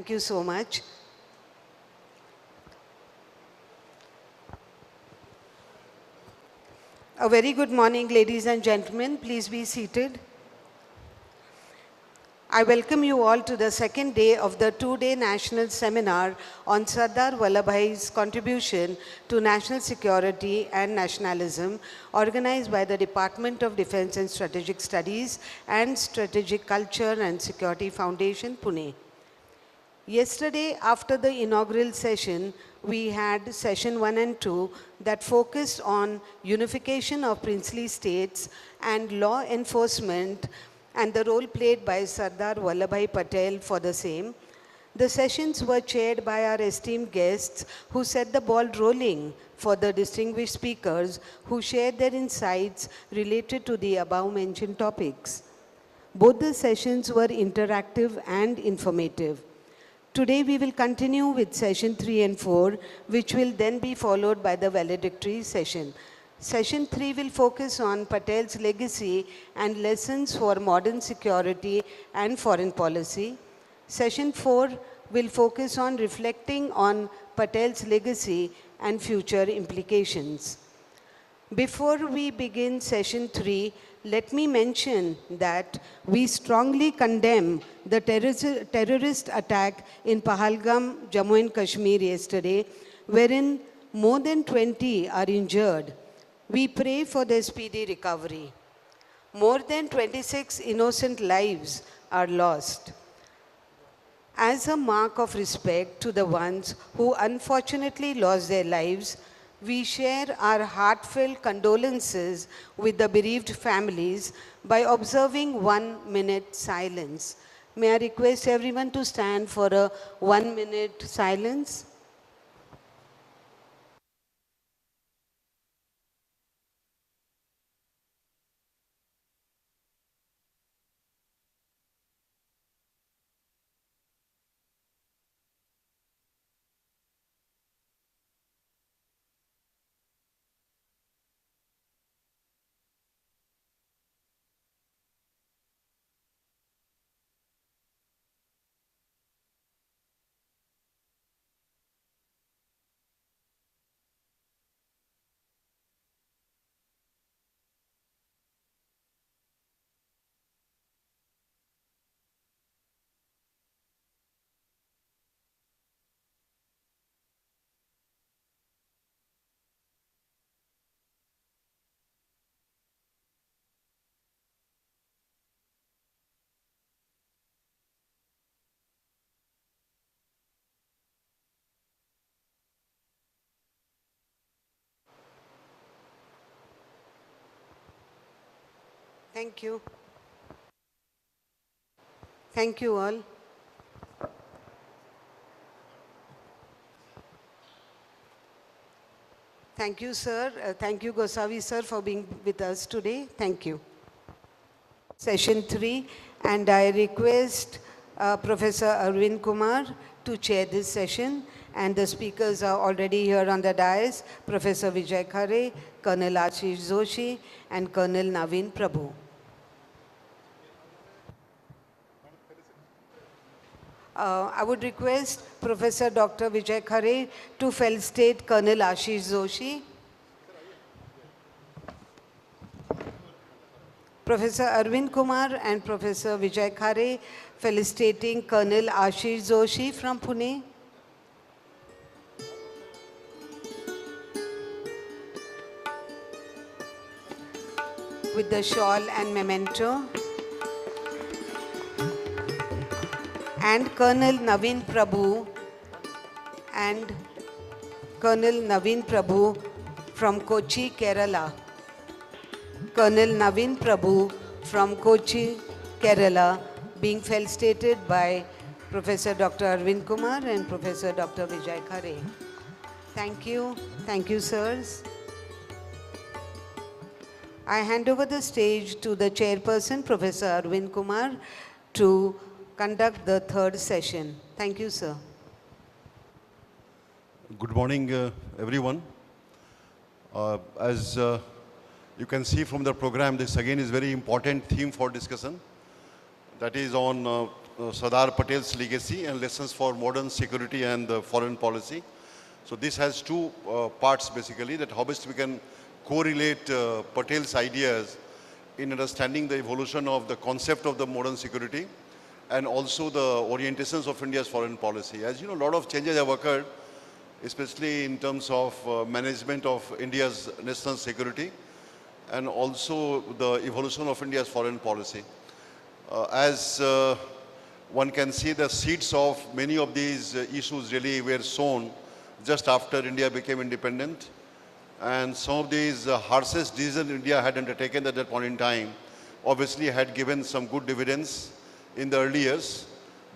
Thank you so much. A very good morning, ladies and gentlemen. Please be seated. I welcome you all to the second day of the two-day national seminar on Sardar Vallabhbhai's contribution to national security and nationalism, organized by the Department of Defense and Strategic Studies and Strategic Culture and Security Foundation, Pune. Yesterday, after the inaugural session, we had session 1 and 2 that focused on unification of princely states and law enforcement and the role played by Sardar Vallabhbhai Patel for the same. The sessions were chaired by our esteemed guests who set the ball rolling for the distinguished speakers who shared their insights related to the above-mentioned topics. Both the sessions were interactive and informative. Today we will continue with session 3 and 4, which will then be followed by the valedictory session. Session 3 will focus on Patel's legacy and lessons for modern security and foreign policy. Session 4 will focus on reflecting on Patel's legacy and future implications. Before we begin session 3, let me mention that we strongly condemn the terrorist attack in Pahalgam, Jammu and Kashmir yesterday, wherein more than 20 are injured. We pray for their speedy recovery. More than 26 innocent lives are lost. As a mark of respect to the ones who unfortunately lost their lives, we share our heartfelt condolences with the bereaved families by observing 1 minute silence. May I request everyone to stand for a 1 minute silence? Thank you. Thank you all. Thank you, sir. Thank you, Gosavi, sir, for being with us today. Thank you. Session 3, and I request Professor Arvind Kumar to chair this session, and the speakers are already here on the dais, Professor Vijay Khare, Colonel Ashish Joshi, and Colonel Naveen Prabhu. I would request Professor Dr. Vijay Khare to felicitate Colonel Ashish Joshi. Professor Arvind Kumar and Professor Vijay Khare felicitating Colonel Ashish Joshi from Pune. With the shawl and memento. And Colonel Naveen Prabhu from Kochi, Kerala. Colonel Naveen Prabhu from Kochi, Kerala, being felicitated by Professor Dr. Arvind Kumar and Professor Dr. Vijay Khare. Thank you. Thank you, sirs. I hand over the stage to the chairperson, Professor Arvind Kumar, to conduct the third session. Thank you, sir. Good morning, everyone. As you can see from the program, this again is very important theme for discussion. That is on Sardar Patel's legacy and lessons for modern security and foreign policy. So this has two parts basically, that how best we can correlate Patel's ideas in understanding the evolution of the concept of the modern security and also the orientations of India's foreign policy. As you know, a lot of changes have occurred, especially in terms of management of India's national security and also the evolution of India's foreign policy. As one can see, the seeds of many of these issues really were sown just after India became independent. And some of these harshest decisions India had undertaken at that point in time obviously had given some good dividends in the early years.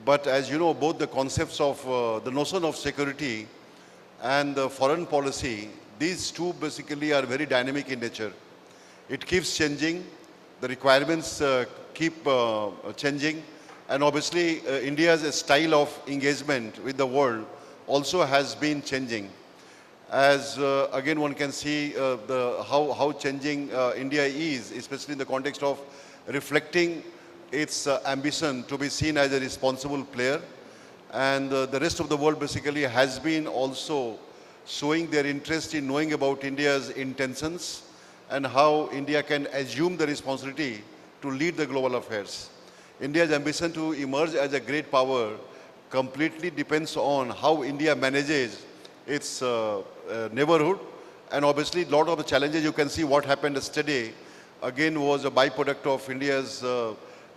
But as you know, both the concepts of the notion of security and the foreign policy, these two basically are very dynamic in nature. It keeps changing, the requirements keep changing, and obviously India's style of engagement with the world also has been changing. As again one can see how changing India is, especially in the context of reflecting its ambition to be seen as a responsible player. And the rest of the world basically has been also showing their interest in knowing about India's intentions and how India can assume the responsibility to lead the global affairs. India's ambition to emerge as a great power completely depends on how India manages its neighborhood. And obviously, a lot of the challenges you can see what happened yesterday again was a byproduct of India's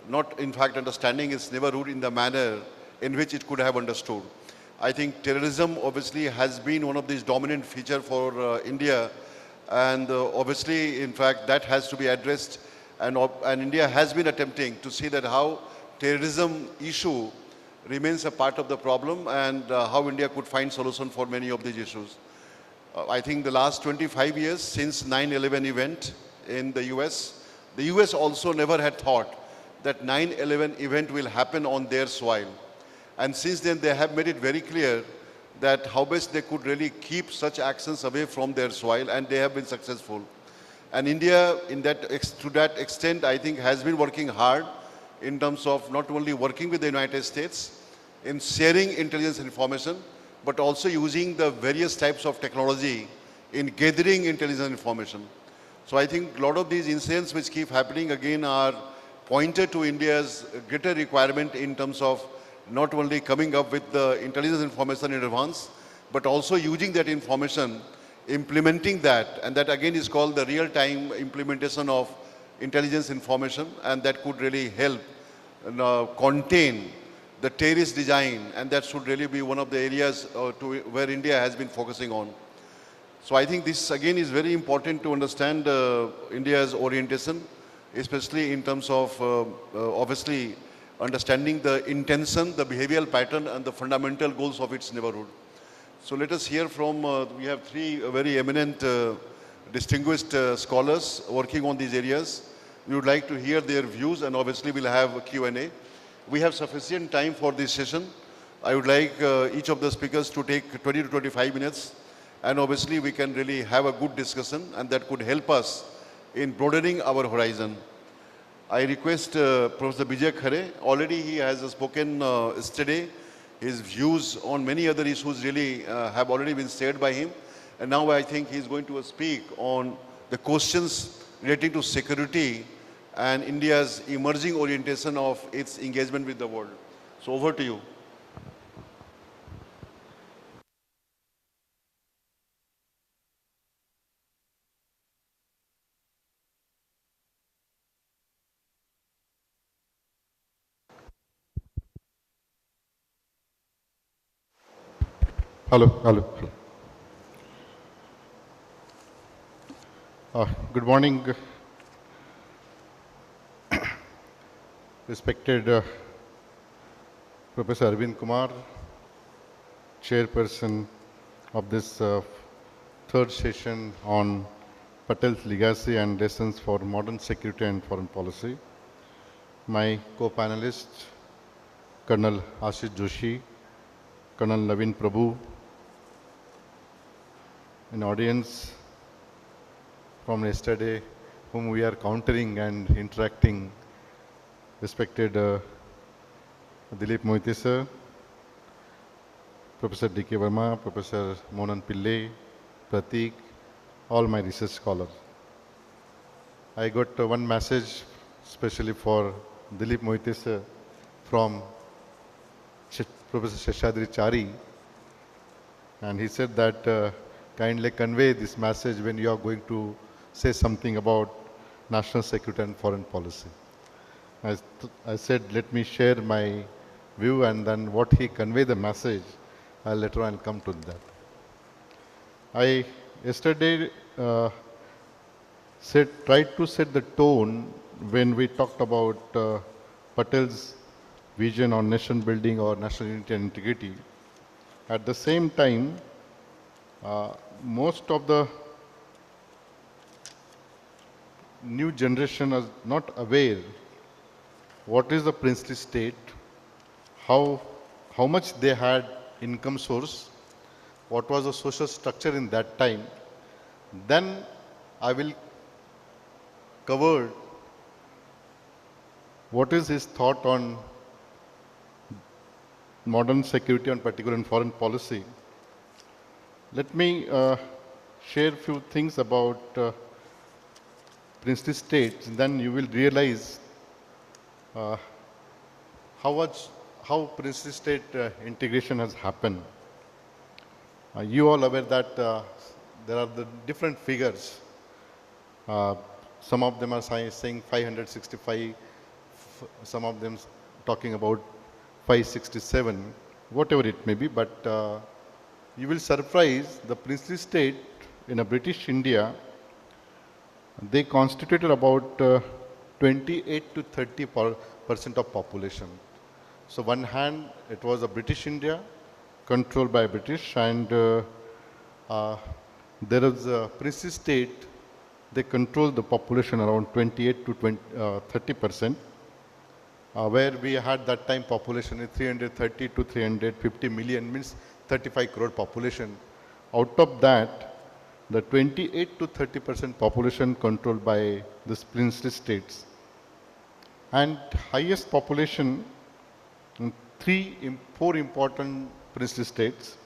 not in fact understanding its neighborhood in the manner in which it could have understood. I think terrorism obviously has been one of these dominant features for India, and obviously in fact that has to be addressed, and India has been attempting to see that how terrorism issue remains a part of the problem and how India could find solution for many of these issues. I think the last 25 years since 9/11 event in the US also never had thought that 9/11 event will happen on their soil. And since then they have made it very clear that how best they could really keep such actions away from their soil, and they have been successful. And India to that extent I think has been working hard in terms of not only working with the United States in sharing intelligence information, but also using the various types of technology in gathering intelligence information. So I think a lot of these incidents which keep happening again are pointed to India's greater requirement in terms of not only coming up with the intelligence information in advance, but also using that information, implementing that, and that again is called the real-time implementation of intelligence information, and that could really help contain the terrorist design, and that should really be one of the areas where India has been focusing on. So I think this again is very important to understand India's orientation, especially in terms of obviously understanding the intention, the behavioral pattern, and the fundamental goals of its neighborhood. So let us hear from, we have three very eminent, distinguished scholars working on these areas. We would like to hear their views, and obviously we'll have a Q&A. We have sufficient time for this session. I would like each of the speakers to take 20 to 25 minutes, and obviously we can really have a good discussion, and that could help us in broadening our horizon. I request Professor Vijay Khare. Already he has spoken yesterday. His views on many other issues really have already been shared by him. And now I think he's going to speak on the questions relating to security and India's emerging orientation of its engagement with the world. So over to you. Hello, hello. Good morning, respected Professor Arvind Kumar, chairperson of this third session on Patel's legacy and lessons for modern security and foreign policy. My co-panelists, Colonel Ashish Joshi, Colonel Naveen Prabhu, an audience from yesterday whom we are countering and interacting, respected Dilip Moiti sir, Professor D.K. Verma, Professor Monan Pillai, Pratik, all my research scholars. I got one message especially for Dilip Moiti sir from Professor Sheshadri Chari, and he said that kindly convey this message when you are going to say something about national security and foreign policy. I said, let me share my view, and then what he convey the message, later on I'll come to that. I yesterday tried to set the tone when we talked about Patel's vision on nation building or national unity and integrity. At the same time, most of the new generation is not aware what is the princely state, how much they had income source, what was the social structure in that time. Then I will cover what is his thought on modern security and particular in foreign policy. Let me share a few things about princely states, and then you will realize how princely state integration has happened. You all aware that there are the different figures. Some of them are saying 565, some of them talking about 567, whatever it may be, but you will surprise the princely state in a British India, they constituted about 28 to 30% of population. So one hand, it was a British India, controlled by British, and there is a princely state, they controlled the population around 28 to 30%, where we had that time population in 330 to 350 million, means 35 crore population. Out of that, the 28 to 30% population controlled by these princely states. And highest population in four important princely states.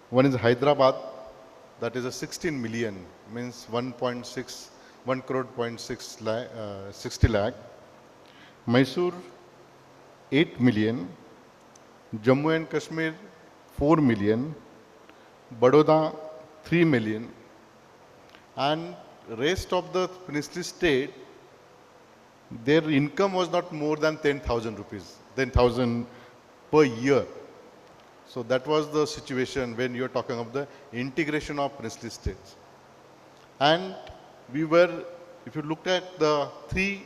One is Hyderabad, that is a 16 million, means 1 crore 60 lakh. Mysore, 8 million. Jammu and Kashmir, 4 million. Baroda, 3 million. And rest of the princely state, their income was not more than 10,000 rupees, 10,000 per year. So that was the situation when you're talking of the integration of princely states. And if you looked at the three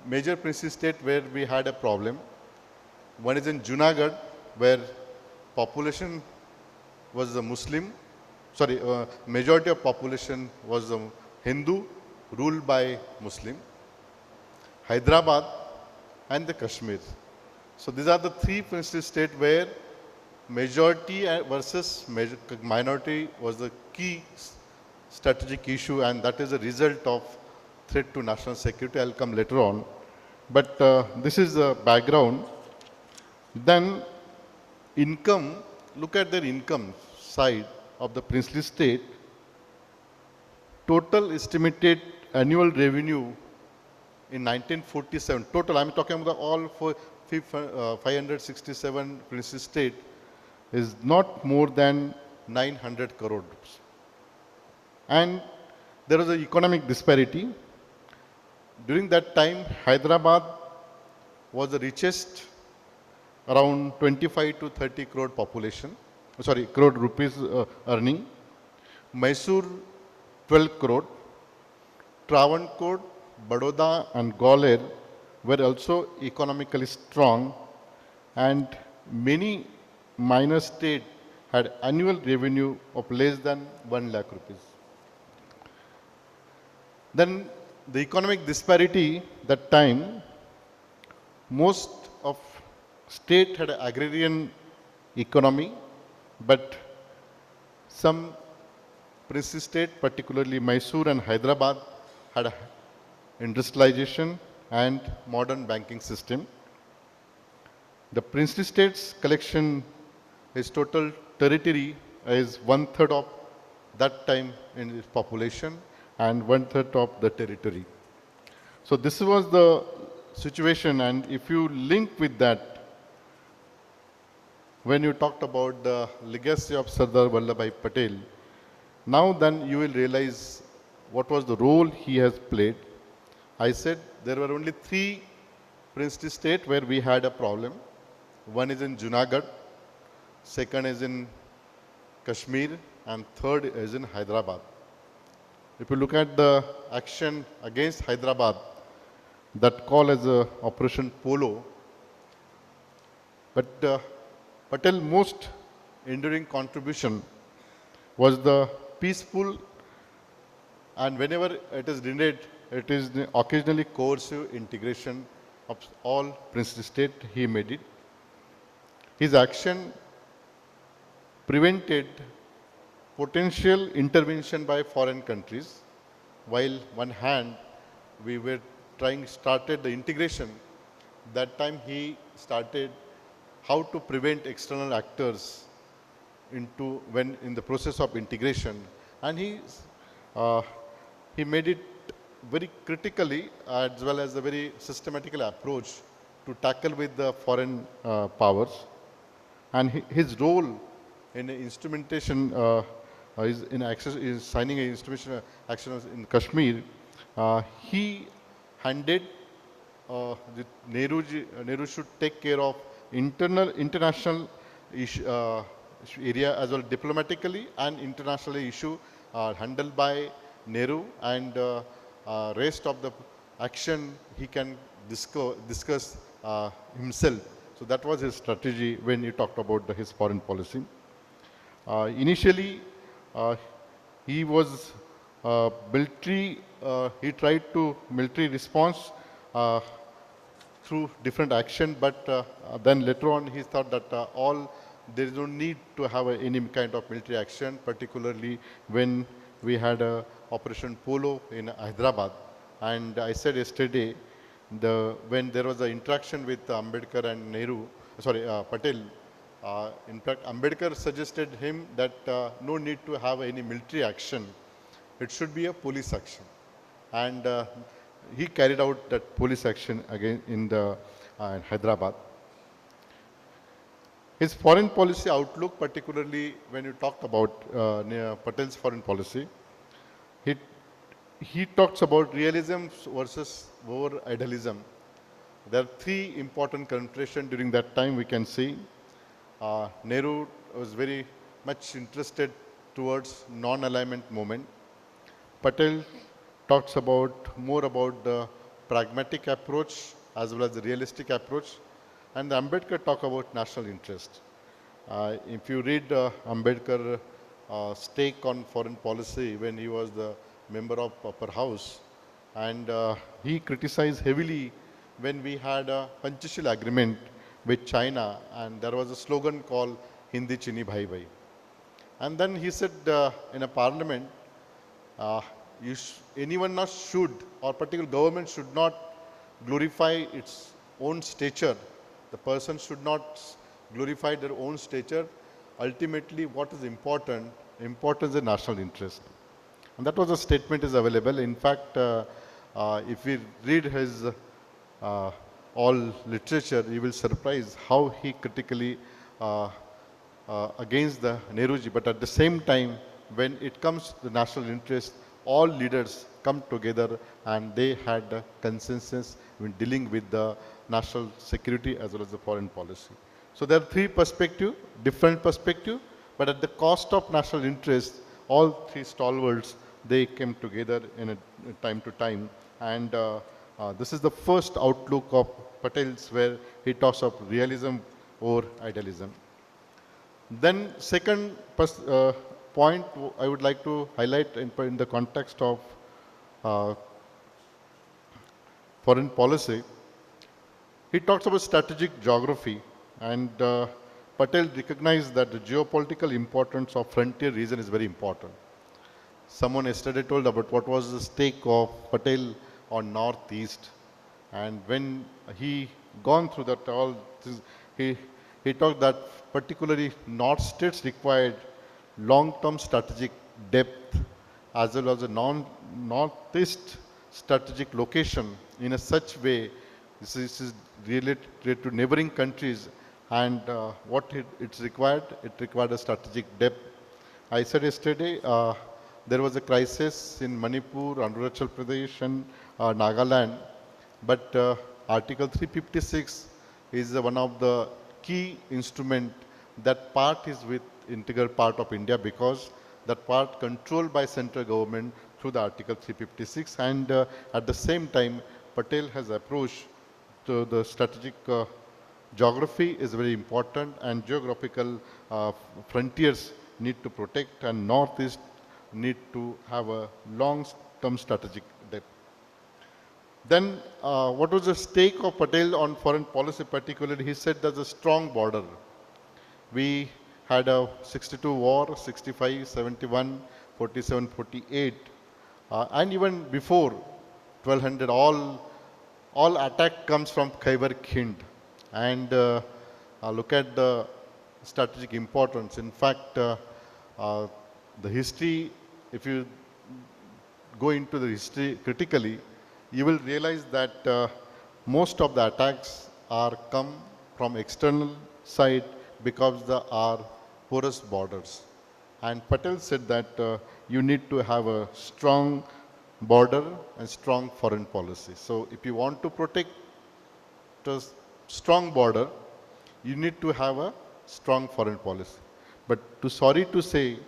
major princely states where we had a problem, one is in Junagadh, where population was the Muslim, majority of population was the Hindu, ruled by Muslim. Hyderabad and the Kashmir. So these are the three princely states where majority versus minority was the key strategic issue, and that is a result of threat to national security. I'll come later on. But this is the background. Then income, look at their income side of the princely state. Total estimated annual revenue in 1947, total, I'm talking about all 567 princely state, is not more than 900 crore rupees. And there is an economic disparity. During that time, Hyderabad was the richest, around 25 to 30 crore population, crore rupees earning. Mysore, 12 crore. Travancore, Baroda and Gwalior were also economically strong, and many minor states had annual revenue of less than 1 lakh rupees. Then the economic disparity that time, most of state had an agrarian economy, but some princely state, particularly Mysore and Hyderabad, had a industrialization and modern banking system. The princely states collection, his total territory is one-third of that time in its population and one-third of the territory. So this was the situation, and if you link with that, when you talked about the legacy of Sardar Vallabhbhai Patel, now then you will realize what was the role he has played. I said there were only 3 princely states where we had a problem. One is in Junagadh, second is in Kashmir, and third is in Hyderabad. If you look at the action against Hyderabad, that call as Operation Polo, but Patel's most enduring contribution was the peaceful, and whenever it is needed, it is the occasionally coercive integration of all princely states. He made it. His action prevented potential intervention by foreign countries, while one hand we were started the integration. That time he started how to prevent external actors when in the process of integration, and he made it very critically as well as a very systematical approach to tackle with the foreign powers. And his role in instrumentation is signing an instrumentation action in Kashmir. He handed Nehru should take care of international area as well diplomatically, and internationally issue handled by Nehru, and rest of the action he can discuss himself. So that was his strategy when he talked about his foreign policy. Initially, he was military. He tried to military response through different action, but then later on he thought that there is no need to have any kind of military action, particularly when we had Operation Polo in Hyderabad. And I said yesterday, when there was an interaction with Ambedkar and Patel, in fact, Ambedkar suggested him that no need to have any military action. It should be a police action. And he carried out that police action again in Hyderabad. His foreign policy outlook, particularly when you talked about Patel's foreign policy, he talks about realism versus over idealism. There are 3 important considerations during that time we can see. Nehru was very much interested towards non-alignment movement. Patel talks more about the pragmatic approach as well as the realistic approach, and the Ambedkar talk about national interest. If you read Ambedkar stake on foreign policy when he was the member of Upper House, and he criticized heavily when we had a Panchashila agreement with China, and there was a slogan called Hindi Chini Bhai Bhai. And then he said in a parliament, anyone not should, or particular government should not glorify its own stature. The person should not glorify their own stature. Ultimately, what is important is the national interest. And that was a statement is available. In fact, if we read his all literature, you will surprise how he critically against the Nehruji. But at the same time, when it comes to the national interest, all leaders come together and they had a consensus when dealing with the national security as well as the foreign policy. So there are 3 perspectives, different perspectives, but at the cost of national interest, all 3 stalwarts, they came together in a time to time. And this is the first outlook of Patel's where he talks of realism or idealism. Then second point I would like to highlight in the context of foreign policy, he talks about strategic geography, and Patel recognized that the geopolitical importance of frontier region is very important. Someone yesterday told about what was the stake of Patel on northeast, and when he gone through that all, He, he talked that particularly North states required long-term strategic depth as well as a northeast strategic location in a such way this is related to neighboring countries and it's required, it required a strategic depth. I said yesterday there was a crisis in Manipur, Arunachal Pradesh and Nagaland, but Article 356 is one of the key instrument. That part is with integral part of India because that part controlled by central government through the Article 356 and at the same time Patel has approached to the strategic geography is very important and geographical frontiers need to protect and northeast need to have a long-term strategic depth. Then what was the stake of Patel on foreign policy particularly? He said there's a strong border. We had a 62 war, 65, 71, 47, 48 and even before 1200 all attack comes from Khyber Khind and look at the strategic importance. In fact, the history, if you go into the history critically, you will realize that most of the attacks are come from external side because there are porous borders. And Patel said that you need to have a strong border and strong foreign policy. So if you want to protect a strong border, you need to have a strong foreign policy. But sorry to say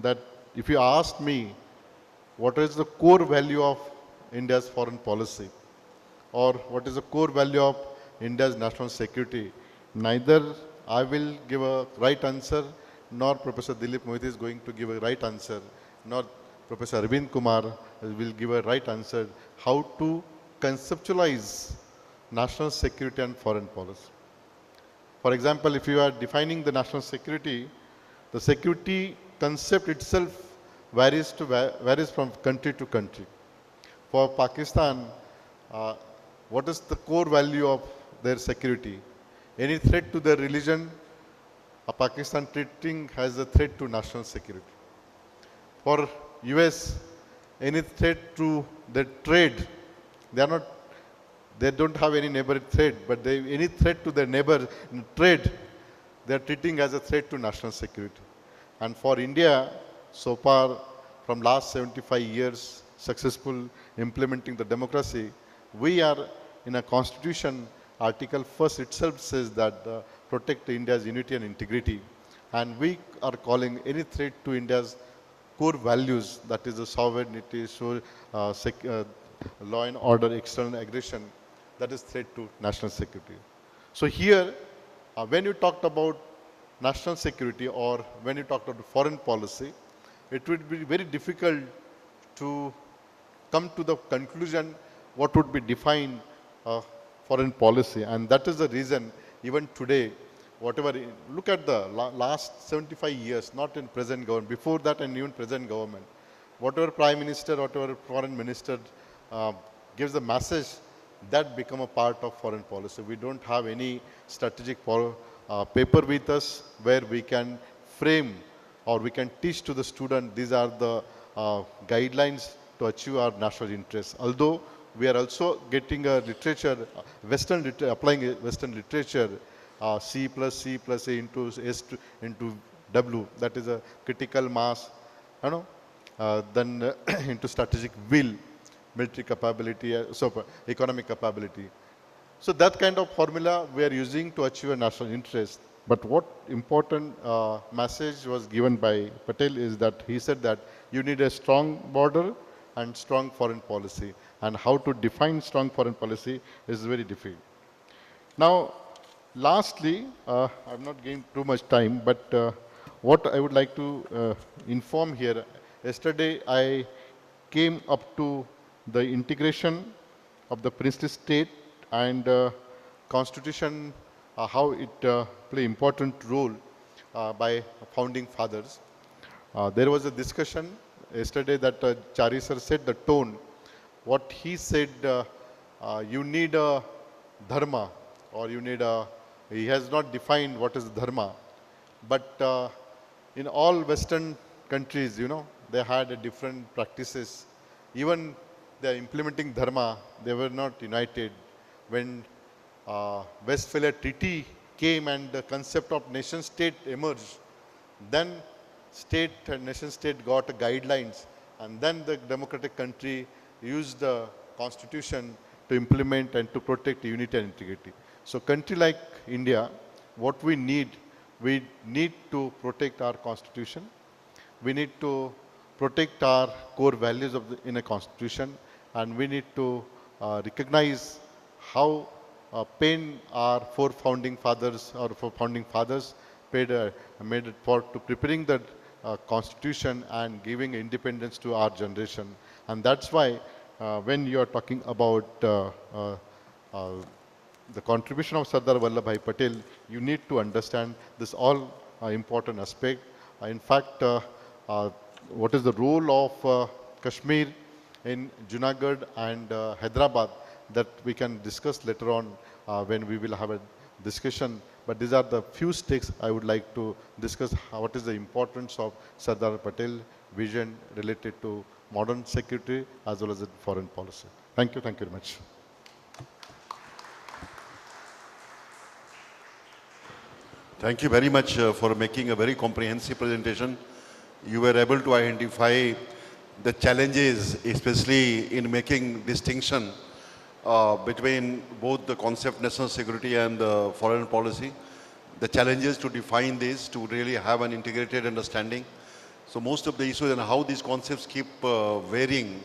that if you ask me what is the core value of India's foreign policy or what is the core value of India's national security, neither I will give a right answer nor Professor Dilip Mohit is going to give a right answer, nor Professor Arvind Kumar will give a right answer how to conceptualize national security and foreign policy. For example, if you are defining the national security, the security concept itself varies from country to country. For Pakistan, what is the core value of their security? Any threat to their religion, Pakistan treating as a threat to national security. For US, any threat to their trade, they don't have any neighbor threat, but any threat to their neighbor trade, they are treating as a threat to national security. And for India, so far from last 75 years, successful implementing the democracy, we are in a constitution, Article 1st itself says that protect India's unity and integrity. And we are calling any threat to India's core values, that is the sovereignty, law and order, external aggression, that is threat to national security. So here, when you talked about national security or when you talked about foreign policy, it would be very difficult to come to the conclusion what would be defined foreign policy. And that is the reason even today, whatever, look at the last 75 years, not in present government, before that and even present government, whatever prime minister, whatever foreign minister gives the message, that become a part of foreign policy. We don't have any strategic paper with us where we can frame or we can teach to the student these are the guidelines to achieve our national interests. Although we are also getting a literature, applying Western literature, C plus C plus A into S into W, that is a critical mass, then into strategic will, military capability, economic capability. So that kind of formula we are using to achieve a national interest. But what important message was given by Patel is that he said that you need a strong border and strong foreign policy. And how to define strong foreign policy is very difficult. Now, lastly, I'm not giving too much time, but what I would like to inform here, yesterday I came up to the integration of the princely state and constitution, how it play important role by founding fathers. There was a discussion yesterday that Chari sir said the tone. What he said, you need a dharma or you need a he has not defined what is dharma. But in all Western countries, they had a different practices. Even they are implementing dharma, they were not united. When Westphalia Treaty came and the concept of nation state emerged, then state and nation state got guidelines, and then the democratic country used the constitution to implement and to protect unity and integrity. So country like India, what we need to protect our constitution. We need to protect our core values in a constitution, and we need to recognize how pain our four founding fathers made it for to preparing the constitution and giving independence to our generation. And that's why when you are talking about uh, the contribution of Sardar Vallabhbhai Patel, you need to understand this all important aspect. In fact, what is the role of Kashmir in Junagadh and Hyderabad, that we can discuss later on when we will have a discussion. But these are the few stakes I would like to discuss. What is the importance of Sardar Patel vision related to modern security as well as foreign policy. Thank you very much. Thank you very much for making a very comprehensive presentation. You were able to identify the challenges, especially in making distinction between both the concept national security and foreign policy. The challenges to define this, to really have an integrated understanding. So most of the issues and how these concepts keep varying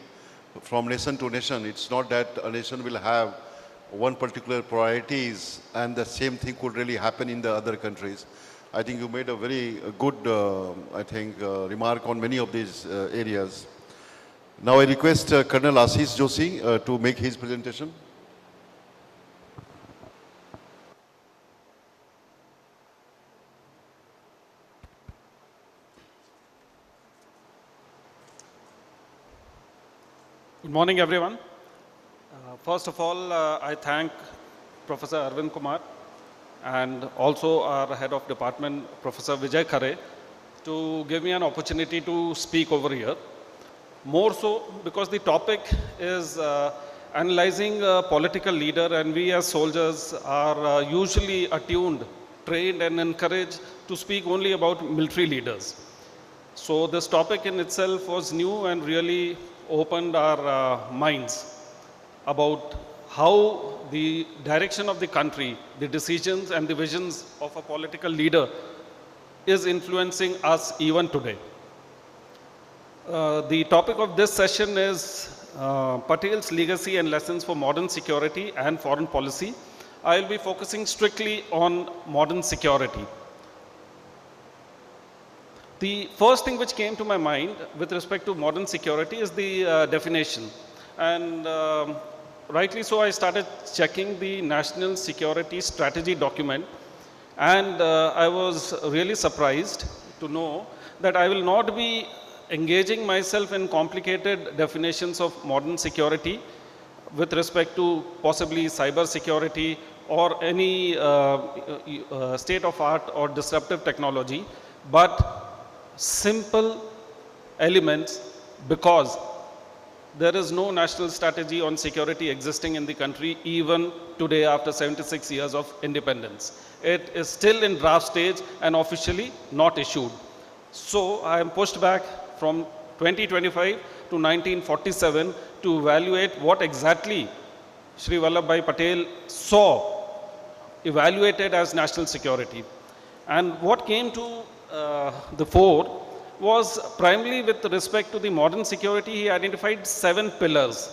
from nation to nation. It's not that a nation will have one particular priorities and the same thing could really happen in the other countries. I think you made a very good, remark on many of these areas. Now I request Colonel Ashish Joshi to make his presentation. Good morning, everyone. First of all, I thank Professor Arvind Kumar and also our head of department, Professor Vijay Khare, to give me an opportunity to speak over here. More so because the topic is analyzing a political leader, and we as soldiers are usually attuned, trained and encouraged to speak only about military leaders. So this topic in itself was new and really opened our minds about how the direction of the country, the decisions and the visions of a political leader is influencing us even today. The topic of this session is Patel's legacy and lessons for modern security and foreign policy. I will be focusing strictly on modern security. The first thing which came to my mind with respect to modern security is the definition. And rightly so, I started checking the National Security Strategy document, and I was really surprised to know that I will not be engaging myself in complicated definitions of modern security with respect to possibly cyber security or any state of art or disruptive technology, but simple elements, because there is no national strategy on security existing in the country even today after 76 years of independence. It is still in draft stage and officially not issued. So I am pushed back from 2025 to 1947 to evaluate what exactly Shri Vallabhbhai Patel saw evaluated as national security. And what came to the fore was primarily with respect to the modern security. He identified 7 pillars.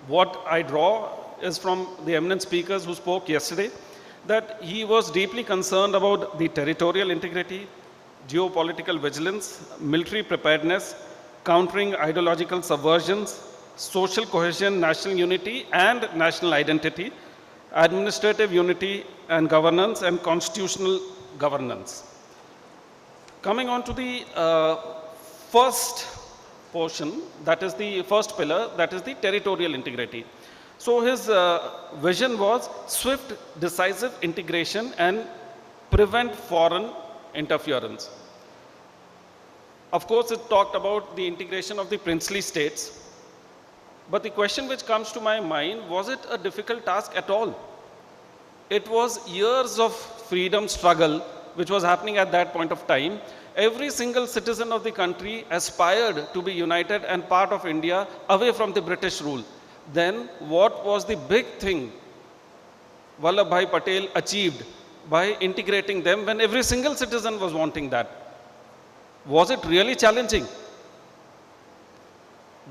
What I draw is from the eminent speakers who spoke yesterday, that he was deeply concerned about the territorial integrity, geopolitical vigilance, military preparedness, countering ideological subversions, social cohesion, national unity and national identity, administrative unity and governance, and constitutional governance. Coming on to the first portion, that is the first pillar, that is the territorial integrity. So his vision was swift, decisive integration and prevent foreign interference. Of course, it talked about the integration of the princely states. But the question which comes to my mind, was it a difficult task at all? It was years of freedom struggle which was happening at that point of time. Every single citizen of the country aspired to be united and part of India away from the British rule. Then what was the big thing Vallabhbhai Patel achieved by integrating them when every single citizen was wanting that? Was it really challenging?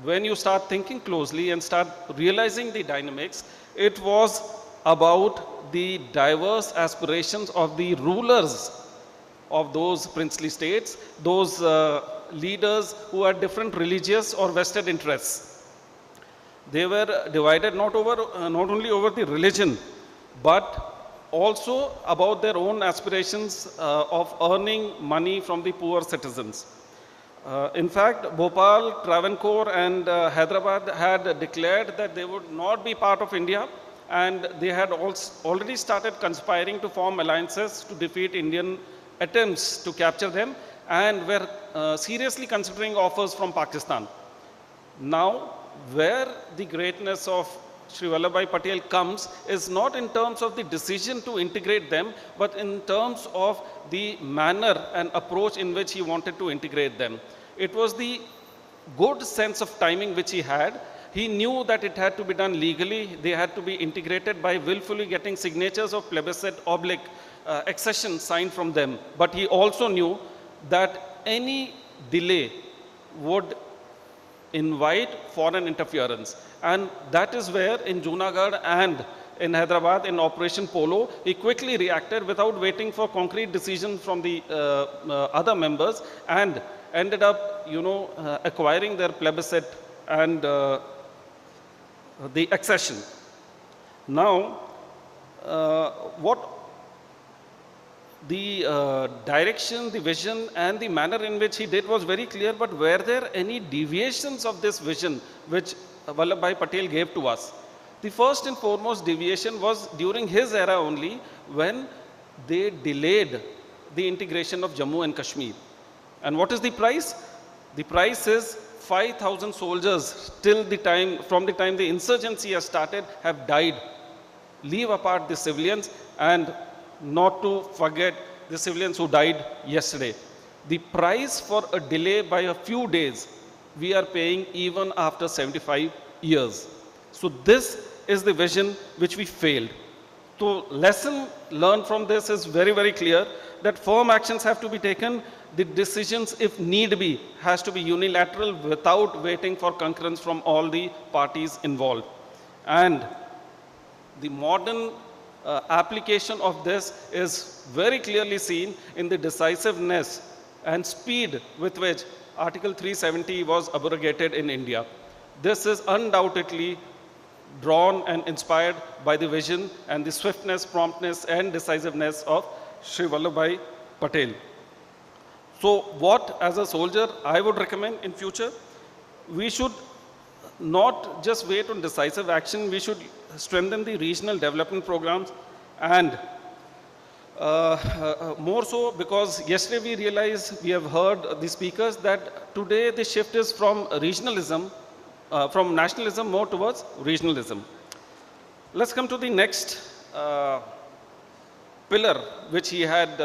When you start thinking closely and start realizing the dynamics, it was about the diverse aspirations of the rulers of those princely states, those leaders who had different religious or vested interests. They were divided not only over the religion, but also about their own aspirations of earning money from the poor citizens. In fact, Bhopal, Travancore and Hyderabad had declared that they would not be part of India, and they had already started conspiring to form alliances to defeat Indian attempts to capture them, and were seriously considering offers from Pakistan. Now, where the greatness of Sri Vallabhbhai Patel comes is not in terms of the decision to integrate them, but in terms of the manner and approach in which he wanted to integrate them. It was the good sense of timing which he had. He knew that it had to be done legally. They had to be integrated by willfully getting signatures of plebiscite oblique accession signed from them. But he also knew that any delay would invite foreign interference. And that is where in Junagadh and in Hyderabad in Operation Polo, he quickly reacted without waiting for concrete decisions from the other members, and ended up, acquiring their plebiscite and the accession. Now, what the direction, the vision and the manner in which he did was very clear, but were there any deviations of this vision which Vallabhbhai Patel gave to us? The first and foremost deviation was during his era only, when they delayed the integration of Jammu and Kashmir. And what is the price? The price is 5,000 soldiers from the time the insurgency has started have died. Leave apart the civilians, and not to forget the civilians who died yesterday. The price for a delay by a few days, we are paying even after 75 years. So this is the vision which we failed. So lesson learned from this is very, very clear, that firm actions have to be taken. The decisions, if need be, has to be unilateral without waiting for concurrence from all the parties involved. And the modern application of this is very clearly seen in the decisiveness and speed with which Article 370 was abrogated in India. This is undoubtedly drawn and inspired by the vision and the swiftness, promptness and decisiveness of Sri Vallabhbhai Patel. So what, as a soldier, I would recommend in future, we should not just wait on decisive action, we should strengthen the regional development programs, and more so because yesterday we have heard the speakers that today the shift is from regionalism, from nationalism more towards regionalism. Let's come to the next pillar which he had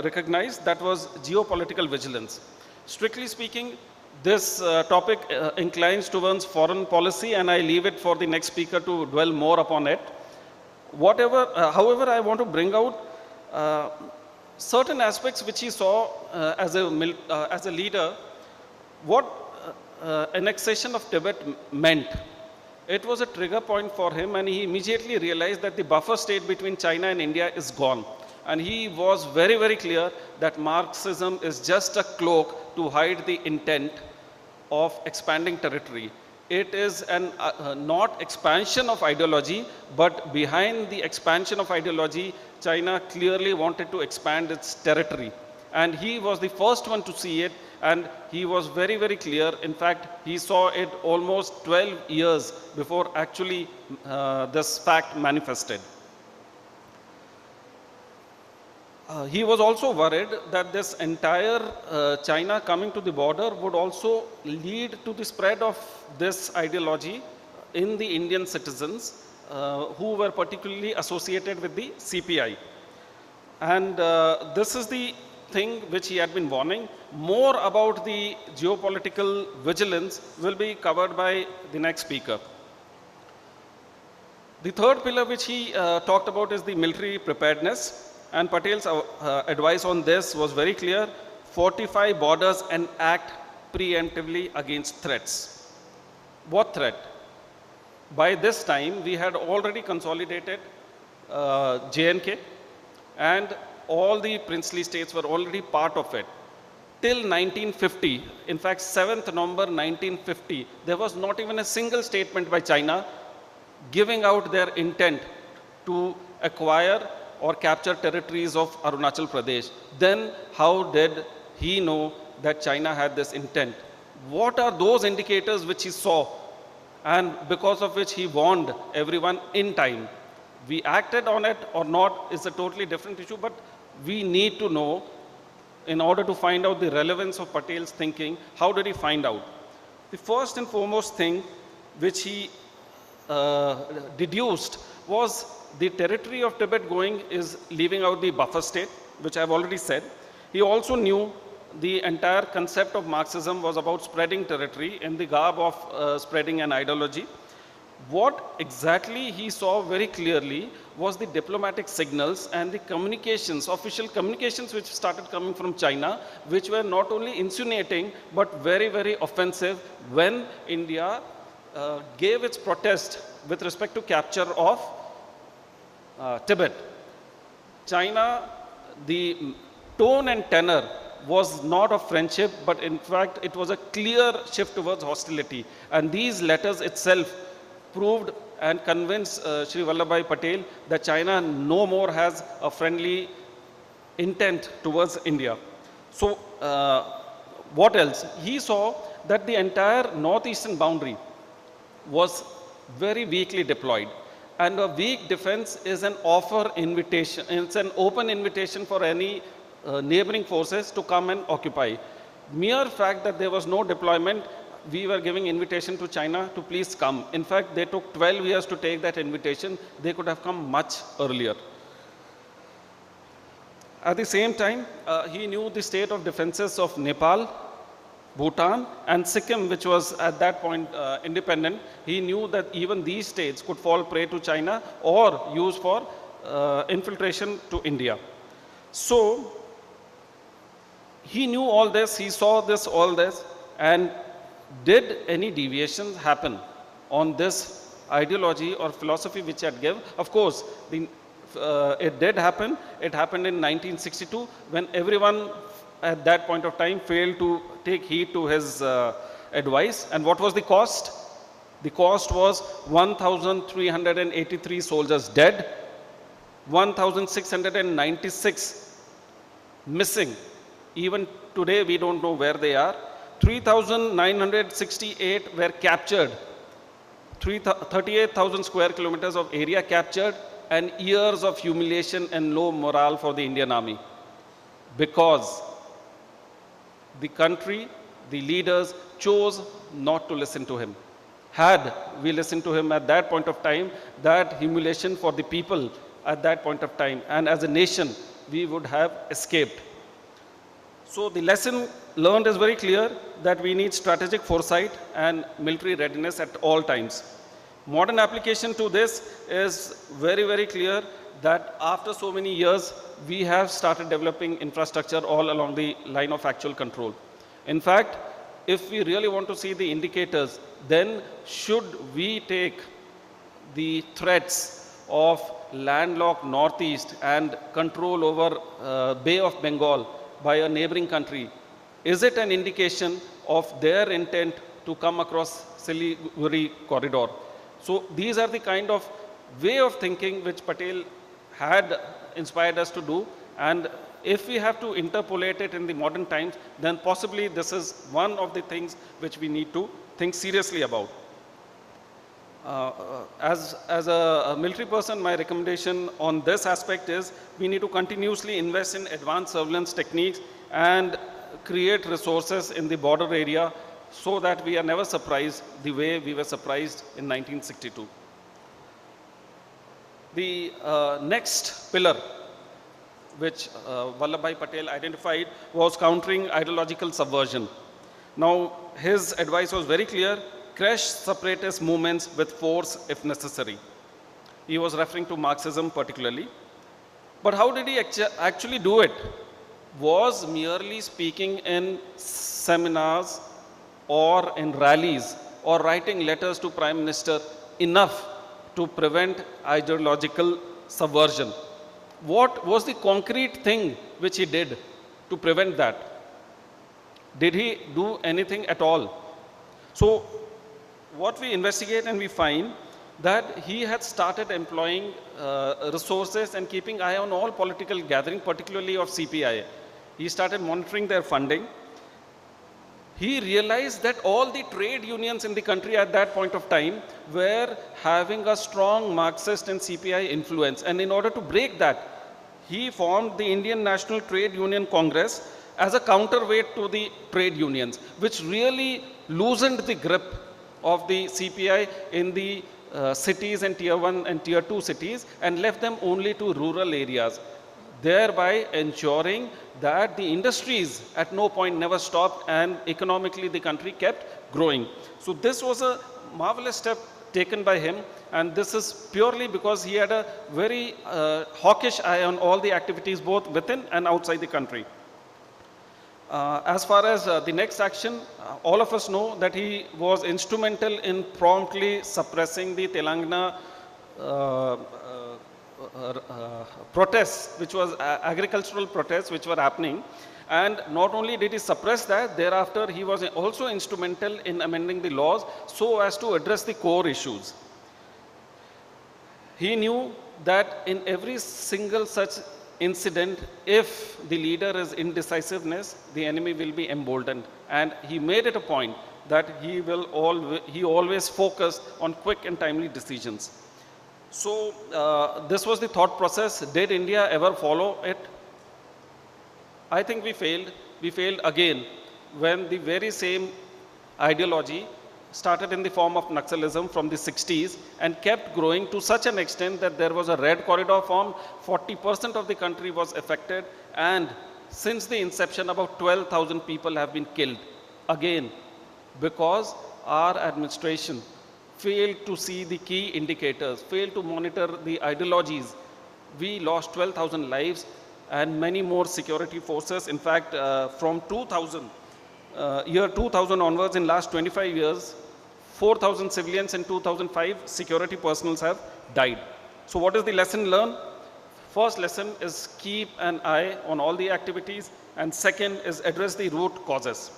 recognized, that was geopolitical vigilance. Strictly speaking, this topic inclines towards foreign policy, and I leave it for the next speaker to dwell more upon it. However, I want to bring out certain aspects which he saw as a leader, what annexation of Tibet meant. It was a trigger point for him, and he immediately realized that the buffer state between China and India is gone. And he was very, very clear that Marxism is just a cloak to hide the intent of expanding territory. It is not expansion of ideology, but behind the expansion of ideology, China clearly wanted to expand its territory. And he was the first one to see it, and he was very, very clear. In fact, he saw it almost 12 years before actually this fact manifested. He was also worried that this entire China coming to the border would also lead to the spread of this ideology in the Indian citizens who were particularly associated with the CPI. And this is the thing which he had been warning. More about the geopolitical vigilance will be covered by the next speaker. The third pillar which he talked about is the military preparedness. And Patel's advice on this was very clear: fortify borders and act preemptively against threats. What threat? By this time, we had already consolidated J&K, and all the princely states were already part of it. Till 1950, in fact 7th November 1950, there was not even a single statement by China giving out their intent to acquire or capture territories of Arunachal Pradesh. Then how did he know that China had this intent? What are those indicators which he saw and because of which he warned everyone in time? We acted on it or not is a totally different issue, but we need to know, in order to find out the relevance of Patel's thinking, how did he find out? The first and foremost thing which he deduced was the territory of Tibet going is leaving out the buffer state, which I've already said. He also knew the entire concept of Marxism was about spreading territory in the garb of spreading an ideology. What exactly he saw very clearly was the diplomatic signals and the communications, official communications which started coming from China, which were not only insinuating but very, very offensive when India gave its protest with respect to capture of Tibet. China, the tone and tenor was not of friendship, but in fact it was a clear shift towards hostility. And these letters itself proved and convinced Shri Vallabhbhai Patel that China no more has a friendly intent towards India. So what else? He saw that the entire northeastern boundary was very weakly deployed. And a weak defense is an offer invitation, it's an open invitation for any neighboring forces to come and occupy. Mere fact that there was no deployment, we were giving invitation to China to please come. In fact, they took 12 years to take that invitation. They could have come much earlier. At the same time, he knew the state of defenses of Nepal, Bhutan and Sikkim, which was at that point independent. He knew that even these states could fall prey to China or used for infiltration to India. So he knew all this, he saw this, all this, and did any deviations happen on this ideology or philosophy which he had given? Of course, it did happen. It happened in 1962 when everyone at that point of time failed to take heed to his advice. And what was the cost? The cost was 1,383 soldiers dead, 1,696 missing. Even today we don't know where they are. 3,968 were captured, 38,000 square kilometers of area captured, and years of humiliation and low morale for the Indian army. Because the country, the leaders chose not to listen to him. Had we listened to him at that point of time, that humiliation for the people at that point of time, and as a nation, we would have escaped. So the lesson learned is very clear that we need strategic foresight and military readiness at all times. Modern application to this is very, very clear that after so many years, we have started developing infrastructure all along the line of actual control. In fact, if we really want to see the indicators, then should we take the threats of landlocked Northeast and control over Bay of Bengal by a neighboring country, is it an indication of their intent to come across Siliguri corridor? So these are the kind of way of thinking which Patel had inspired us to do, and if we have to interpolate it in the modern times, then possibly this is one of the things which we need to think seriously about. As a military person, my recommendation on this aspect is we need to continuously invest in advanced surveillance techniques and create resources in the border area so that we are never surprised the way we were surprised in 1962. The next pillar which Vallabhbhai Patel identified was countering ideological subversion. Now, his advice was very clear: crush separatist movements with force if necessary. He was referring to Marxism particularly. But how did he actually do it? Was merely speaking in seminars or in rallies or writing letters to Prime Minister enough to prevent ideological subversion? What was the concrete thing which he did to prevent that? Did he do anything at all? So what we investigate and we find that he had started employing resources and keeping eye on all political gathering, particularly of CPI. He started monitoring their funding. He realized that all the trade unions in the country at that point of time were having a strong Marxist and CPI influence. And in order to break that, he formed the Indian National Trade Union Congress as a counterweight to the trade unions, which really loosened the grip of the CPI in the cities and tier 1 and tier 2 cities and left them only to rural areas, thereby ensuring that the industries at no point never stopped and economically the country kept growing. So this was a marvelous step taken by him, and this is purely because he had a very hawkish eye on all the activities both within and outside the country. As far as the next action, all of us know that he was instrumental in promptly suppressing the Telangana protests, which was agricultural protests which were happening. And not only did he suppress that, thereafter he was also instrumental in amending the laws so as to address the core issues. He knew that in every single such incident, if the leader is indecisiveness, the enemy will be emboldened. And he made it a point that he always focused on quick and timely decisions. So this was the thought process. Did India ever follow it? I think we failed. We failed again when the very same ideology started in the form of Nationalism from the 60s and kept growing to such an extent that there was a red corridor formed, 40% of the country was affected, and since the inception about 12,000 people have been killed. Again, because our administration failed to see the key indicators, failed to monitor the ideologies. We lost 12,000 lives and many more security forces. In fact, from year 2000 onwards, in last 25 years, 4,000 civilians and 2,005 security personnel have died. So what is the lesson learned? First lesson is keep an eye on all the activities, and second is address the root causes.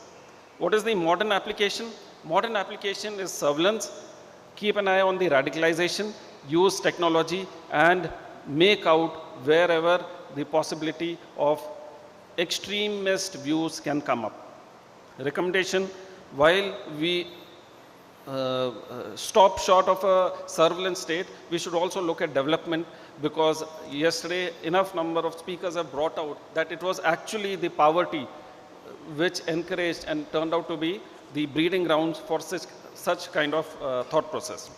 What is the modern application? Modern application is surveillance. Keep an eye on the radicalization, use technology, and make out wherever the possibility of extremist views can come up. Recommendation: while we stop short of a surveillance state, we should also look at development, because yesterday enough number of speakers have brought out that it was actually the poverty which encouraged and turned out to be the breeding grounds for such kind of thought process.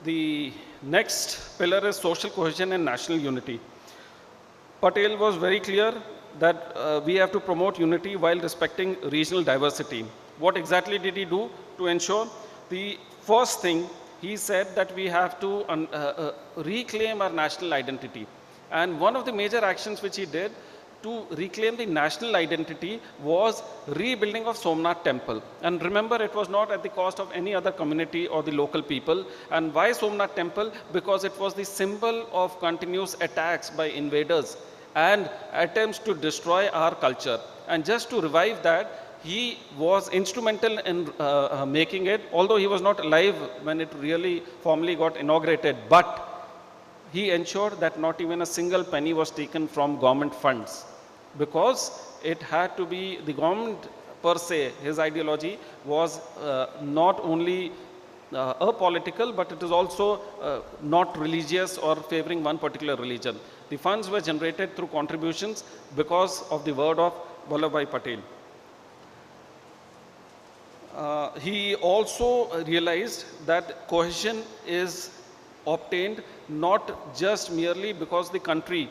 The next pillar is social cohesion and national unity. Patel was very clear that we have to promote unity while respecting regional diversity. What exactly did he do to ensure? The first thing, he said that we have to reclaim our national identity. And one of the major actions which he did to reclaim the national identity was rebuilding of Somnath temple. And remember, it was not at the cost of any other community or the local people. And why Somnath temple? Because it was the symbol of continuous attacks by invaders and attempts to destroy our culture. And just to revive that, he was instrumental in making it, although he was not alive when it really formally got inaugurated. But he ensured that not even a single penny was taken from government funds, because it had to be the government per se. His ideology was not only apolitical, but it is also not religious or favoring one particular religion. The funds were generated through contributions because of the word of Vallabhbhai Patel. He also realized that cohesion is obtained not just merely because the country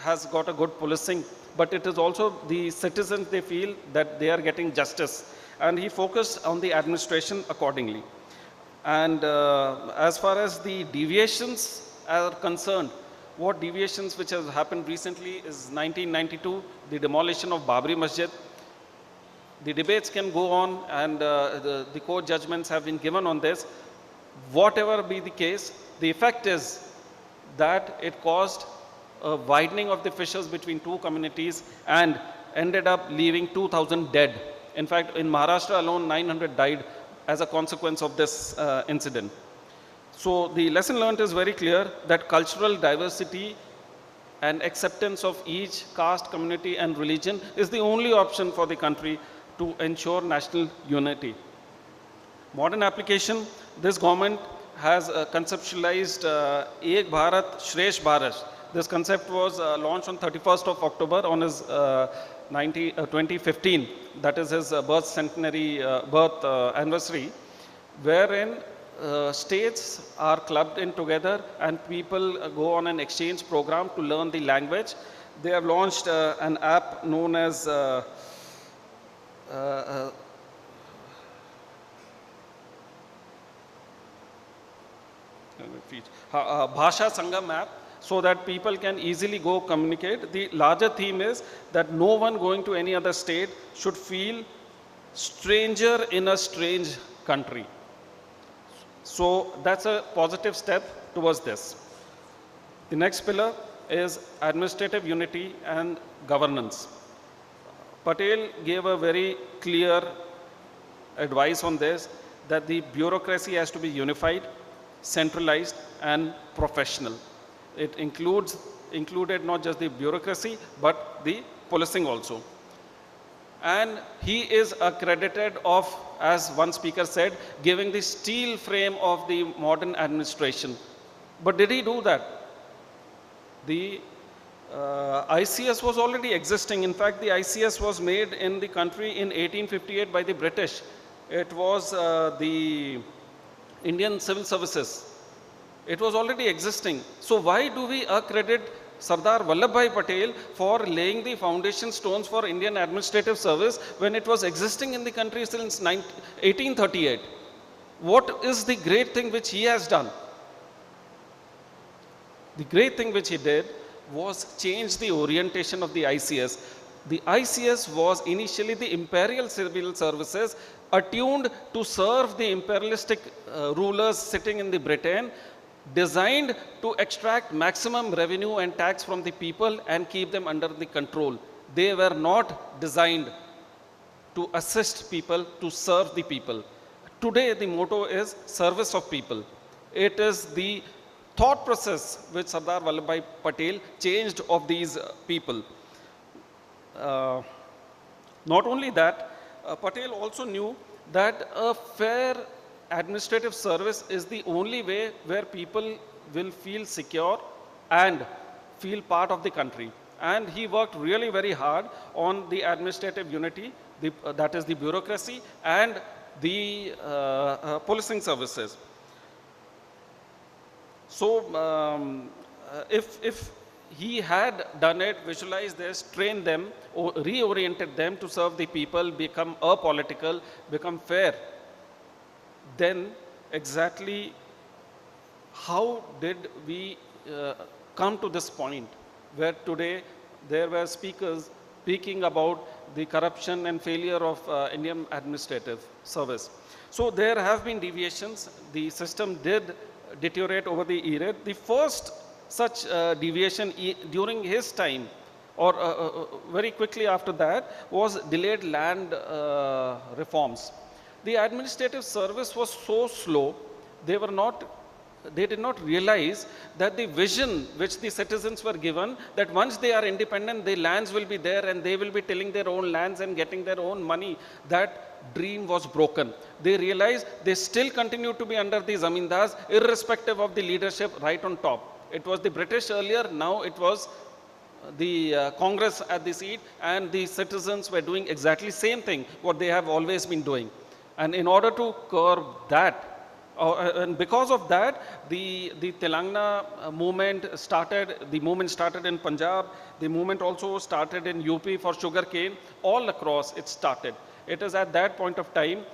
has got a good policing, but it is also the citizens, they feel that they are getting justice. And he focused on the administration accordingly. And as far as the deviations are concerned, what deviations which has happened recently is 1992, the demolition of Babri Masjid. The debates can go on, and the court judgments have been given on this. Whatever be the case, the effect is that it caused a widening of the fissures between two communities and ended up leaving 2,000 dead. In fact, in Maharashtra alone, 900 died as a consequence of this incident. So the lesson learned is very clear that cultural diversity and acceptance of each caste, community and religion is the only option for the country to ensure national unity. Modern application, this government has conceptualized Ek Bharat, Shresh Bharat. This concept was launched on 31st of October on his 2015, that is his birth centenary, birth anniversary, wherein states are clubbed in together and people go on an exchange program to learn the language. They have launched an app known as Bhasha Sangam app, so that people can easily go communicate. The larger theme is that no one going to any other state should feel stranger in a strange country. So that's a positive step towards this. The next pillar is administrative unity and governance. Patel gave a very clear advice on this, that the bureaucracy has to be unified, centralized and professional. It included not just the bureaucracy, but the policing also. And he is accredited of, as one speaker said, giving the steel frame of the modern administration. But did he do that? The ICS was already existing. In fact, the ICS was made in the country in 1858 by the British. It was the Indian Civil Services. It was already existing. So why do we accredit Sardar Vallabhbhai Patel for laying the foundation stones for Indian administrative service when it was existing in the country since 1838? What is the great thing which he has done? The great thing which he did was change the orientation of the ICS. The ICS was initially the imperial civil services attuned to serve the imperialistic rulers sitting in the Britain, designed to extract maximum revenue and tax from the people and keep them under the control. They were not designed to assist people, to serve the people. Today the motto is service of people. It is the thought process which Sardar Vallabhbhai Patel changed of these people. Not only that, Patel also knew that a fair administrative service is the only way where people will feel secure and feel part of the country. And he worked really very hard on the administrative unity, that is the bureaucracy and the policing services. So if he had done it, visualized this, trained them, or reoriented them to serve the people, become apolitical, become fair, then exactly how did we come to this point where today there were speakers speaking about the corruption and failure of Indian administrative service? So there have been deviations. The system did deteriorate over the era. The first such deviation during his time, or very quickly after that, was delayed land reforms. The administrative service was so slow, they were not they did not realize that the vision which the citizens were given, that once they are independent, the lands will be there and they will be tilling their own lands and getting their own money, that dream was broken. They realized they still continue to be under the zamindars, irrespective of the leadership right on top. It was the British earlier, now it was the Congress at the seat, and the citizens were doing exactly same thing, what they have always been doing. And in order to curb that, and because of that, the Telangana movement started, the movement started in Punjab, the movement also started in UP for sugarcane, all across it started. It is at that point of time,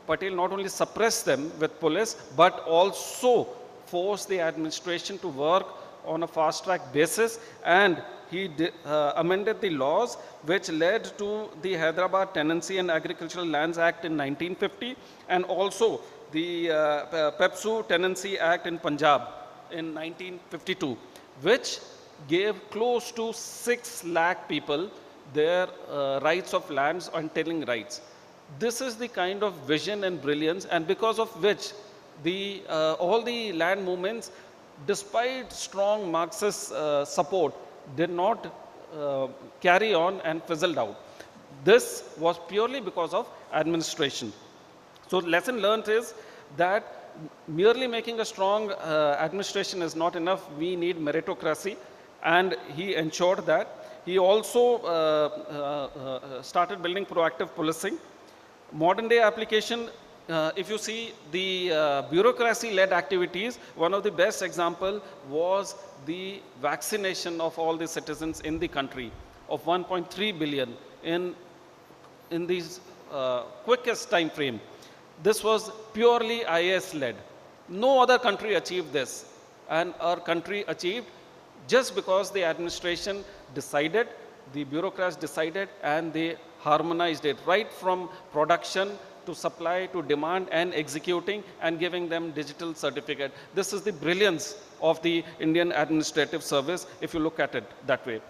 Patel not only suppressed them with police, but also forced the administration to work on a fast track basis, and he amended the laws which led to the Hyderabad Tenancy and Agricultural Lands Act in 1950, and also the Pepsu Tenancy Act in Punjab in 1952, which gave close to 6 lakh people their rights of lands and tilling rights. This is the kind of vision and brilliance, and because of which the all the land movements, despite strong Marxist support, did not carry on and fizzled out. This was purely because of administration. So lesson learned is that merely making a strong administration is not enough. We need meritocracy, and he ensured that. He also started building proactive policing. Modern day application, if you see the bureaucracy-led activities, one of the best example was the vaccination of all the citizens in the country of 1.3 billion in these quickest time frame. This was purely IAS-led. No other country achieved this, and our country achieved just because the administration decided, the bureaucrats decided, and they harmonized it right from production to supply to demand and executing and giving them digital certificate. This is the brilliance of the Indian administrative service if you look at it that way.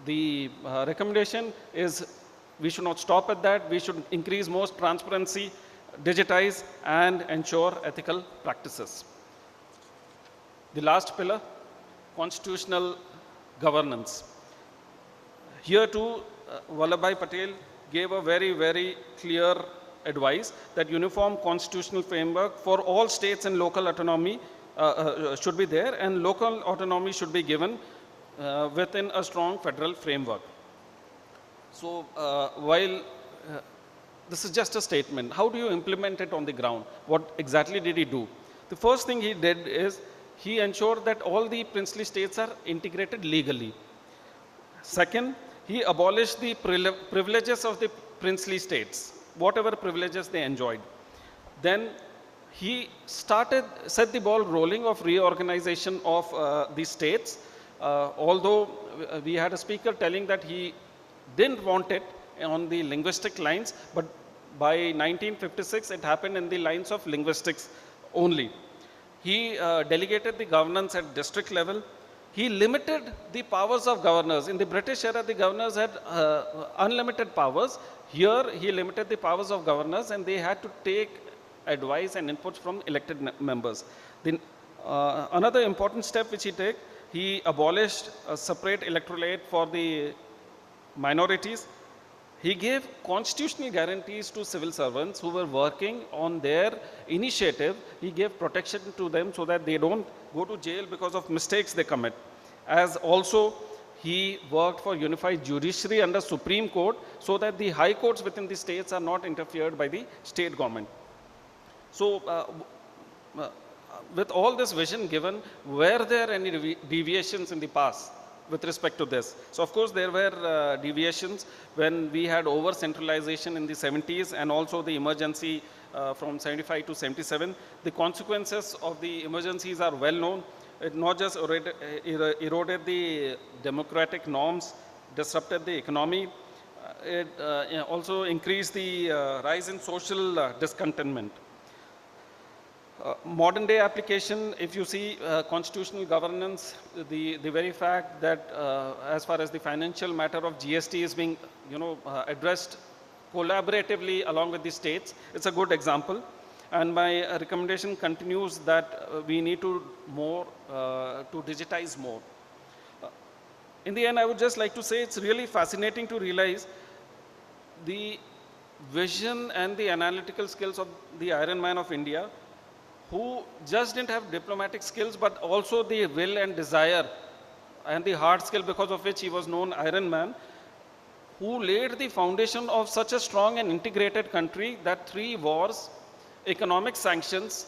The recommendation is we should not stop at that. We should increase more transparency, digitize, and ensure ethical practices. The last pillar, constitutional governance. Here too, Vallabhbhai Patel gave a very, very clear advice that uniform constitutional framework for all states and local autonomy should be there, and local autonomy should be given within a strong federal framework. So while this is just a statement, how do you implement it on the ground? What exactly did he do? The first thing he did is he ensured that all the princely states are integrated legally. Second, he abolished the privileges of the princely states, whatever privileges they enjoyed. Then he set the ball rolling of reorganization of the states, although we had a speaker telling that he didn't want it on the linguistic lines, but by 1956 it happened in the lines of linguistics only. He delegated the governance at district level. He limited the powers of governors. In the British era, the governors had unlimited powers. Here, he limited the powers of governors, and they had to take advice and inputs from elected members. Then, another important step which he took, he abolished a separate electorate for the minorities. He gave constitutional guarantees to civil servants who were working on their initiative. He gave protection to them so that they don't go to jail because of mistakes they commit. As also, he worked for unified judiciary under Supreme Court so that the high courts within the states are not interfered by the state government. So, with all this vision given, were there any deviations in the past with respect to this? So of course there were deviations when we had over centralization in the 70s and also the emergency from 75 to 77. The consequences of the emergencies are well known. It not just eroded the democratic norms, disrupted the economy, it also increased the rise in social discontentment. Modern day application, if you see constitutional governance, the very fact that as far as the financial matter of GST is being addressed collaboratively along with the states, it's a good example. And my recommendation continues that we need to digitize more. In the end, I would just like to say it's really fascinating to realize the vision and the analytical skills of the Iron Man of India, who just didn't have diplomatic skills, but also the will and desire and the hard skill because of which he was known Iron Man, who laid the foundation of such a strong and integrated country that 3 wars, economic sanctions,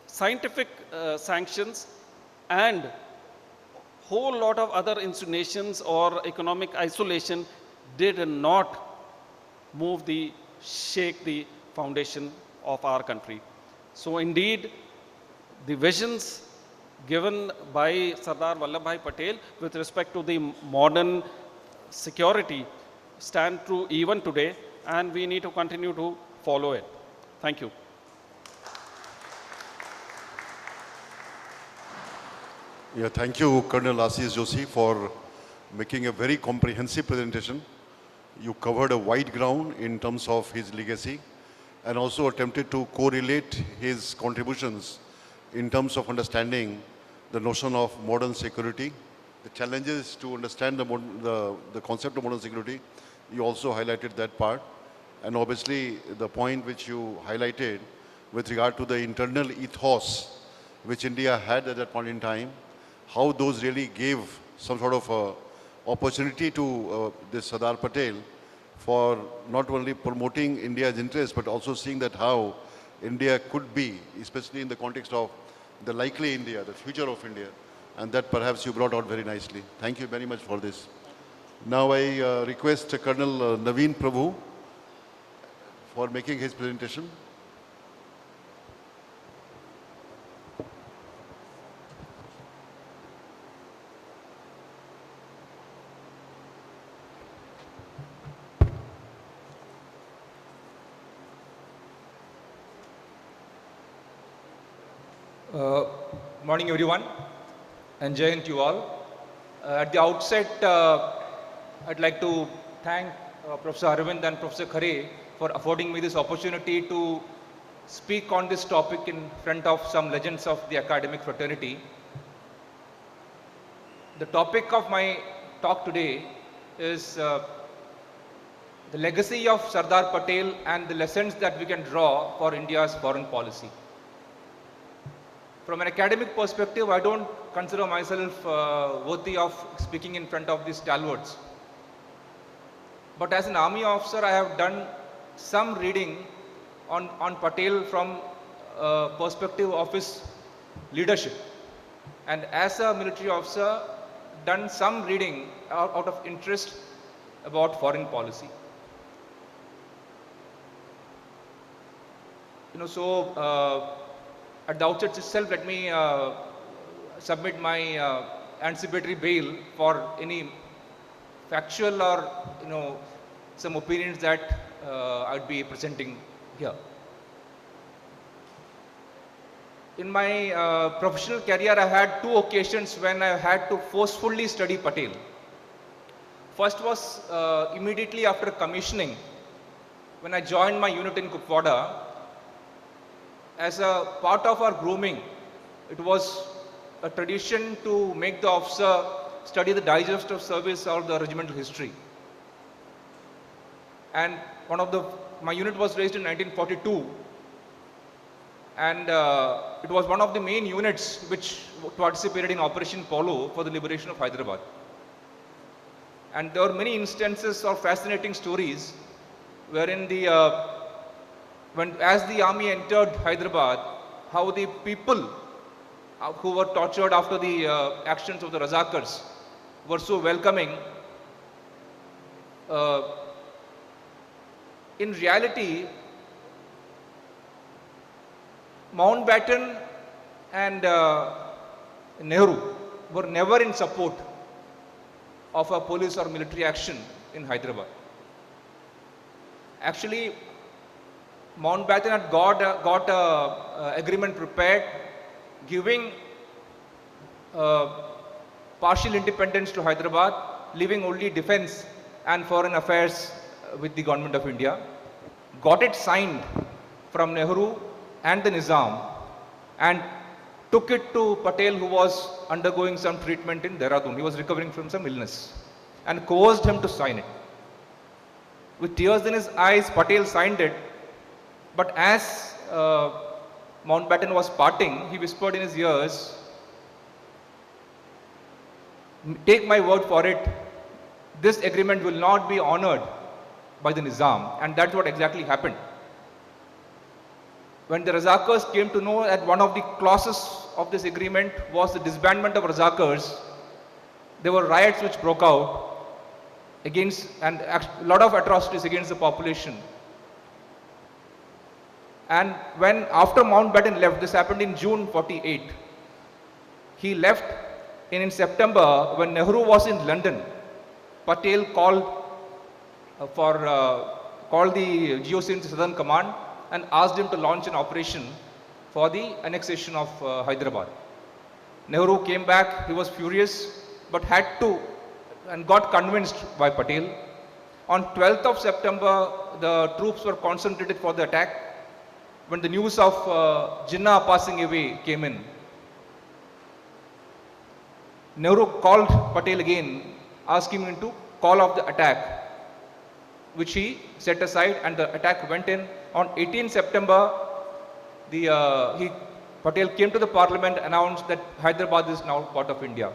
scientific sanctions, and whole lot of other insinuations or economic isolation did not shake the foundation of our country. So indeed, the visions given by Sardar Vallabhbhai Patel with respect to the modern security stand true even today, and we need to continue to follow it. Thank you. Yeah, thank you, Colonel Ashish Joshi, for making a very comprehensive presentation. You covered a wide ground in terms of his legacy and also attempted to correlate his contributions in terms of understanding the notion of modern security, the challenges to understand the concept of modern security. You also highlighted that part. And obviously, the point which you highlighted with regard to the internal ethos which India had at that point in time, how those really gave some sort of opportunity to this Sardar Patel for not only promoting India's interests, but also seeing that how India could be, especially in the context of the likely India, the future of India. And that perhaps you brought out very nicely. Thank you very much for this. Now I request Colonel Naveen Prabhu for making his presentation. Morning everyone, and Jai Hind to you all. At the outset, I'd like to thank Professor Arvind and Professor Khare for affording me this opportunity to speak on this topic in front of some legends of the academic fraternity. The topic of my talk today is the legacy of Sardar Patel and the lessons that we can draw for India's foreign policy. From an academic perspective, I don't consider myself worthy of speaking in front of these stalwarts. But as an army officer, I have done some reading on Patel from perspective of his leadership. And as a military officer, done some reading out of interest about foreign policy. At the outset itself, let me submit my anticipatory bail for any factual or some opinions that I'd be presenting here. In my professional career, I had 2 occasions when I had to forcefully study Patel. First was immediately after commissioning, when I joined my unit in Kupwada. As a part of our grooming, it was a tradition to make the officer study the digest of service or the regimental history. And my unit was raised in 1942, and it was one of the main units which participated in Operation Polo for the liberation of Hyderabad. And there were many instances of fascinating stories wherein as the army entered Hyderabad, how the people who were tortured after the actions of the Razakars were so welcoming. In reality, Mountbatten and Nehru were never in support of a police or military action in Hyderabad. Actually, Mountbatten had got an agreement prepared giving partial independence to Hyderabad, leaving only defense and foreign affairs with the government of India. Got it signed from Nehru and the Nizam and took it to Patel, who was undergoing some treatment in Dehradun. He was recovering from some illness, and coerced him to sign it. With tears in his eyes, Patel signed it, but as Mountbatten was parting, he whispered in his ears, "Take my word for it, this agreement will not be honored by the Nizam." And that's what exactly happened. When the Razakars came to know that one of the clauses of this agreement was the disbandment of Razakars, there were riots which broke out against, and a lot of atrocities against the population. And when, after Mountbatten left, this happened in June 48, he left, and in September, when Nehru was in London, Patel called the GOC Southern Command and asked him to launch an operation for the annexation of Hyderabad. Nehru came back, he was furious, but had to, and got convinced by Patel. On 12th of September, the troops were concentrated for the attack. When the news of Jinnah passing away came in, Nehru called Patel again, asking him to call off the attack, which he set aside, and the attack went in. On 18 September, Patel came to the parliament, announced that Hyderabad is now part of India.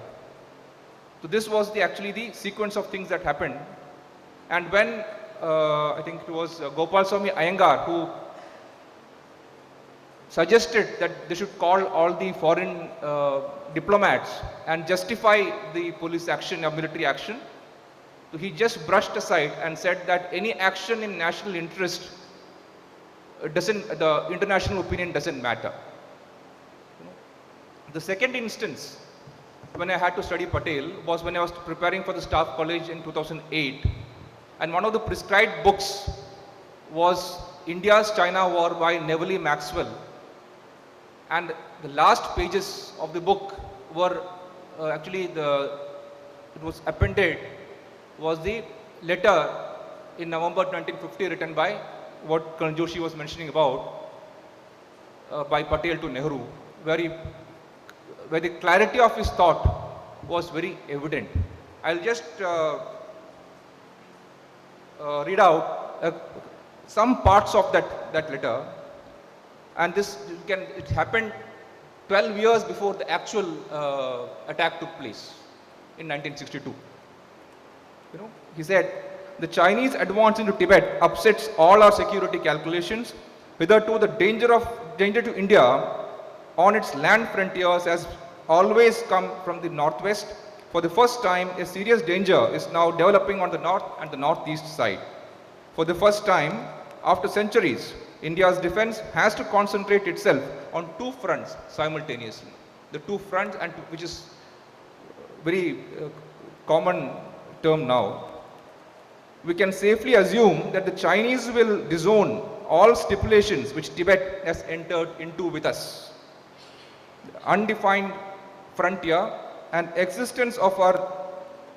So this was actually the sequence of things that happened. And when, I think it was Gopal Swami Iyengar who suggested that they should call all the foreign diplomats and justify the police action or military action, so he just brushed aside and said that any action in national interest the international opinion doesn't matter. The second instance when I had to study Patel was when I was preparing for the Staff College in 2008, and one of the prescribed books was India's China War by Neville Maxwell, and the last pages of the book were it was appended, was the letter in November 1950 written by what Colonel Joshi was mentioning about, by Patel to Nehru, where the clarity of his thought was very evident. I'll just read out some parts of that letter, and it happened 12 years before the actual attack took place in 1962. He said, "The Chinese advance into Tibet upsets all our security calculations. Hitherto, the danger to India on its land frontiers has always come from the northwest. For the first time, a serious danger is now developing on the north and the northeast side. For the first time, after centuries, India's defense has to concentrate itself on two fronts simultaneously." The two fronts, and which is very common term now. "We can safely assume that the Chinese will disown all stipulations which Tibet has entered into with us. The undefined frontier and existence of our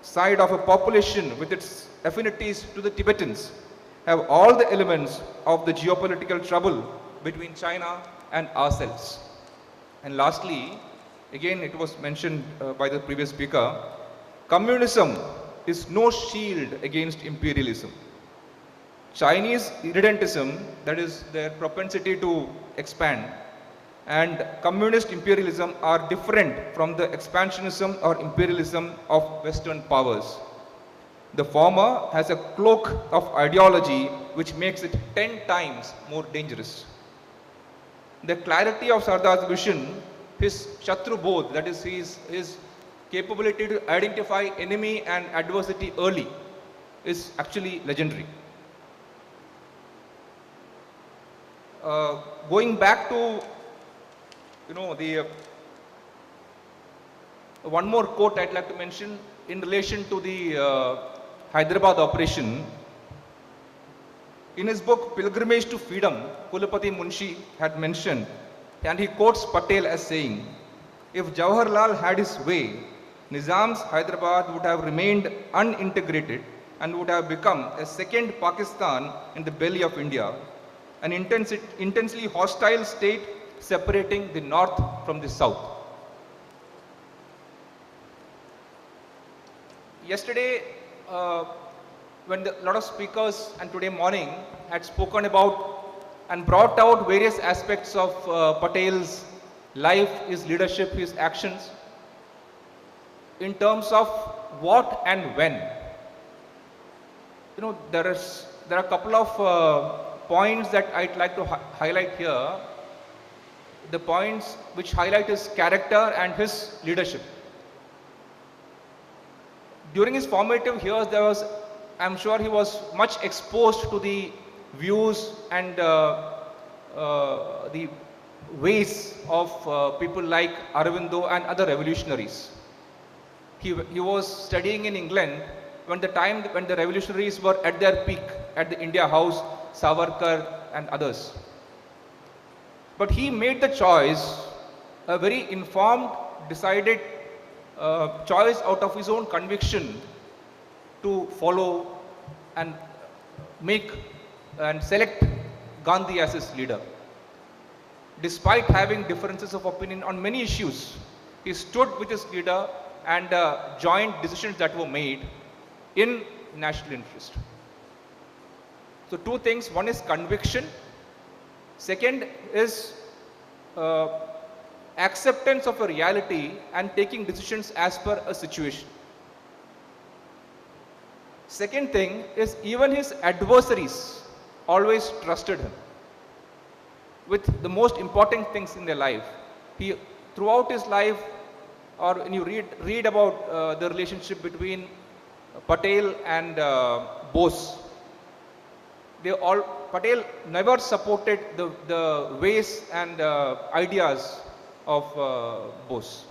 side of a population with its affinities to the Tibetans have all the elements of the geopolitical trouble between China and ourselves." And lastly, again it was mentioned by the previous speaker, "Communism is no shield against imperialism. Chinese irredentism, that is their propensity to expand, and communist imperialism are different from the expansionism or imperialism of Western powers. The former has a cloak of ideology which makes it 10 times more dangerous." The clarity of Sardar's vision, his Shatru Bodh, that is his capability to identify enemy and adversity early, is actually legendary. Going back to one more quote I'd like to mention in relation to the Hyderabad operation. In his book Pilgrimage to Freedom, Kulapati Munshi had mentioned, and he quotes Patel as saying, "If Jawaharlal had his way, Nizam's Hyderabad would have remained unintegrated and would have become a second Pakistan in the belly of India. an intensely hostile state separating the north from the south. Yesterday, when a lot of speakers and today morning had spoken about and brought out various aspects of Patel's life, his leadership, his actions, in terms of what and when. You know, there are a couple of points that I'd like to highlight here. The points which highlight his character and his leadership. During his formative years, I'm sure he was much exposed to the views and the ways of people like Aurobindo and other revolutionaries. He was studying in England when the revolutionaries were at their peak at the India House, Savarkar and others. But he made the choice, a very informed, decided choice out of his own conviction to follow and make and select Gandhi as his leader. Despite having differences of opinion on many issues, he stood with his leader and joined decisions that were made in national interest. So two things, one is conviction, second is acceptance of a reality and taking decisions as per a situation. Second thing is even his adversaries always trusted him with the most important things in their life. He, throughout his life, or when you read about the relationship between Patel and Bose, Patel never supported the ways and ideas of Bose.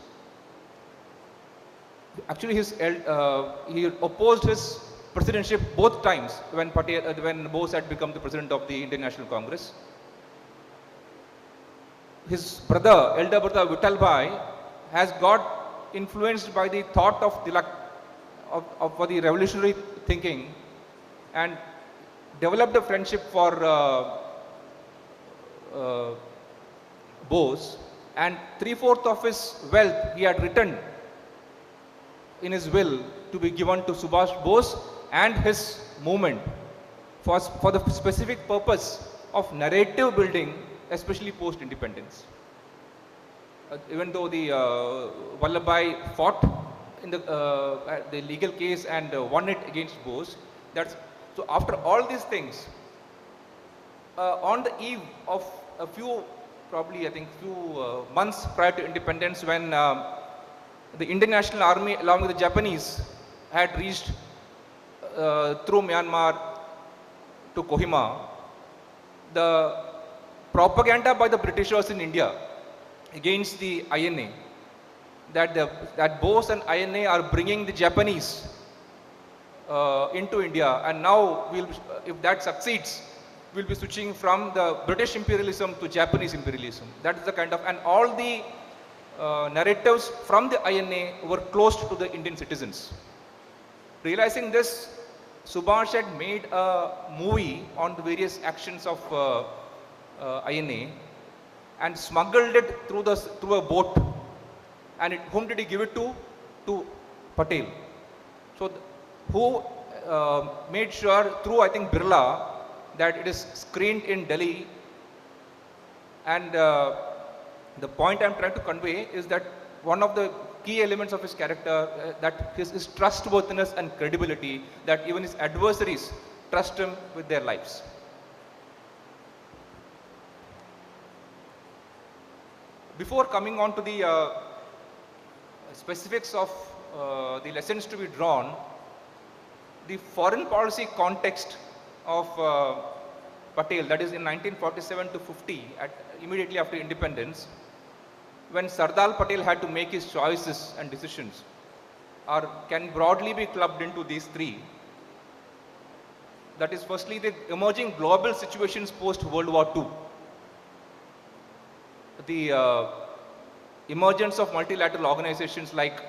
Actually, he opposed his presidency both times when Bose had become the president of the Indian National Congress. His brother, elder brother Vallabhbhai, has got influenced by the thought of Tilak for the revolutionary thinking and developed a friendship for Bose, and 3/4 of his wealth he had written in his will to be given to Subhash Bose and his movement for the specific purpose of narrative building, especially post-independence. Even though the Vallabhbhai fought in the legal case and won it against Bose, so after all these things, on the eve of a few, probably I think few months prior to independence, when the Indian National Army along with the Japanese had reached through Myanmar to Kohima, the propaganda by the Britishers in India against the INA, that Bose and INA are bringing the Japanese into India, and now if that succeeds, we'll be switching from the British imperialism to Japanese imperialism. That is the kind of, and all the narratives from the INA were closed to the Indian citizens. Realizing this, Subhash had made a movie on the various actions of INA and smuggled it through a boat. And whom did he give it to? To Patel. So who made sure through, I think, Birla, that it is screened in Delhi. And the point I'm trying to convey is that one of the key elements of his character, that his trustworthiness and credibility, that even his adversaries trust him with their lives. Before coming on to the specifics of the lessons to be drawn, the foreign policy context of Patel, that is in 1947 to 50, immediately after independence, when Sardar Patel had to make his choices and decisions, can broadly be clubbed into these three. That is, firstly, the emerging global situations post World War II, the emergence of multilateral organizations like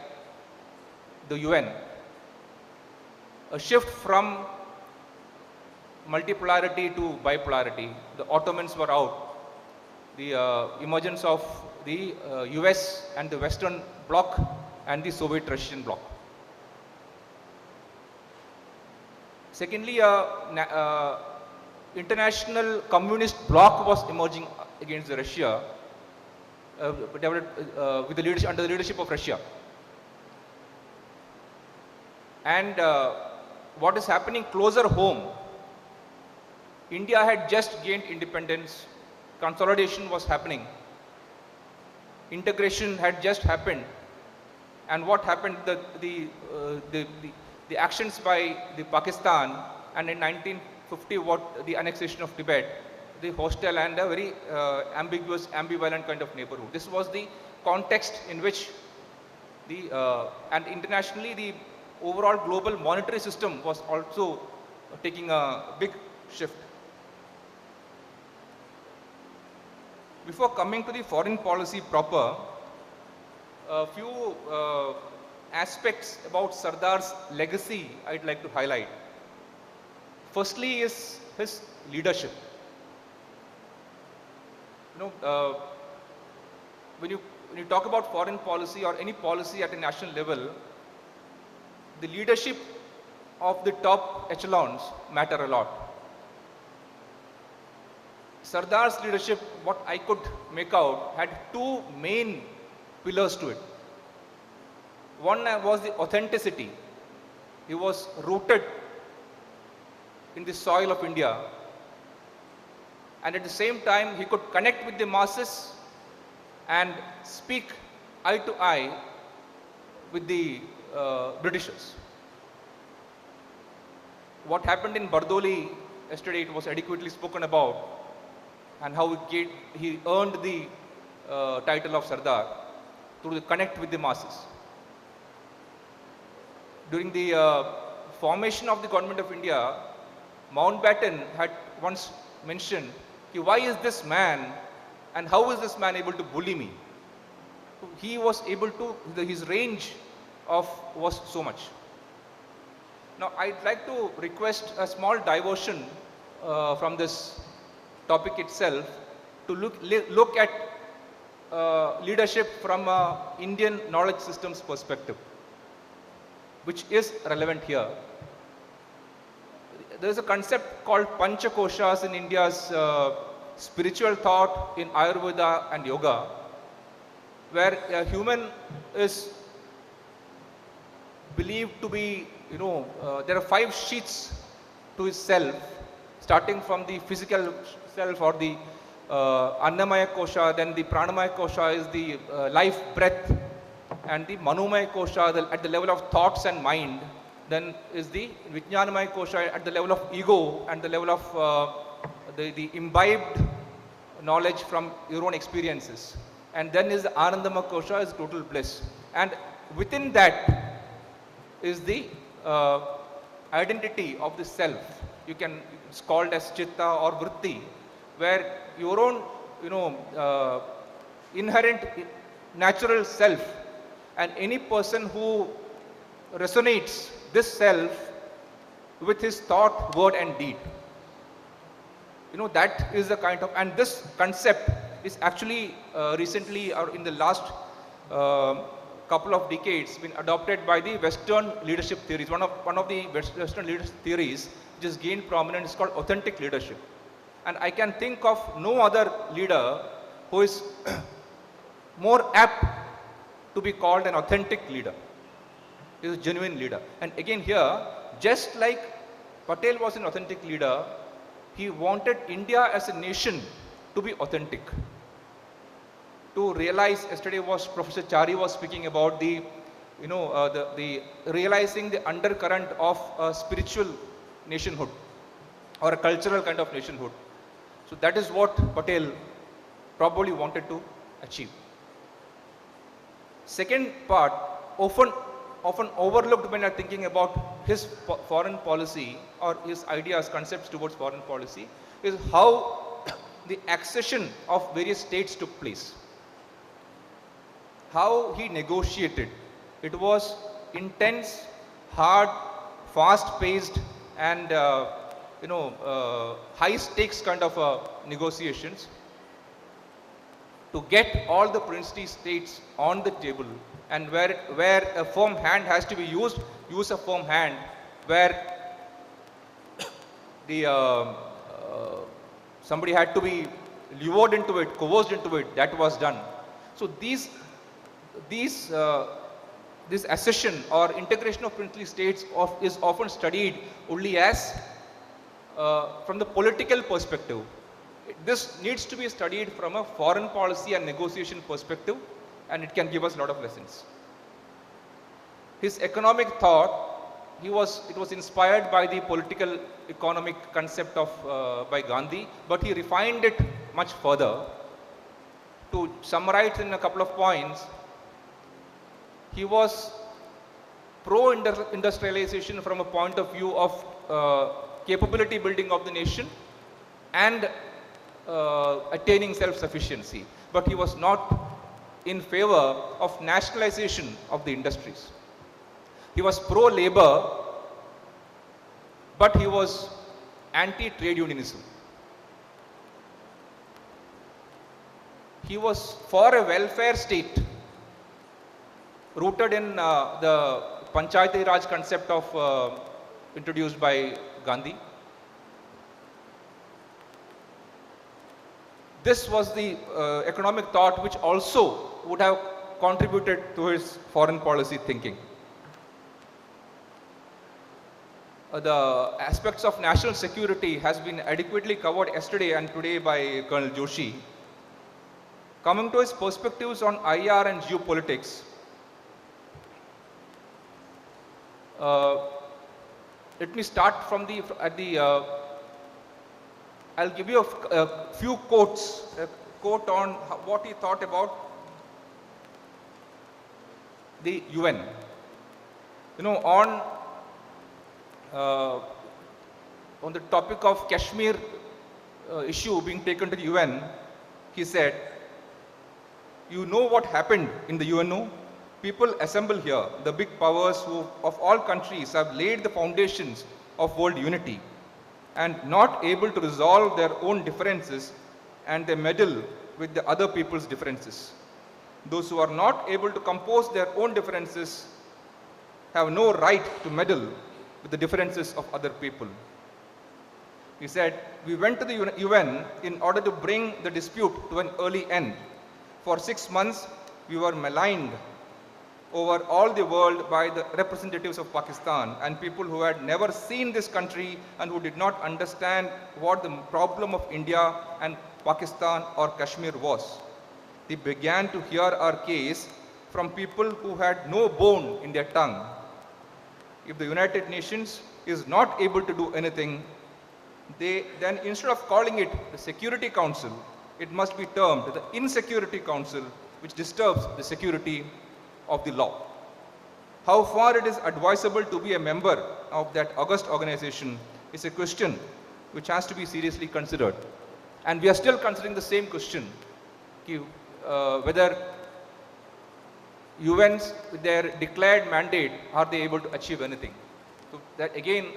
the UN, a shift from multipolarity to bipolarity. The Ottomans were out. The emergence of the US and the Western Bloc and the Soviet Russian Bloc. Secondly, international communist bloc was emerging against Russia, with the leadership, under the leadership of Russia. And what is happening closer home, India had just gained independence, consolidation was happening, integration had just happened, and what happened, the actions by the Pakistan, and in 1950 the annexation of Tibet, the hostile and a very ambiguous, ambivalent kind of neighborhood. This was the context in which and internationally the overall global monetary system was also taking a big shift. Before coming to the foreign policy proper, a few aspects about Sardar's legacy I'd like to highlight. Firstly is his leadership. When you talk about foreign policy or any policy at a national level, the leadership of the top echelons matter a lot. Sardar's leadership, what I could make out, had two main pillars to it. One was the authenticity. He was rooted in the soil of India, and at the same time he could connect with the masses and speak eye to eye with the Britishers. What happened in Bardoli yesterday, it was adequately spoken about, and how he earned the title of Sardar through the connect with the masses. During the formation of the government of India, Mountbatten had once mentioned, why is this man and how is this man able to bully me? He was able to, his range was so much. Now I'd like to request a small diversion from this topic itself to look at leadership from Indian knowledge systems perspective, which is relevant here. There is a concept called Panchakoshas in India's spiritual thought, in Ayurveda and Yoga, where a human is believed to be, there are 5 sheets to his self, starting from the physical self or the Annamaya Kosha, then the Pranamaya Kosha is the life breath, and the Manomaya Kosha at the level of thoughts and mind, then is the Vijnanamaya Kosha at the level of ego and the level of the imbibed knowledge from your own experiences. And then is the Anandamaya Kosha, is total bliss. And within that is the identity of the self. It's called as Chitta or Vritti, where your own, inherent natural self, and any person who resonates this self with his thought, word and deed. That is the kind of, and this concept is actually recently or in the last couple of decades been adopted by the Western leadership theories. One of the Western leadership theories which has gained prominence is called authentic leadership. And I can think of no other leader who is more apt to be called an authentic leader. He is a genuine leader. And again here, just like Patel was an authentic leader, he wanted India as a nation to be authentic. To realize, yesterday was Professor Chari was speaking about the realizing the undercurrent of a spiritual nationhood or a cultural kind of nationhood. So that is what Patel probably wanted to achieve. Second part, often overlooked when you're thinking about his foreign policy or his ideas, concepts towards foreign policy, is how the accession of various states took place. How he negotiated. It was intense, hard, fast-paced, and high stakes kind of negotiations to get all the princely states on the table, and where a firm hand has to be used, use a firm hand, where the somebody had to be lured into it, coerced into it, that was done. So this accession or integration of princely states is often studied only as from the political perspective. This needs to be studied from a foreign policy and negotiation perspective, and it can give us a lot of lessons. His economic thought, it was inspired by the political economic concept of by Gandhi, but he refined it much further. To summarize in a couple of points, he was pro-industrialization from a point of view of capability building of the nation and attaining self-sufficiency, but he was not in favor of nationalization of the industries. He was pro-labor, but he was anti-trade unionism. He was for a welfare state rooted in the Panchayati Raj concept of introduced by Gandhi. This was the economic thought which also would have contributed to his foreign policy thinking. The aspects of national security has been adequately covered yesterday and today by Colonel Joshi. Coming to his perspectives on IR and geopolitics, let me start from I'll give you a few quotes. A quote on what he thought about the UN. On the topic of Kashmir issue being taken to the UN, he said, "You know what happened in the UNO? People assemble here. The big powers of all countries have laid the foundations of world unity, and not able to resolve their own differences, and they meddle with the other people's differences. Those who are not able to compose their own differences have no right to meddle with the differences of other people." He said, "We went to the UN in order to bring the dispute to an early end. For 6 months, we were maligned over all the world by the representatives of Pakistan and people who had never seen this country and who did not understand what the problem of India and Pakistan or Kashmir was. They began to hear our case from people who had no bone in their tongue. If the United Nations is not able to do anything, then instead of calling it the Security Council, it must be termed the Insecurity Council, which disturbs the security of the law. How far it is advisable to be a member of that august organization is a question which has to be seriously considered." And we are still considering the same question, whether UNs with their declared mandate, are they able to achieve anything? So that again,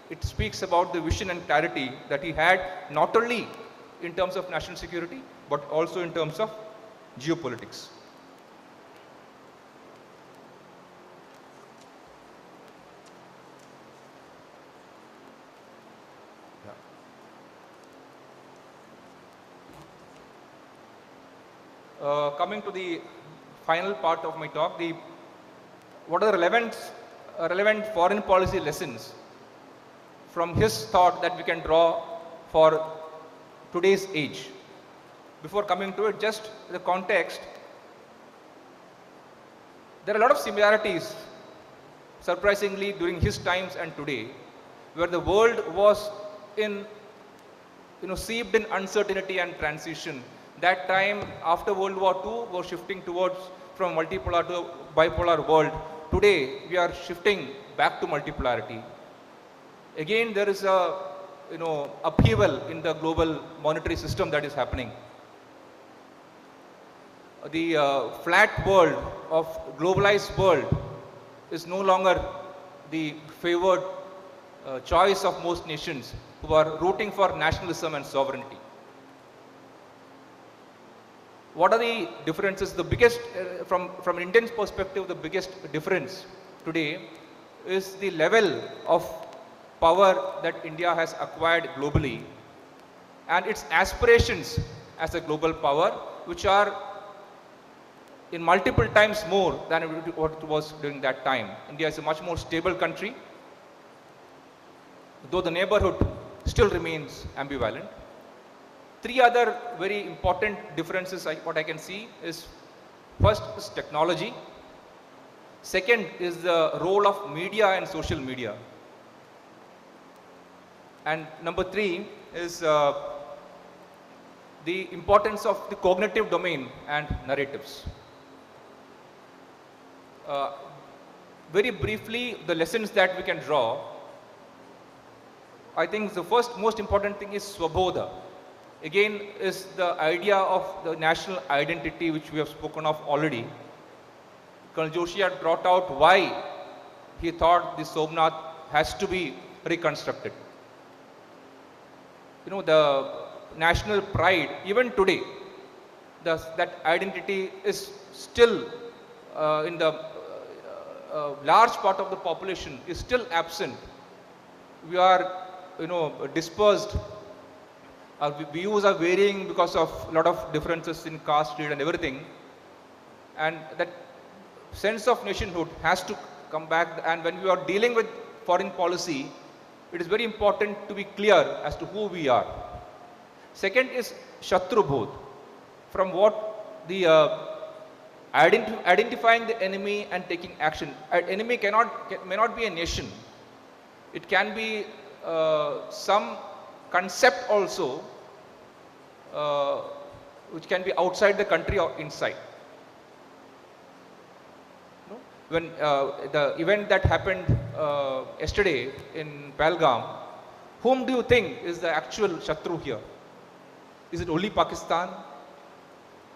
it speaks about the vision and clarity that he had, not only in terms of national security, but also in terms of geopolitics. Coming to the final part of my talk, what are the relevant foreign policy lessons from his thought that we can draw for today's age? Before coming to it, just the context, there are a lot of similarities, surprisingly, during his times and today, where the world was seeped in uncertainty and transition. That time, after World War II, was shifting from multipolar to bipolar world. Today, we are shifting back to multipolarity. Again, there is a upheaval in the global monetary system that is happening. The flat world of globalized world is no longer the favored choice of most nations, who are rooting for nationalism and sovereignty. What are the differences? The biggest, from an Indian perspective, the biggest difference today is the level of power that India has acquired globally and its aspirations as a global power, which are in multiple times more than what it was during that time. India is a much more stable country, though the neighborhood still remains ambivalent. Three other very important differences what I can see is, first is technology, second is the role of media and social media, and number three is the importance of the cognitive domain and narratives. Very briefly, the lessons that we can draw, I think the first most important thing is Swabodha. Again, is the idea of the national identity, which we have spoken of already. Colonel Joshi had brought out why he thought the Somnath has to be reconstructed. You know, the national pride, even today, that identity is still in the large part of the population is still absent. We are, dispersed. Our views are varying because of a lot of differences in caste, creed and everything. And that sense of nationhood has to come back. And when we are dealing with foreign policy, it is very important to be clear as to who we are. Second is Shatrubodh, from what the identifying the enemy and taking action. An enemy may not be a nation. It can be some concept also, which can be outside the country or inside. When the event that happened yesterday in Pahalgam, whom do you think is the actual Shatru here? Is it only Pakistan?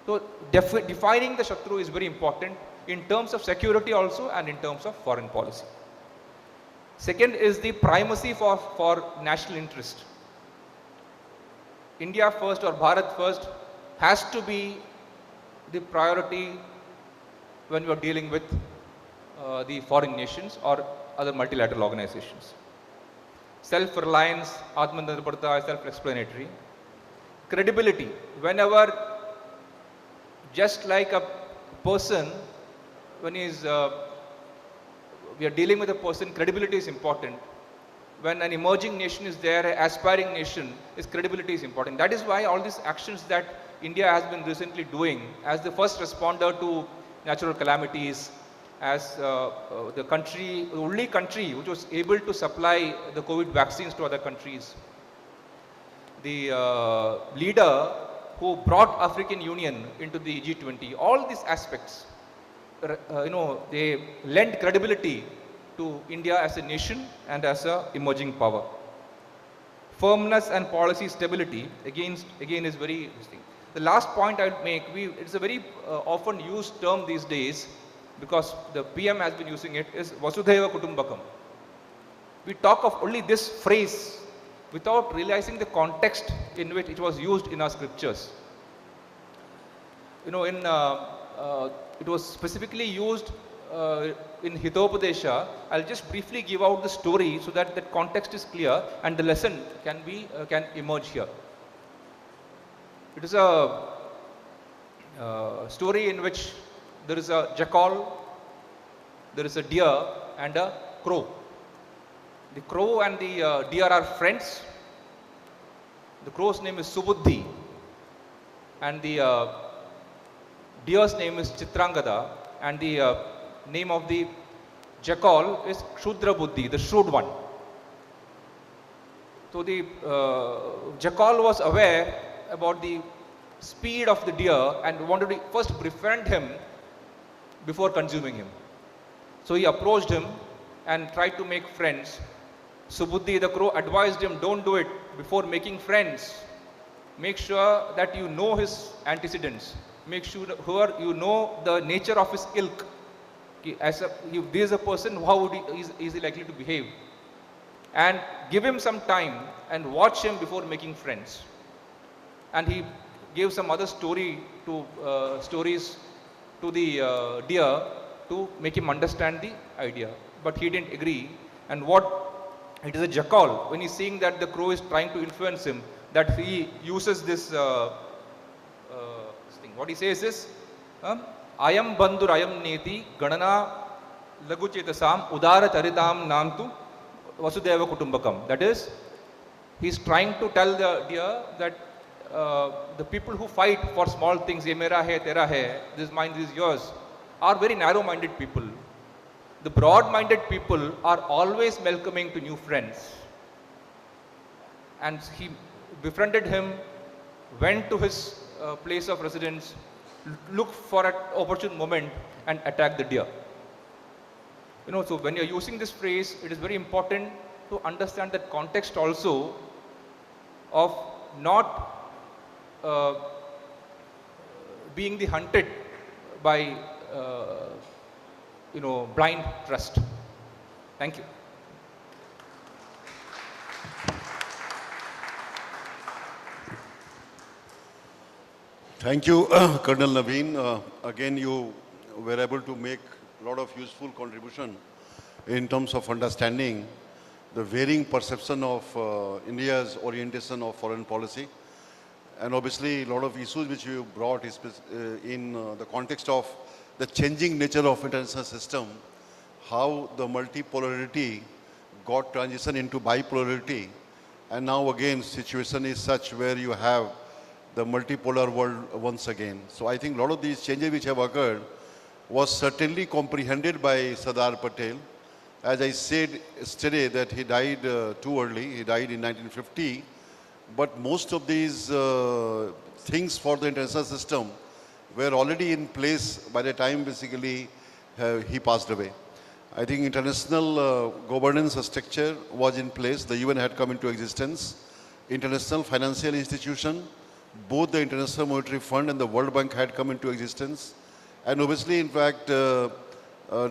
So defining the Shatru is very important in terms of security also and in terms of foreign policy. Second is the primacy for national interest. India first or Bharat first has to be the priority when we are dealing with the foreign nations or other multilateral organizations. Self-reliance, Atmanirbharta is self-explanatory. Credibility, whenever, just like a person, when we are dealing with a person, credibility is important. When an emerging nation is there, an aspiring nation, its credibility is important. That is why all these actions that India has been recently doing as the first responder to natural calamities, as the only country which was able to supply the COVID vaccines to other countries, the leader who brought African Union into the G20, all these aspects, they lend credibility to India as a nation and as an emerging power. Firmness and policy stability, again is very interesting. The last point I would make, it's a very often used term these days, because the PM has been using it, is Vasudhaiva Kutumbakam. We talk of only this phrase without realizing the context in which it was used in our scriptures. It was specifically used in Hitopadesha. I'll just briefly give out the story so that the context is clear and the lesson can emerge here. It is a story in which there is a jackal, there is a deer and a crow. The crow and the deer are friends. The crow's name is Subuddhi and the deer's name is Chitrangada, and the name of the jackal is Kshudra Buddhi, the shrewd one. So the jackal was aware about the speed of the deer and wanted to first befriend him before consuming him. So he approached him and tried to make friends. Subuddhi, the crow, advised him, don't do it before making friends. Make sure that you know his antecedents. Make sure you know the nature of his ilk. If this is a person, how is he likely to behave? and give him some time and watch him before making friends. And he gave some other stories to the deer to make him understand the idea. But he didn't agree. And it is a jackal when he's seeing that the crow is trying to influence him, that he uses this thing. What he says is, Ayam bandhur ayam neti ganana laguchetasam udara charitam namtu vasudeva kutumbakam. That is, he's trying to tell the deer that the people who fight for small things, ye mera hai, tera hai, this is mine, this is yours, are very narrow-minded people. The broad-minded people are always welcoming to new friends. And he befriended him, went to his place of residence, looked for an opportune moment and attacked the deer. So when you're using this phrase, it is very important to understand that context also of not being the hunted by blind trust. Thank you. Thank you, Colonel Naveen. Again, you were able to make a lot of useful contribution in terms of understanding the varying perception of India's orientation of foreign policy. And obviously, a lot of issues which you brought in the context of the changing nature of international system, how the multipolarity got transition into bipolarity, and now again situation is such where you have the multipolar world once again. So I think a lot of these changes which have occurred was certainly comprehended by Sardar Patel. As I said yesterday that he died too early, he died in 1950, but most of these things for the international system were already in place by the time basically he passed away. I think international governance structure was in place. The UN had come into existence. International financial institution, both the International Monetary Fund and the World Bank had come into existence. And obviously, in fact,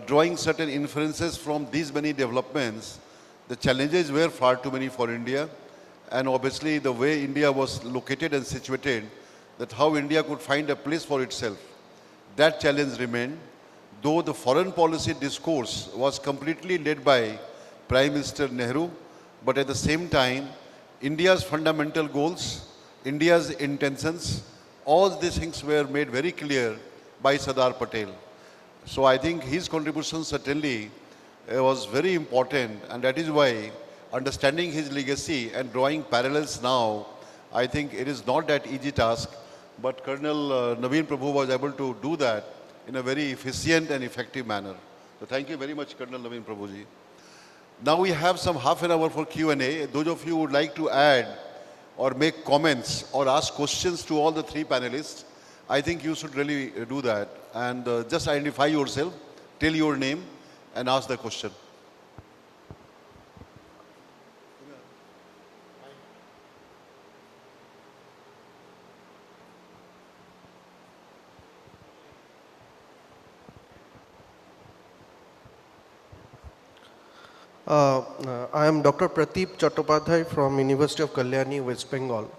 drawing certain inferences from these many developments, the challenges were far too many for India. And obviously, the way India was located and situated, that how India could find a place for itself, that challenge remained. Though the foreign policy discourse was completely led by Prime Minister Nehru, but at the same time, India's fundamental goals, India's intentions, all these things were made very clear by Sardar Patel. So I think his contribution certainly was very important, and that is why understanding his legacy and drawing parallels now, I think it is not that easy task, but Colonel Naveen Prabhu was able to do that in a very efficient and effective manner. So thank you very much, Colonel Naveen Prabhuji. Now we have some half an hour for Q&A. Those of you who would like to add or make comments or ask questions to all the three panelists, I think you should really do that. And just identify yourself, tell your name, and ask the question. I am Dr. Pradeep Chattopadhyay from University of Kalyani, West Bengal.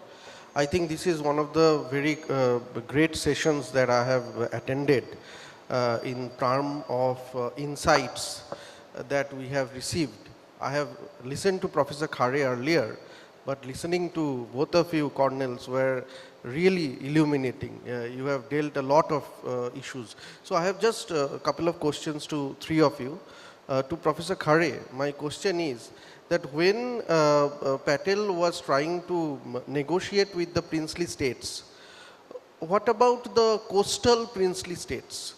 I think this is one of the very great sessions that I have attended in terms of insights that we have received. I have listened to Professor Khare earlier, but listening to both of you colonels were really illuminating. You have dealt a lot of issues. So I have just a couple of questions to three of you. To Professor Khare, my question is that when Patel was trying to negotiate with the princely states, what about the coastal princely states?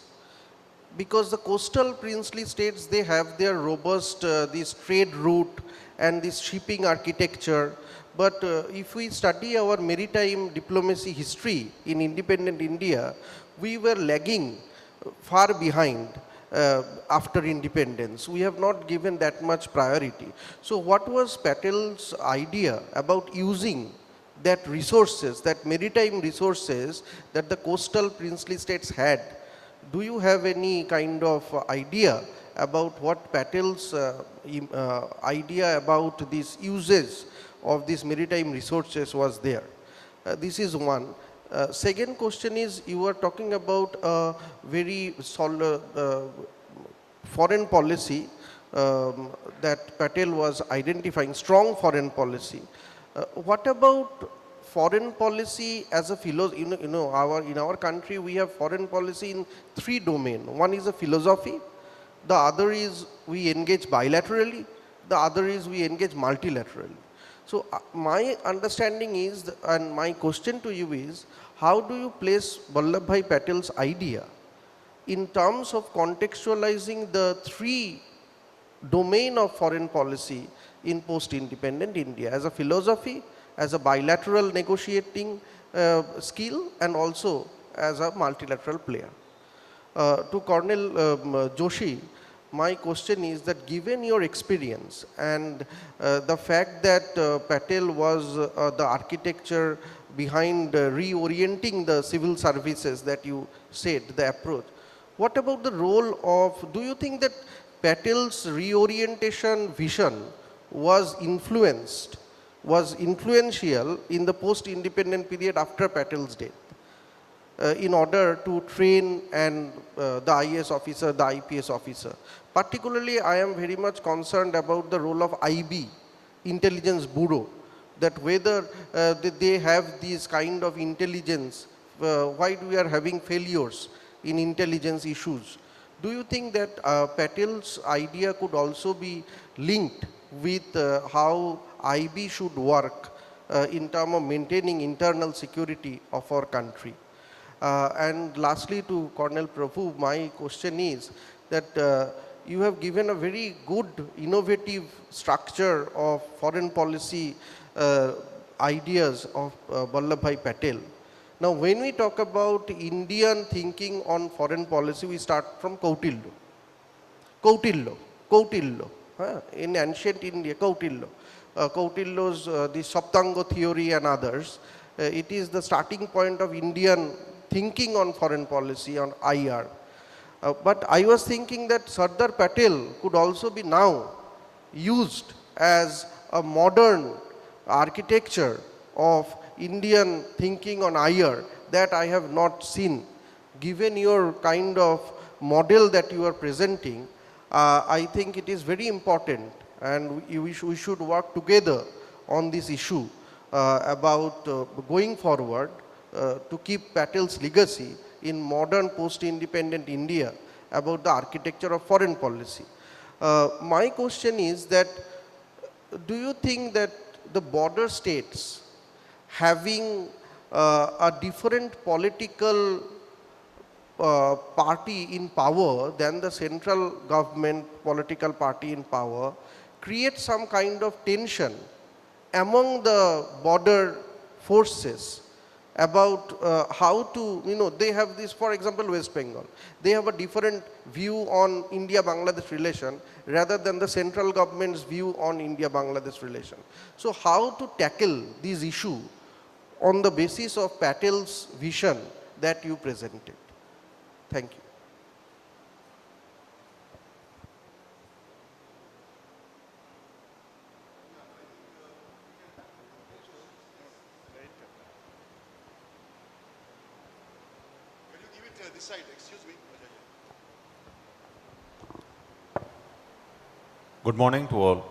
Because the coastal princely states, they have their robust this trade route and this shipping architecture. But if we study our maritime diplomacy history in independent India, we were lagging far behind. After independence, we have not given that much priority. So what was Patel's idea about using that resources, that maritime resources that the coastal princely states had? Do you have any kind of idea about what Patel's idea about these uses of these maritime resources was there. This is one. Second question is, you were talking about a very solid foreign policy that Patel was identifying, strong foreign policy. What about foreign policy as a philosophy? In our country we have foreign policy in three domains. One is a philosophy, the other is we engage bilaterally, the other is we engage multilaterally. So my understanding is, and my question to you is, how do you place Vallabhbhai Patel's idea in terms of contextualizing the three domain of foreign policy in post-independent India, as a philosophy, as a bilateral negotiating skill, and also as a multilateral player? To Colonel Joshi, my question is that given your experience and the fact that Patel was the architecture behind reorienting the civil services that you said, the approach, what about the role of, do you think that Patel's reorientation vision was influential in the post-independent period after Patel's death, in order to train and the IAS officer, the IPS officer? Particularly, I am very much concerned about the role of IB, Intelligence Bureau, that whether they have these kind of intelligence, why we are having failures in intelligence issues. Do you think that Patel's idea could also be linked with how IB should work in terms of maintaining internal security of our country? And lastly, to Colonel Prof, my question is that you have given a very good innovative structure of foreign policy ideas of Vallabhbhai Patel. Now, when we talk about Indian thinking on foreign policy, we start from Kautilya. In ancient India, Kautilya's the Saptanga theory and others, it is the starting point of Indian thinking on foreign policy, on IR. But I was thinking that Sardar Patel could also be now used as a modern architecture of Indian thinking on IR that I have not seen. Given your kind of model that you are presenting, I think it is very important, and we should work together on this issue about going forward to keep Patel's legacy in modern post-independent India about the architecture of foreign policy. My question is that, do you think that the border states having a different political party in power than the central government political party in power creates some kind of tension among the border forces about how to, they have this, for example, West Bengal. They have a different view on India-Bangladesh relation rather than the central government's view on India-Bangladesh relation. So how to tackle this issue on the basis of Patel's vision that you presented? Thank you. This side, excuse me. Good morning to all.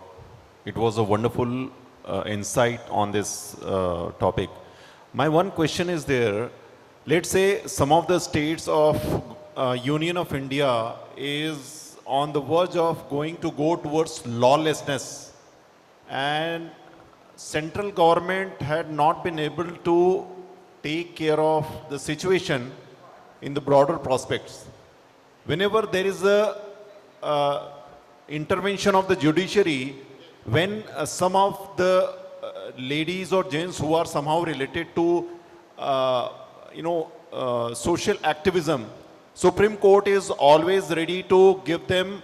It was a wonderful insight on this topic. My one question is there, let's say some of the states of Union of India is on the verge of going towards lawlessness, and central government had not been able to take care of the situation in the broader prospects. Whenever there is a intervention of the judiciary, when some of the ladies or gents who are somehow related to social activism, Supreme Court is always ready to give them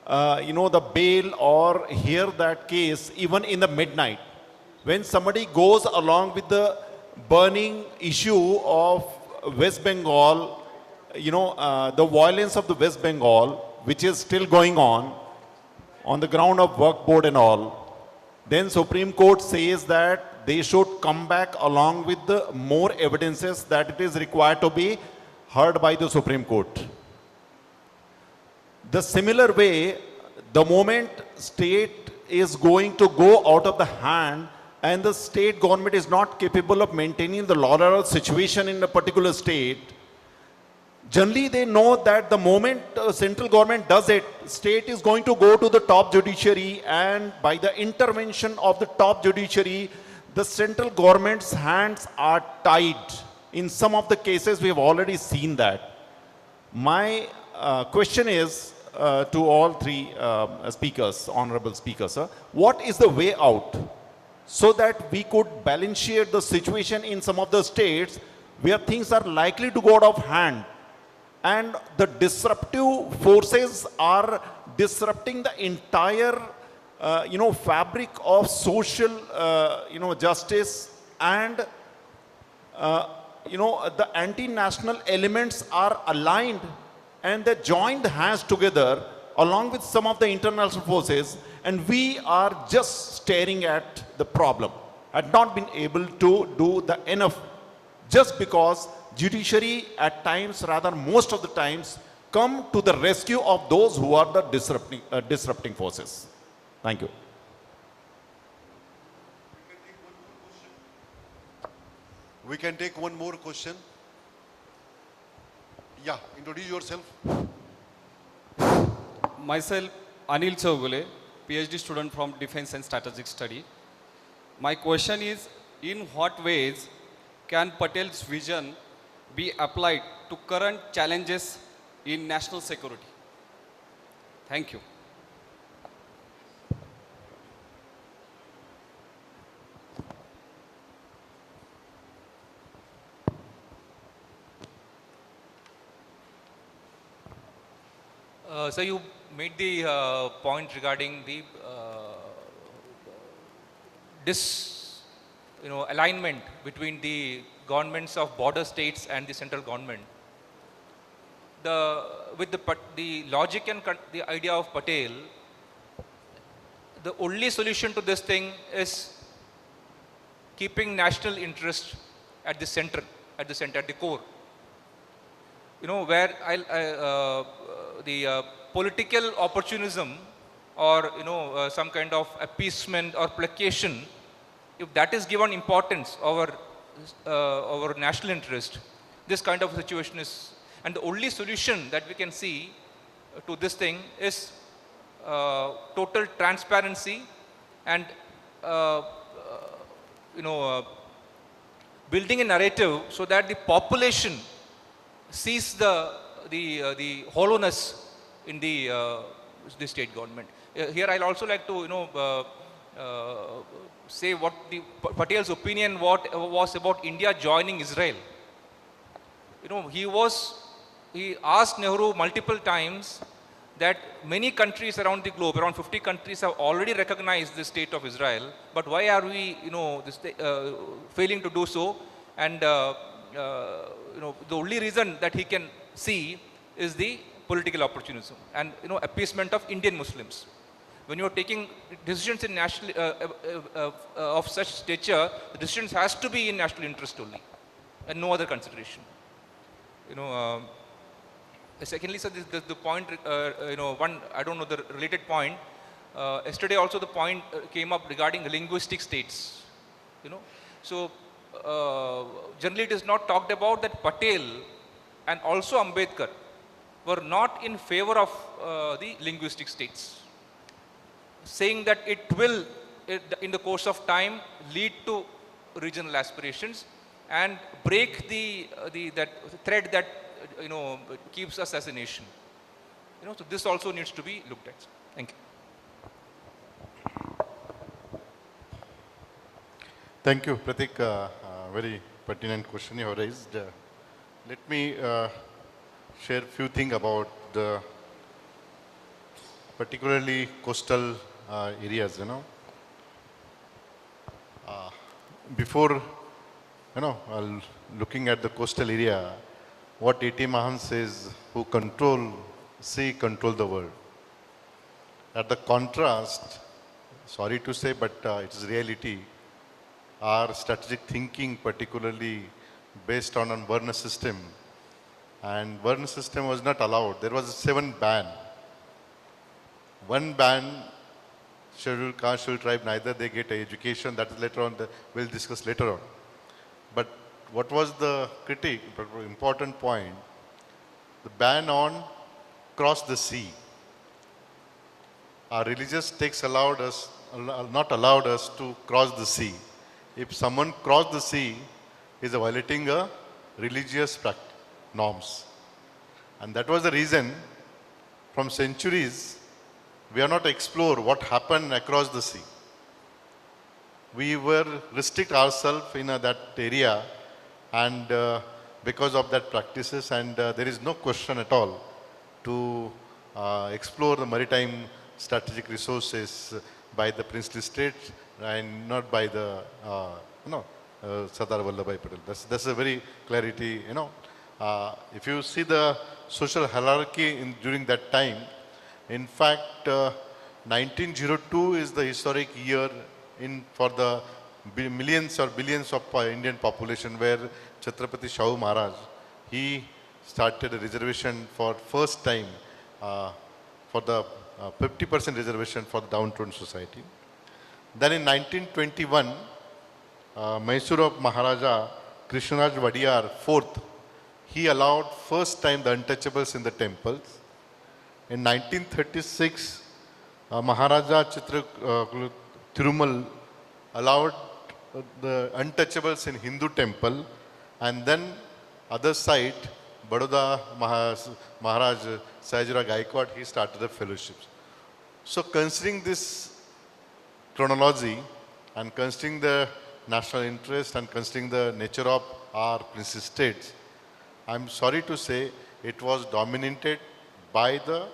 the bail or hear that case even in the midnight. When somebody goes along with the burning issue of West Bengal, the violence of the West Bengal, which is still going on the ground of work board and all, then Supreme Court says that they should come back along with the more evidences that it is required to be heard by the Supreme Court. The similar way, the moment state is going to go out of the hand and the state government is not capable of maintaining the law and order situation in a particular state, generally they know that the moment central government does it, state is going to go to the top judiciary, and by the intervention of the top judiciary, the central government's hands are tied. In some of the cases, we have already seen that. My question is to all three speakers, honorable speakers, sir, what is the way out so that we could balance share the situation in some of the states where things are likely to go out of hand and the disruptive forces are disrupting the entire fabric of social justice, and the anti-national elements are aligned and they joined hands together along with some of the international forces, and we are just staring at the problem, had not been able to do the enough, just because judiciary at times, rather most of the times, come to the rescue of those who are the disrupting forces. Thank you. We can take one more question. Yeah, introduce yourself. Myself, Anil Chaugule, PhD student from Defense and Strategic Study. My question is, in what ways can Patel's vision be applied to current challenges in national security? Thank you. So you made the point regarding the alignment between the governments of border states and the central government. With the logic and the idea of Patel, the only solution to this thing is keeping national interest at the center, at the core. Where the political opportunism or some kind of appeasement or placation, if that is given importance over national interest, this kind of situation is, and the only solution that we can see to this thing is total transparency and building a narrative so that the population sees the hollowness in the state government. Here I'll also like to say what the Patel's opinion was about India joining Israel. He asked Nehru multiple times that many countries around the globe, around 50 countries, have already recognized the state of Israel, but why are we failing to do so? And the only reason that he can see is the political opportunism and appeasement of Indian Muslims. When you are taking decisions in national of such stature, the decisions has to be in national interest only, and no other consideration. Secondly, so the point, one, I don't know the related point. Yesterday also the point came up regarding the linguistic states. So generally it is not talked about that Patel and also Ambedkar were not in favor of the linguistic states, saying that it will, in the course of time, lead to regional aspirations and break that thread that keeps us as a nation. So this also needs to be looked at. Thank you. Thank you, Pratik. Very pertinent question you have raised. Let me share a few things about the particularly coastal areas. Before looking at the coastal area, what A.T. Mahan says, who control sea control the world. At the contrast, sorry to say, but it is reality, our strategic thinking, particularly based on Varna system, and Varna system was not allowed. There was a 7 ban. One ban, scheduled caste, scheduled tribe, neither they get education. That is later on, we'll discuss later on. But what was the important point? The ban on cross the sea. Our religious texts not allowed us to cross the sea. If someone crossed the sea, he is violating a religious norms. And that was the reason from centuries we are not explore what happened across the sea. We were restrict ourselves in that area, and because of that practices, and there is no question at all to explore the maritime strategic resources by the princely states and not by the Sardar Vallabhbhai Patel. That's a very clarity. If you see the social hierarchy during that time, in fact, 1902 is the historic year for the millions or billions of Indian population, where Chhatrapati Shahu Maharaj, he started a reservation for first time for the 50% reservation for the downtrodden society. Then in 1921, Mysore of Maharaja Krishnaraj Vadiyar IV, he allowed first time the untouchables in the temples. In 1936, Maharaja Thirumal allowed the untouchables in Hindu temple, and then other side, Baroda Maharaj Sayajira Gaikwad, he started the fellowships. So considering this chronology and considering the national interest and considering the nature of our princely states, I'm sorry to say it was dominated by the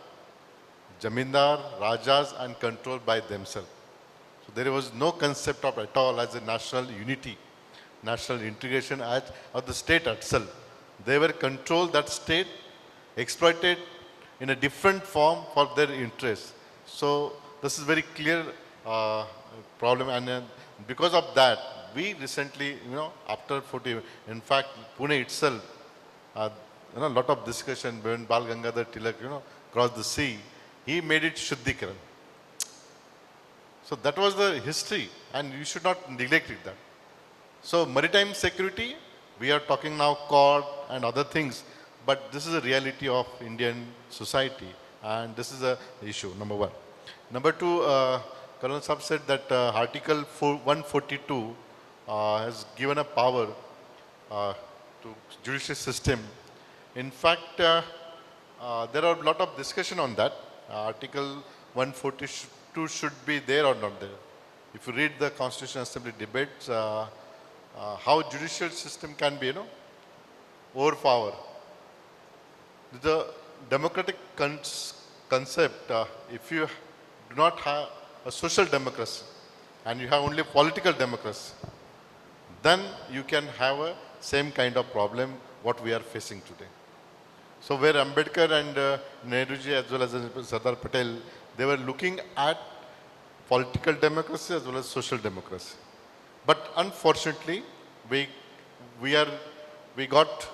Jamindar, Rajas, and controlled by themselves. So there was no concept of at all as a national unity, national integration of the state itself. They were controlled that state, exploited in a different form for their interests. So this is very clear problem, and because of that, we recently, after 40, in fact, Pune itself, a lot of discussion when Bal Gangadhar Tilak, crossed the sea, he made it Shuddhikaran. So that was the history, and you should not neglect it that. So maritime security, we are talking now COD and other things, but this is a reality of Indian society, and this is a issue, number one. Number two, Colonel Sahab said that Article 142 has given a power to judicial system. In fact, there are a lot of discussion on that. Article 142 should be there or not there. If you read the Constitutional Assembly debates, how judicial system can be, overpower. The democratic concept, if you do not have a social democracy and you have only political democracy, then you can have a same kind of problem what we are facing today. So where Ambedkar and Nehruji as well as Sardar Patel, they were looking at political democracy as well as social democracy. But unfortunately, we got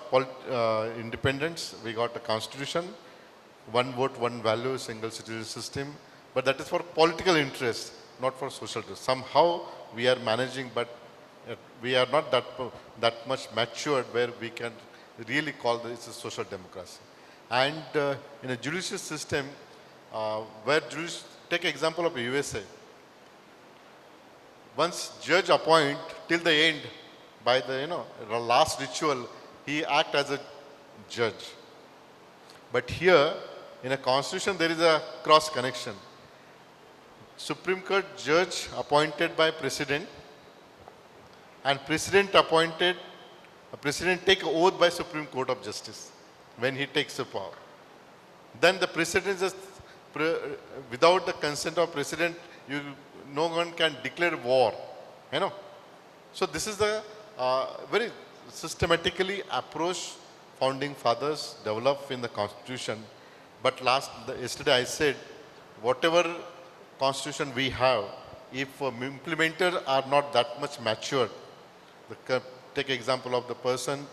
independence, we got a constitution, one vote, one value, single citizen system, but that is for political interest, not for social interest. Somehow we are managing, but we are not that much matured where we can really call this a social democracy. And in a judicial system, where take example of USA. Once judge appoint till the end, by the last ritual, he act as a judge. But here, in a constitution, there is a cross connection. Supreme Court judge appointed by president, and president take oath by Supreme Court of Justice when he takes the power. Then the president is without the consent of president, no one can declare war. So this is the very systematically approach founding fathers developed in the constitution, But yesterday I said, whatever constitution we have, if implementers are not that much matured, take example of the person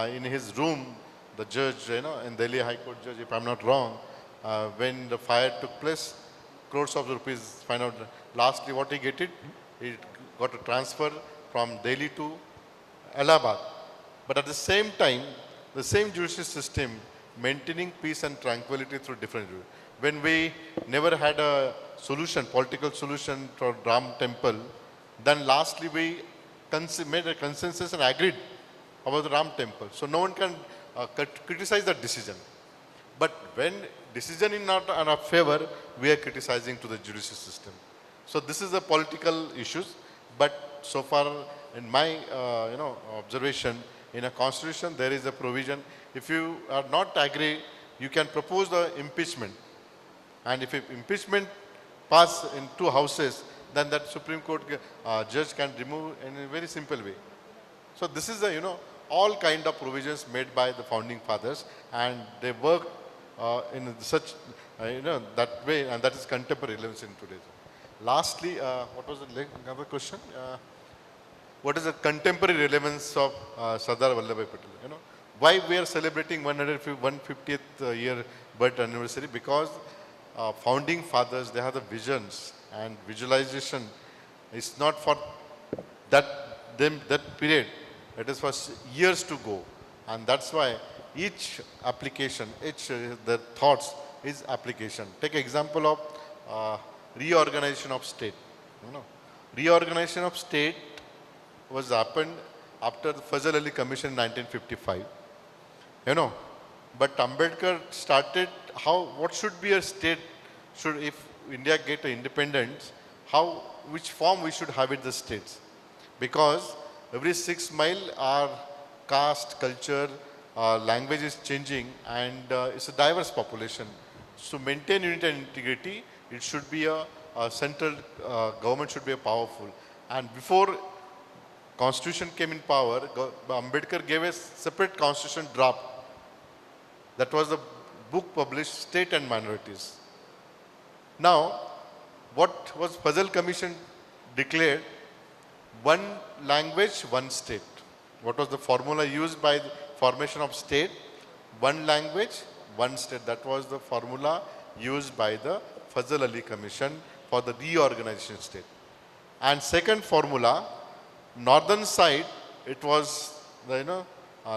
in his room, the judge, in Delhi High Court judge, if I'm not wrong, when the fire took place, crores of rupees find out. Lastly, what he get it? He got a transfer from Delhi to Allahabad. But at the same time, the same judicial system maintaining peace and tranquility through different routes. When we never had a solution, political solution for Ram temple, then lastly we made a consensus and agreed about the Ram temple. So no one can criticize that decision. But when decision is not in our favor, we are criticizing to the judicial system. So this is a political issues, but so far in my observation, in a constitution there is a provision. If you are not agree, you can propose the impeachment. And if impeachment pass in 2 houses, then that Supreme Court judge can remove in a very simple way. So this is all kind of provisions made by the founding fathers, and they work in such that way, and that is contemporary relevance in today's. Lastly, what was the other question? What is the contemporary relevance of Sardar Vallabhbhai Patel? Why we are celebrating 150th year birth anniversary? Because founding fathers, they have the visions, and visualization is not for that period. It is for years to go, and that's why each application, the thoughts is application. Take example of reorganization of state. Reorganization of state was happened after the Fazal Ali Commission in 1955. But Ambedkar started what should be a state, if India get independence, which form we should have it the states. Because every 6 miles our caste, culture, language is changing, and it's a diverse population. So maintain unity and integrity, it should be a central government should be a powerful. And before Constitution came in power, Ambedkar gave a separate Constitution draft. That was the book published, State and Minorities. Now, what was Fazal Commission declared? One language, one state. What was the formula used by the formation of state? One language, one state. That was the formula used by the Fazal Ali Commission for the reorganization state. And second formula, northern side, it was a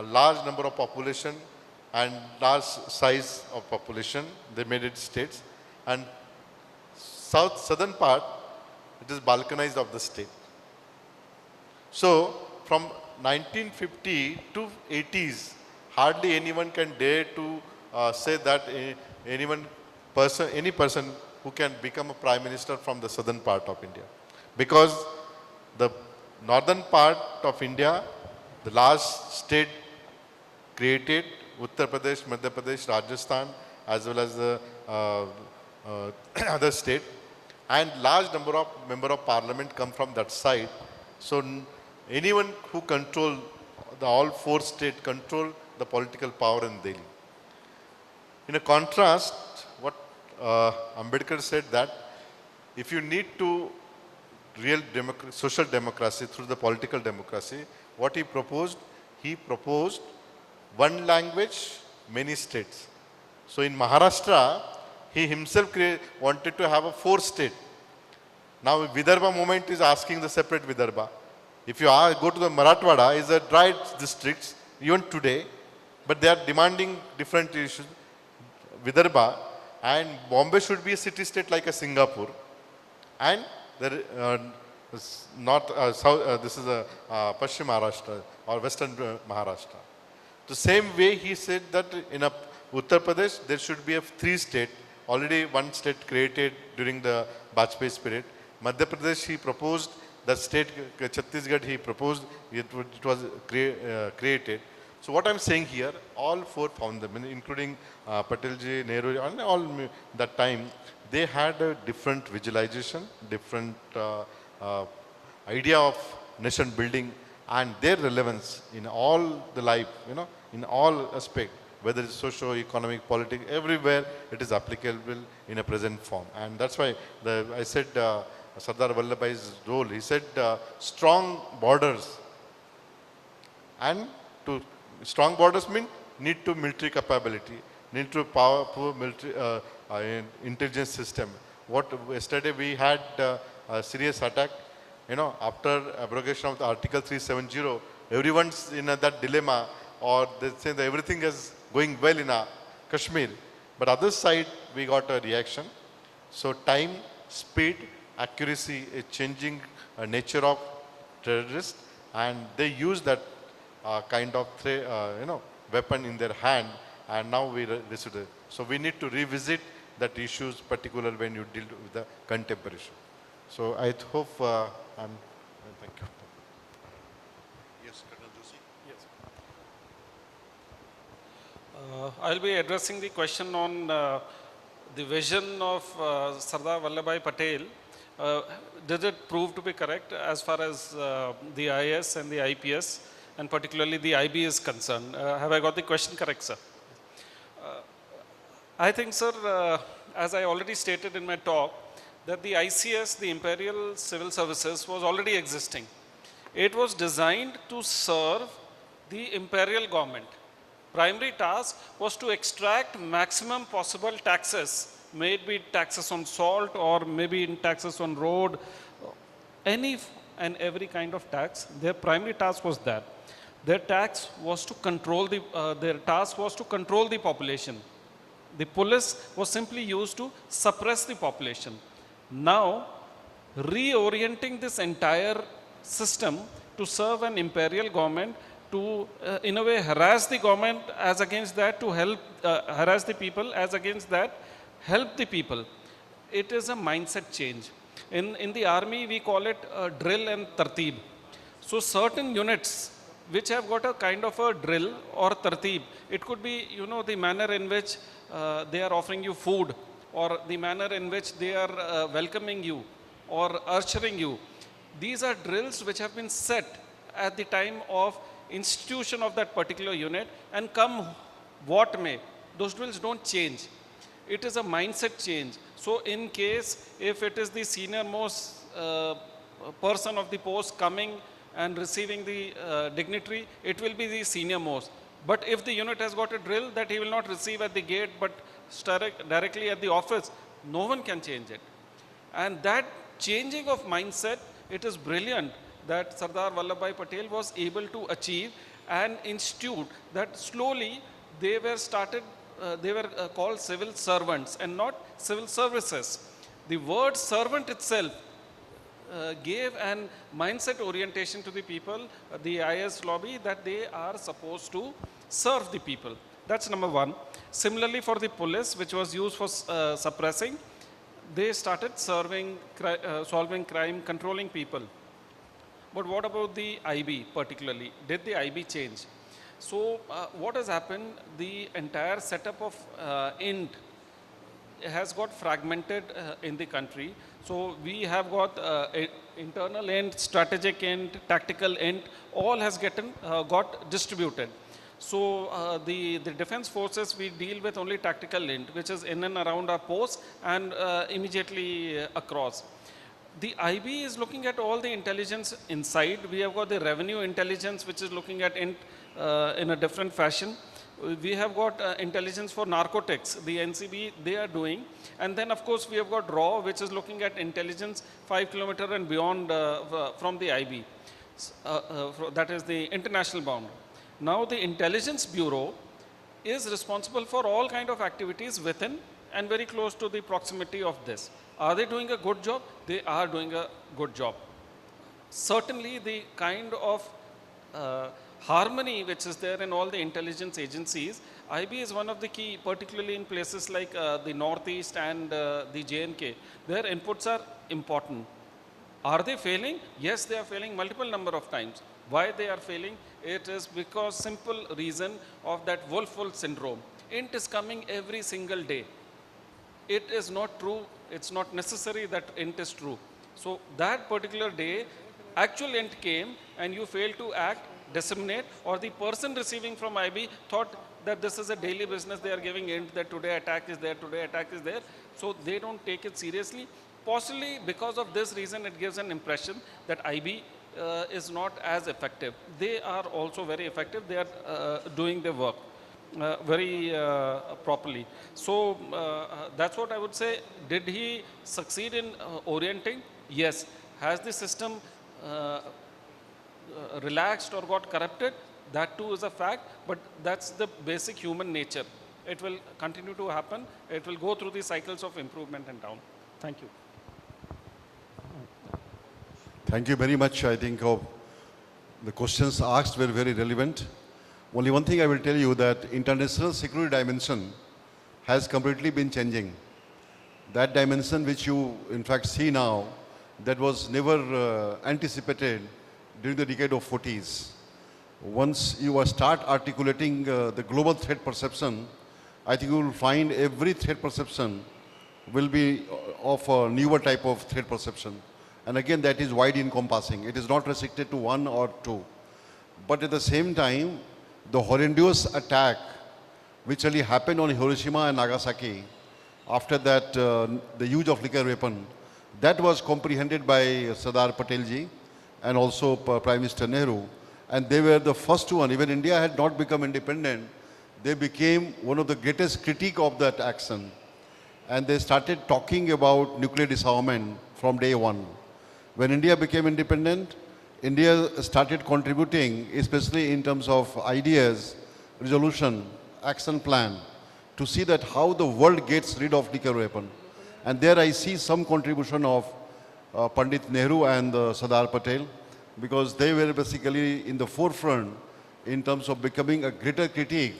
large number of population and large size of population. They made it states. And southern part, it is balkanized of the state. So from 1950 to 80s, hardly anyone can dare to say that any person who can become a prime minister from the southern part of India. Because the northern part of India, the last state created, Uttar Pradesh, Madhya Pradesh, Rajasthan, as well as the other state, and large number of member of parliament come from that side. So anyone who control all 4 states control the political power in Delhi. In a contrast, what Ambedkar said that if you need to real social democracy through the political democracy, what he proposed one language, many states. So in Maharashtra, he himself wanted to have a 4 state. Now Vidarbha movement is asking the separate Vidarbha. If you go to the Marathwada, is a dry districts even today, but they are demanding different issues. Vidarbha and Bombay should be a city state like a Singapore, and this is a Pashchim Maharashtra or Western Maharashtra. The same way he said that in Uttar Pradesh there should be a 3 state. Already 1 state created during the Vajpayee's period. Madhya Pradesh he proposed, the state Chhattisgarh he proposed, it was created. So what I'm saying here, all 4 found them, including Patelji, Nehru, all that time, they had a different visualization, different idea of nation building, and their relevance in all the life, in all aspect whether it's socio-economic, politics, everywhere it is applicable in a present form. And that's why I said Sardar Vallabhbhai's role, he said strong borders, and to strong borders mean need to military capability, need to powerful military intelligence system. What yesterday we had a serious attack, after abrogation of the Article 370, everyone's in that dilemma, or they say that everything is going well in Kashmir. But other side, we got a reaction. So time, speed, accuracy is changing nature of terrorists, and they use that kind of weapon in their hand, and now we receive it. So we need to revisit that issues, particular when you deal with the contemporary issue. So I hope thank you. Yes, Colonel Joshi. Yes. I'll be addressing the question on the vision of Sardar Vallabhbhai Patel. Did it prove to be correct as far as the IS and the IPS and particularly the IB is concerned? Have I got the question correct, sir? I think, sir, as I already stated in my talk, that the ICS, the Imperial Civil Services, was already existing. It was designed to serve the imperial government. Primary task was to extract maximum possible taxes, maybe taxes on salt or maybe in taxes on road, any and every kind of tax. Their primary task was that. Their tax was to control their task was to control the population. The police was simply used to suppress the population. Now, reorienting this entire system to serve an imperial government, to in a way harass the government as against that, to help harass the people as against that, help the people. It is a mindset change. In the army, we call it drill and tartib. So certain units which have got a kind of a drill or tartib, it could be, the manner in which they are offering you food, or the manner in which they are welcoming you or ushering you. These are drills which have been set at the time of institution of that particular unit, and come what may, those drills don't change. It is a mindset change. So in case if it is the senior most person of the post coming and receiving the dignitary, it will be the senior most. But if the unit has got a drill that he will not receive at the gate but directly at the office, no one can change it. And that changing of mindset, it is brilliant that Sardar Vallabhbhai Patel was able to achieve and institute that slowly they were called civil servants and not civil services. The word servant itself gave an mindset orientation to the people, the IS lobby, that they are supposed to serve the people. That's number one. Similarly, for the police, which was used for suppressing, they started solving crime, controlling people. But what about the IB particularly? Did the IB change? So what has happened, the entire setup of INT has got fragmented in the country. So we have got internal INT, strategic INT, tactical INT, all has got distributed. So the defense forces, we deal with only tactical INT, which is in and around our posts and immediately across. The IB is looking at all the intelligence inside. We have got the revenue intelligence, which is looking at INT in a different fashion. We have got intelligence for narcotics, the NCB they are doing. And then of course we have got RAW, which is looking at intelligence 5 kilometer and beyond from the IB. That is the international bound. Now the Intelligence Bureau is responsible for all kind of activities within and very close to the proximity of this. Are they doing a good job? They are doing a good job. Certainly the kind of harmony which is there in all the intelligence agencies, IB is one of the key, particularly in places like the Northeast and the JNK. Their inputs are important. Are they failing? Yes, they are failing multiple number of times. Why they are failing? It is because simple reason of that wolf syndrome. INT is coming every single day. It is not true. It's not necessary that INT is true. So that particular day, actual INT came and you failed to act, disseminate, or the person receiving from IB thought that this is a daily business, they are giving hint that today attack is there, today attack is there, so they don't take it seriously. Possibly because of this reason, it gives an impression that IB is not as effective. They are also very effective. They are doing their work very properly. So that's what I would say. Did he succeed in orienting? Yes. Has the system relaxed or got corrupted? That too is a fact, but that's the basic human nature. It will continue to happen. It will go through the cycles of improvement and down. Thank you. Thank you very much. I think the questions asked were very relevant. Only one thing I will tell you, that international security dimension has completely been changing. That dimension which you in fact see now, that was never anticipated during the decade of 40s. Once you start articulating the global threat perception, I think you will find every threat perception will be of a newer type of threat perception. And again, that is wide encompassing. It is not restricted to one or two. But at the same time, the horrendous attack which really happened on Hiroshima and Nagasaki, after that the use of nuclear weapon, that was comprehended by Sardar Patel ji and also Prime Minister Nehru. And they were the first one. Even India had not become independent. They became one of the greatest critique of that action. And they started talking about nuclear disarmament from day one. When India became independent, India started contributing, especially in terms of ideas, resolution, action plan, to see that how the world gets rid of nuclear weapon. And there I see some contribution of Pandit Nehru and Sardar Patel, because they were basically in the forefront in terms of becoming a greater critique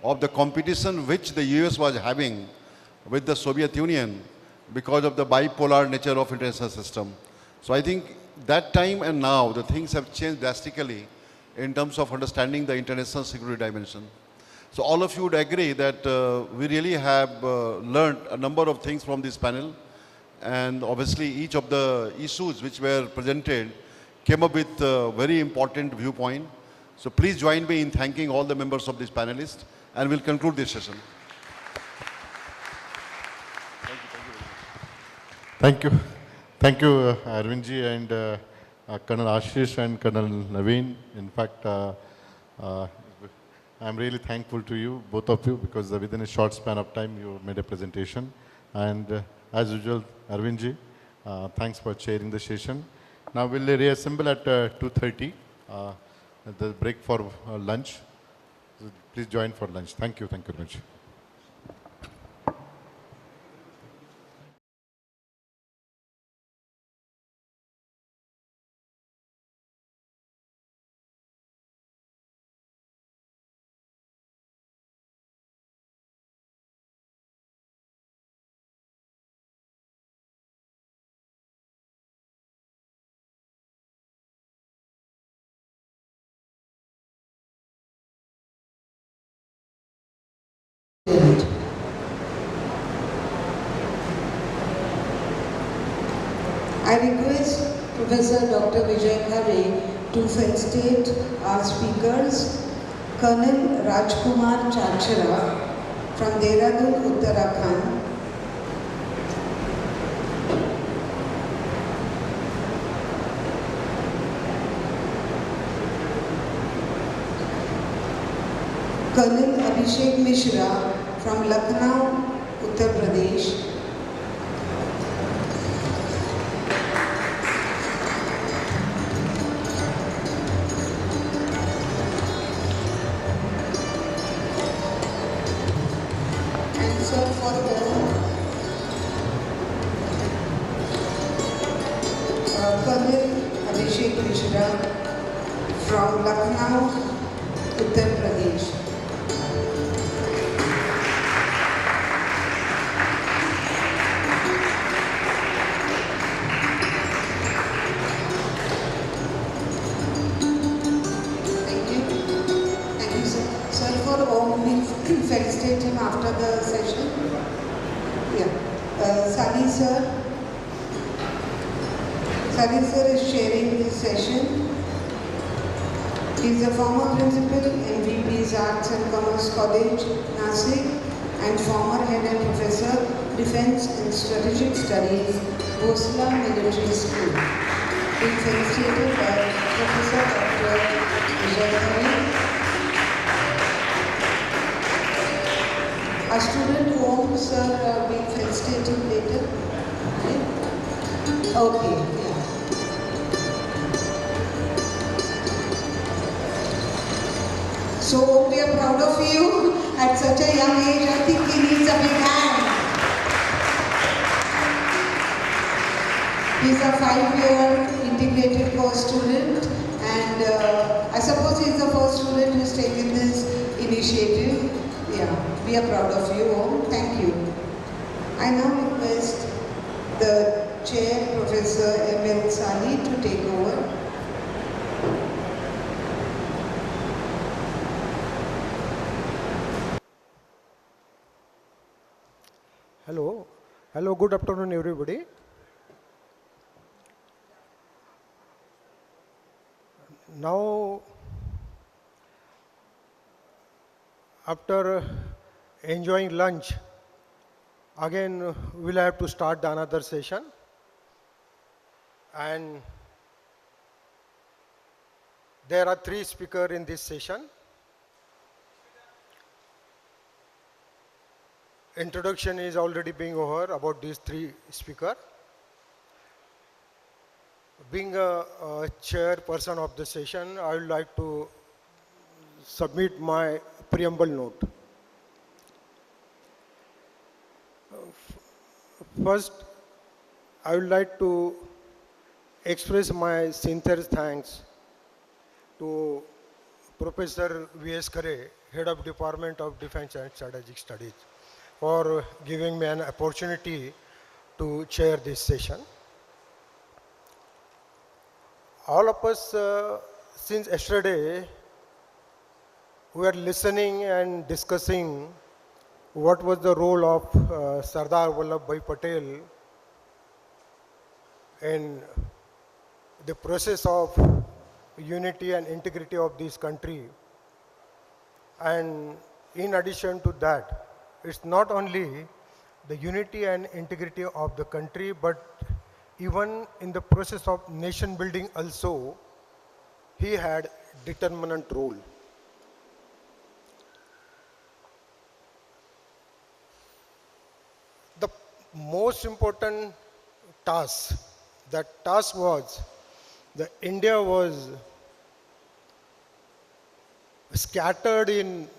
of the competition which the US was having with the Soviet Union because of the bipolar nature of international system. So I think that time and now, the things have changed drastically in terms of understanding the international security dimension. So all of you would agree that we really have learned a number of things from this panel. And obviously each of the issues which were presented came up with a very important viewpoint. So please join me in thanking all the members of this panelist, and we'll conclude this session. Thank you. Thank you, Arvindji and Colonel Ashish and Colonel Naveen. In fact, I'm really thankful to you, both of you, because within a short span of time, you made a presentation. And as usual, Arvindji, thanks for chairing the session. Now we'll reassemble at 2:30, the break for lunch. So please join for lunch. Thank you very much. I request Professor Dr. Vijay Khare to felicitate our speakers, Colonel Rajkumar Chachara from Dehradun, Uttarakhand, Colonel Abhishek Mishra from Lucknow, Uttar Pradesh, Colonel Abhishek Mishra from Lucknow, Uttar Pradesh. Thank you. Thank you, sir. Sir, for we'll felicitate him after the session. Yeah. Sani sir. Sardar sir is sharing this session. He is a former principal, MVP's Arts and Commerce College, Nasik, and former head and professor, Defense and Strategic Studies, Bosla Military School. Being felicitated by Professor Dr. Vijay. A student whom, sir, being felicitated later. Okay. Yeah. So we are proud of you at such a young age. I think he needs a big hand. He's a 5-year integrated course student, and I suppose he's the first student who's taken this initiative. Yeah, we are proud of you all. Thank you. I now request the chair, Professor M.L. Sali, to take over. Hello. Hello, good afternoon everybody. Now, after enjoying lunch, again we'll have to start another session. And there are 3 speakers in this session. Introduction is already being over about these 3 speakers. Being a chairperson of the session, I would like to submit my preamble note. First, I would like to express my sincere thanks to Professor V.S. Khare, Head of Department of Defense and Strategic Studies, for giving me an opportunity to chair this session. All of us, since yesterday, we are listening and discussing what was the role of Sardar Vallabhbhai Patel in the process of unity and integrity of this country. And in addition to that, it's not only the unity and integrity of the country, but even in the process of nation building also, he had determinant role. The most important task, that task was that India was scattered in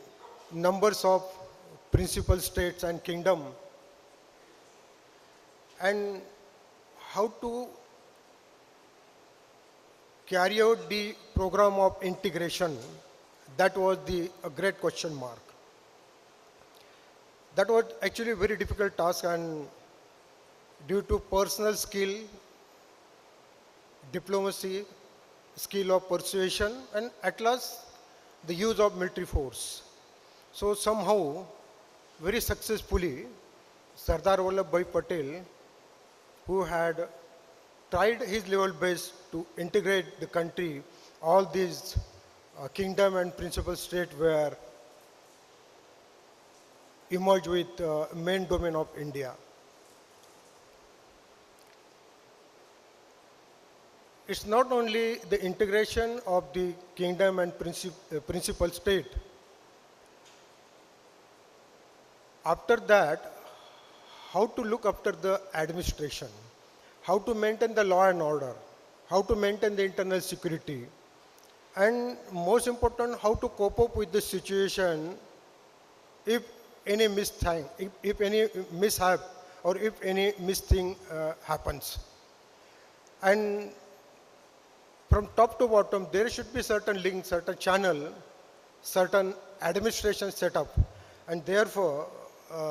numbers of principal states and kingdom, and how to carry out the program of integration, that was a great question mark. That was actually a very difficult task, and due to personal skill, diplomacy, skill of persuasion, and at last the use of military force. So somehow, very successfully, Sardar Vallabhbhai Patel, who had tried his level best to integrate the country, all these kingdom and principal states were emerged with main domain of India. It's not only the integration of the kingdom and principal state. After that, how to look after the administration, how to maintain the law and order, how to maintain the internal security, and most important, how to cope up with the situation if any mishap, if any mishap or if any misthing happens. And from top to bottom, there should be certain link, certain channel, certain administration setup, and therefore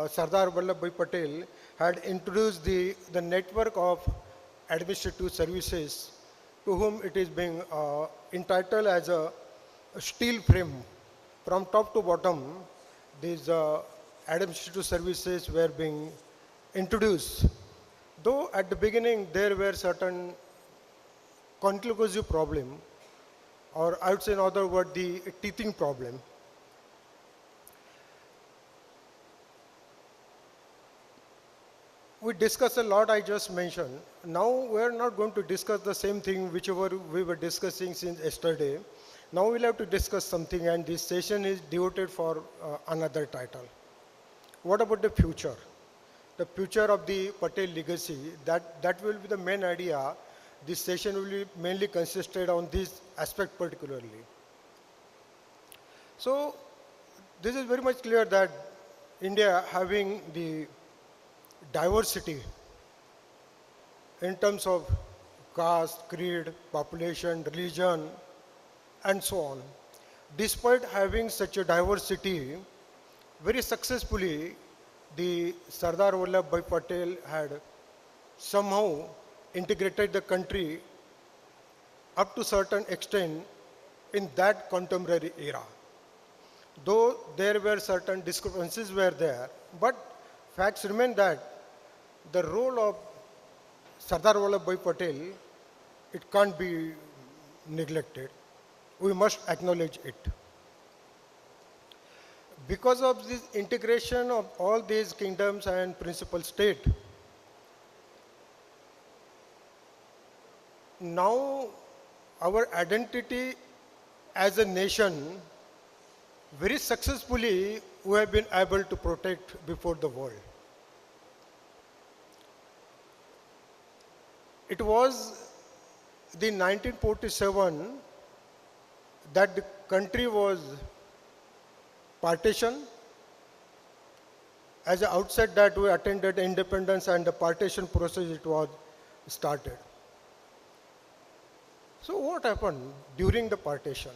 Sardar Vallabhbhai Patel had introduced the network of administrative services, to whom it is being entitled as a steel frame. From top to bottom, these administrative services were being introduced. Though at the beginning there were certain conclusive problem or I would say in other words, the teething problem. We discussed a lot I just mentioned. Now we're not going to discuss the same thing whichever we were discussing since yesterday. Now we'll have to discuss something, and this session is devoted for another title. What about the future? The future of the Patel legacy, that will be the main idea. This session will be mainly consisted on this aspect particularly. So this is very much clear that India having the diversity in terms of caste, creed, population, religion, and so on. Despite having such a diversity, very successfully, the Sardar Vallabhbhai Patel had somehow integrated the country up to certain extent in that contemporary era. Though there were certain discrepancies were there, but facts remain that the role of Sardar Vallabhbhai Patel, it can't be neglected. We must acknowledge it. Because of this integration of all these kingdoms and principal state, now our identity as a nation very successfully we have been able to protect before the world. It was the 1947 that the country was partition. As an outset that we attended independence and the partition process it was started. So what happened during the partition?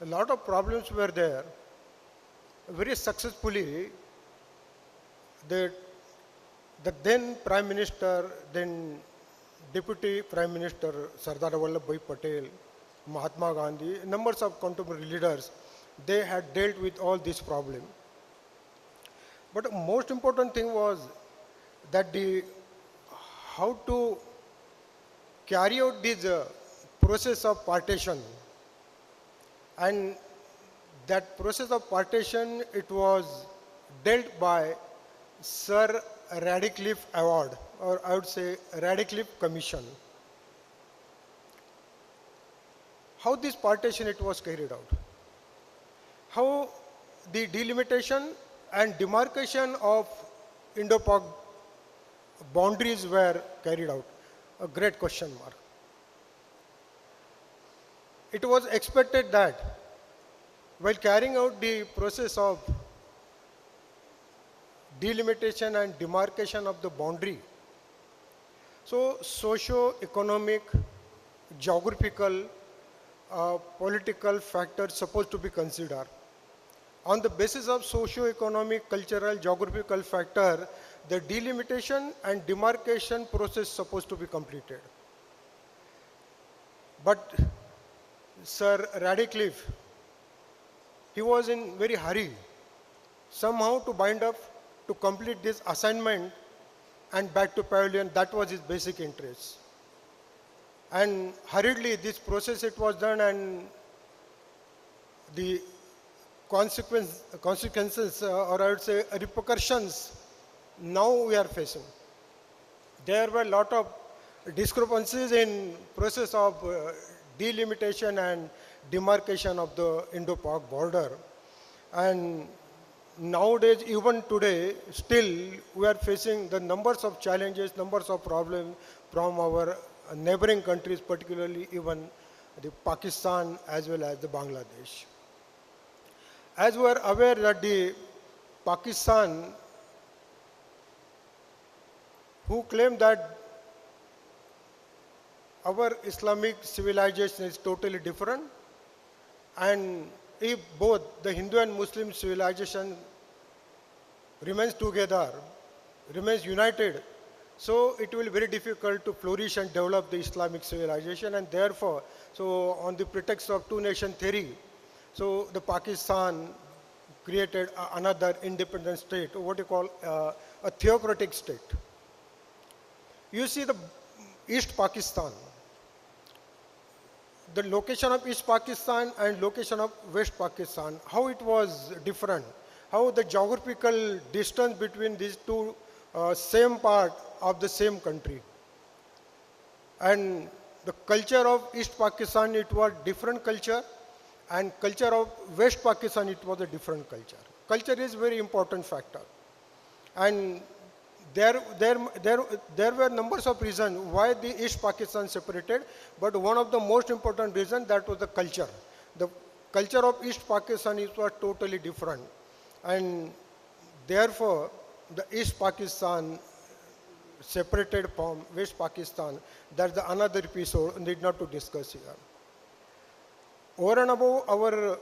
A lot of problems were there. Very successfully, the then Prime Minister, then Deputy Prime Minister Sardar Vallabhbhai Patel, Mahatma Gandhi, numbers of contemporary leaders, they had dealt with all these problems. But the most important thing was that how to carry out this process of partition. And that process of partition, it was dealt by Sir Radcliffe Award, or I would say Radcliffe Commission. How this partition it was carried out? How the delimitation and demarcation of Indo-Pak boundaries were carried out? A great question mark. It was expected that while carrying out the process of delimitation and demarcation of the boundary, so socio-economic, geographical, political factors supposed to be considered. On the basis of socio-economic, cultural, geographical factor, the delimitation and demarcation process supposed to be completed. But Sir Radcliffe, he was in very hurry, somehow to bind up, to complete this assignment and back to pavilion. That was his basic interest. And hurriedly this process it was done, and the consequences or I would say repercussions now we are facing. There were a lot of discrepancies in process of delimitation and demarcation of the Indo-Pak border. And nowadays, even today, still we are facing the numbers of challenges, numbers of problems from our neighboring countries, particularly even the Pakistan as well as the Bangladesh. As we are aware that the Pakistan, who claim that our Islamic civilization is totally different, and if both the Hindu and Muslim civilization remains together, remains united, so it will be very difficult to flourish and develop the Islamic civilization, and therefore, so on the pretext of two-nation theory, so the Pakistan created another independent state, what you call a theocratic state. You see the East Pakistan, the location of East Pakistan and location of West Pakistan, how it was different, how the geographical distance between these two same part of the same country. And the culture of East Pakistan, it was different culture, and culture of West Pakistan, it was a different culture. Culture is very important factor. And there were numbers of reasons why the East Pakistan separated, but one of the most important reasons, that was the culture. The culture of East Pakistan was totally different. And therefore, the East Pakistan separated from West Pakistan. That's another episode, need not to discuss here. Over and above our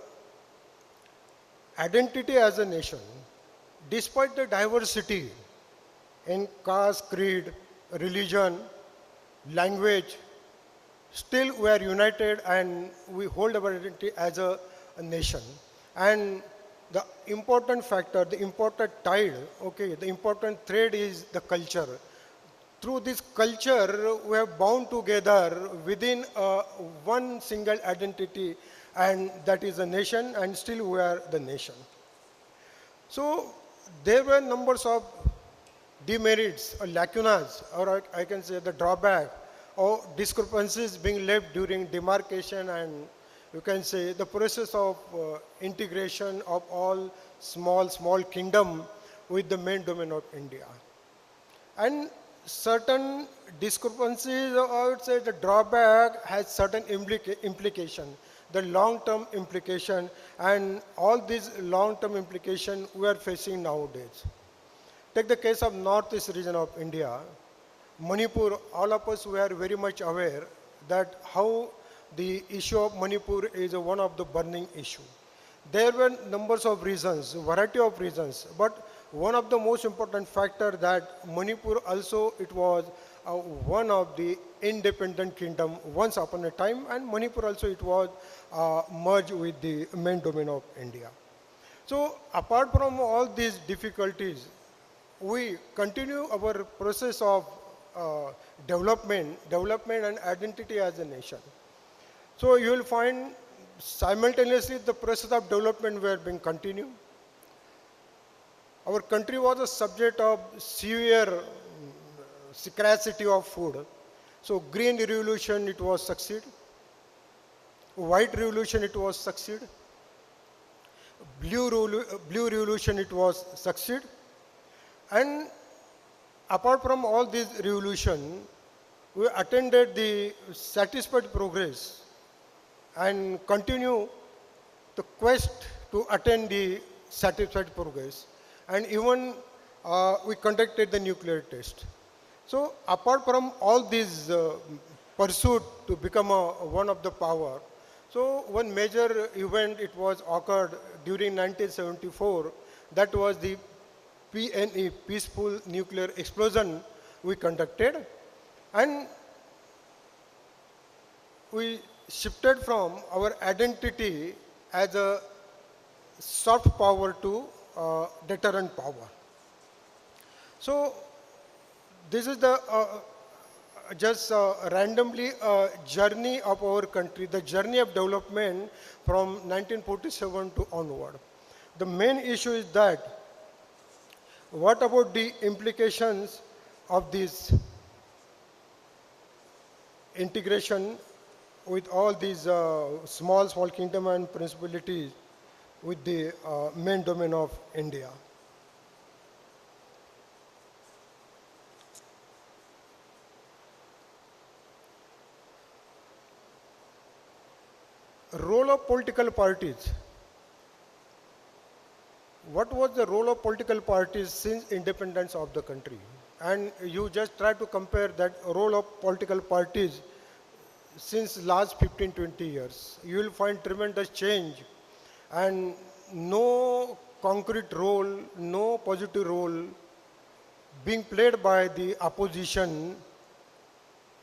identity as a nation, despite the diversity in caste, creed, religion, language, still we are united and we hold our identity as a nation. And the important factor, the important tide, okay, the important thread is the culture. Through this culture, we are bound together within one single identity, and that is a nation, and still we are the nation. So there were numbers of demerits or lacunas, or I can say the drawback, or discrepancies being left during demarcation, and you can say the process of integration of all small kingdom with the main domain of India. And certain discrepancies, or I would say the drawback, has certain implication, the long-term implication, and all these long-term implication we are facing nowadays. Take the case of northeast region of India, Manipur. All of us were very much aware that how the issue of Manipur is one of the burning issue. There were numbers of reasons, variety of reasons, but one of the most important factor that Manipur also, it was one of the independent kingdom once upon a time, and Manipur also, it was merged with the main domain of India. So apart from all these difficulties, we continue our process of development and identity as a nation. So you will find simultaneously the process of development were being continued. Our country was a subject of severe scarcity of food. So green revolution, it was succeed. White revolution, it was succeed. Blue revolution, it was succeed. And apart from all these revolution, we attended the satisfied progress and continue the quest to attain the satisfied progress. And even we conducted the nuclear test. So apart from all these pursuit to become one of the power, so one major event, it was occurred during 1974, that was the PNE, Peaceful Nuclear Explosion, we conducted. And we shifted from our identity as a soft power to deterrent power. So this is the just randomly journey of our country, the journey of development from 1947 to onward. The main issue is that what about the implications of this integration with all these small kingdom and principalities with the main domain of India. Role of political parties. What was the role of political parties since independence of the country? And you just try to compare that role of political parties since last 15-20 years. You will find tremendous change and no concrete role, no positive role being played by the opposition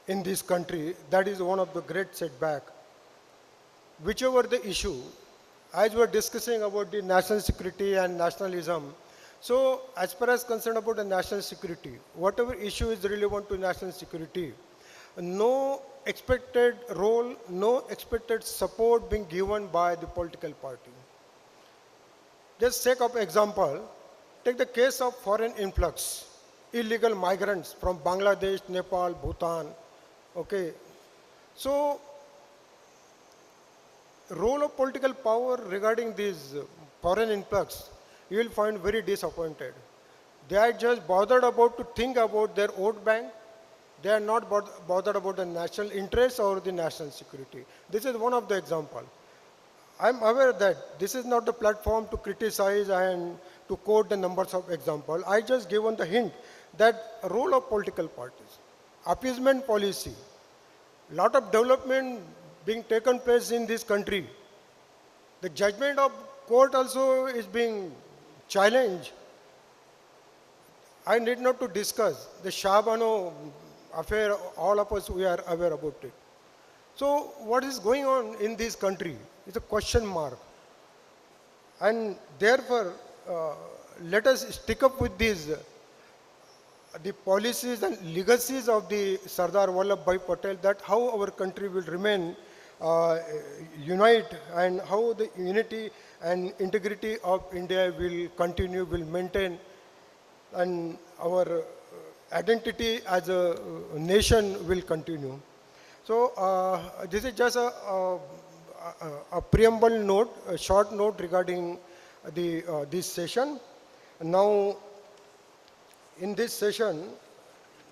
in this country. That is one of the great setback. Whichever the issue, as we are discussing about the national security and nationalism, so as far as concerned about the national security, whatever issue is relevant to national security, no expected role, no expected support being given by the political party. Just sake of example, take the case of foreign influx, illegal migrants from Bangladesh, Nepal, Bhutan. Okay, so role of political power regarding these foreign influx, you will find very disappointed. They are just bothered about to think about their vote bank. They are not bothered about the national interest or the national security. This is one of the examples. I'm aware that this is not the platform to criticize and to quote the numbers of example. I just given the hint that role of political parties, appeasement policy, lot of development being taken place in this country. The judgment of court also is being challenged. I need not to discuss the Shahbano affair, all of us we are aware about it. So what is going on in this country is a question mark. And therefore, let us stick up with these, the policies and legacies of the Sardar Vallabhbhai Patel, that how our country will remain unite and how the unity and integrity of India will continue, will maintain, and our identity as a nation will continue. So this is just a preamble note, a short note regarding this session. Now, in this session,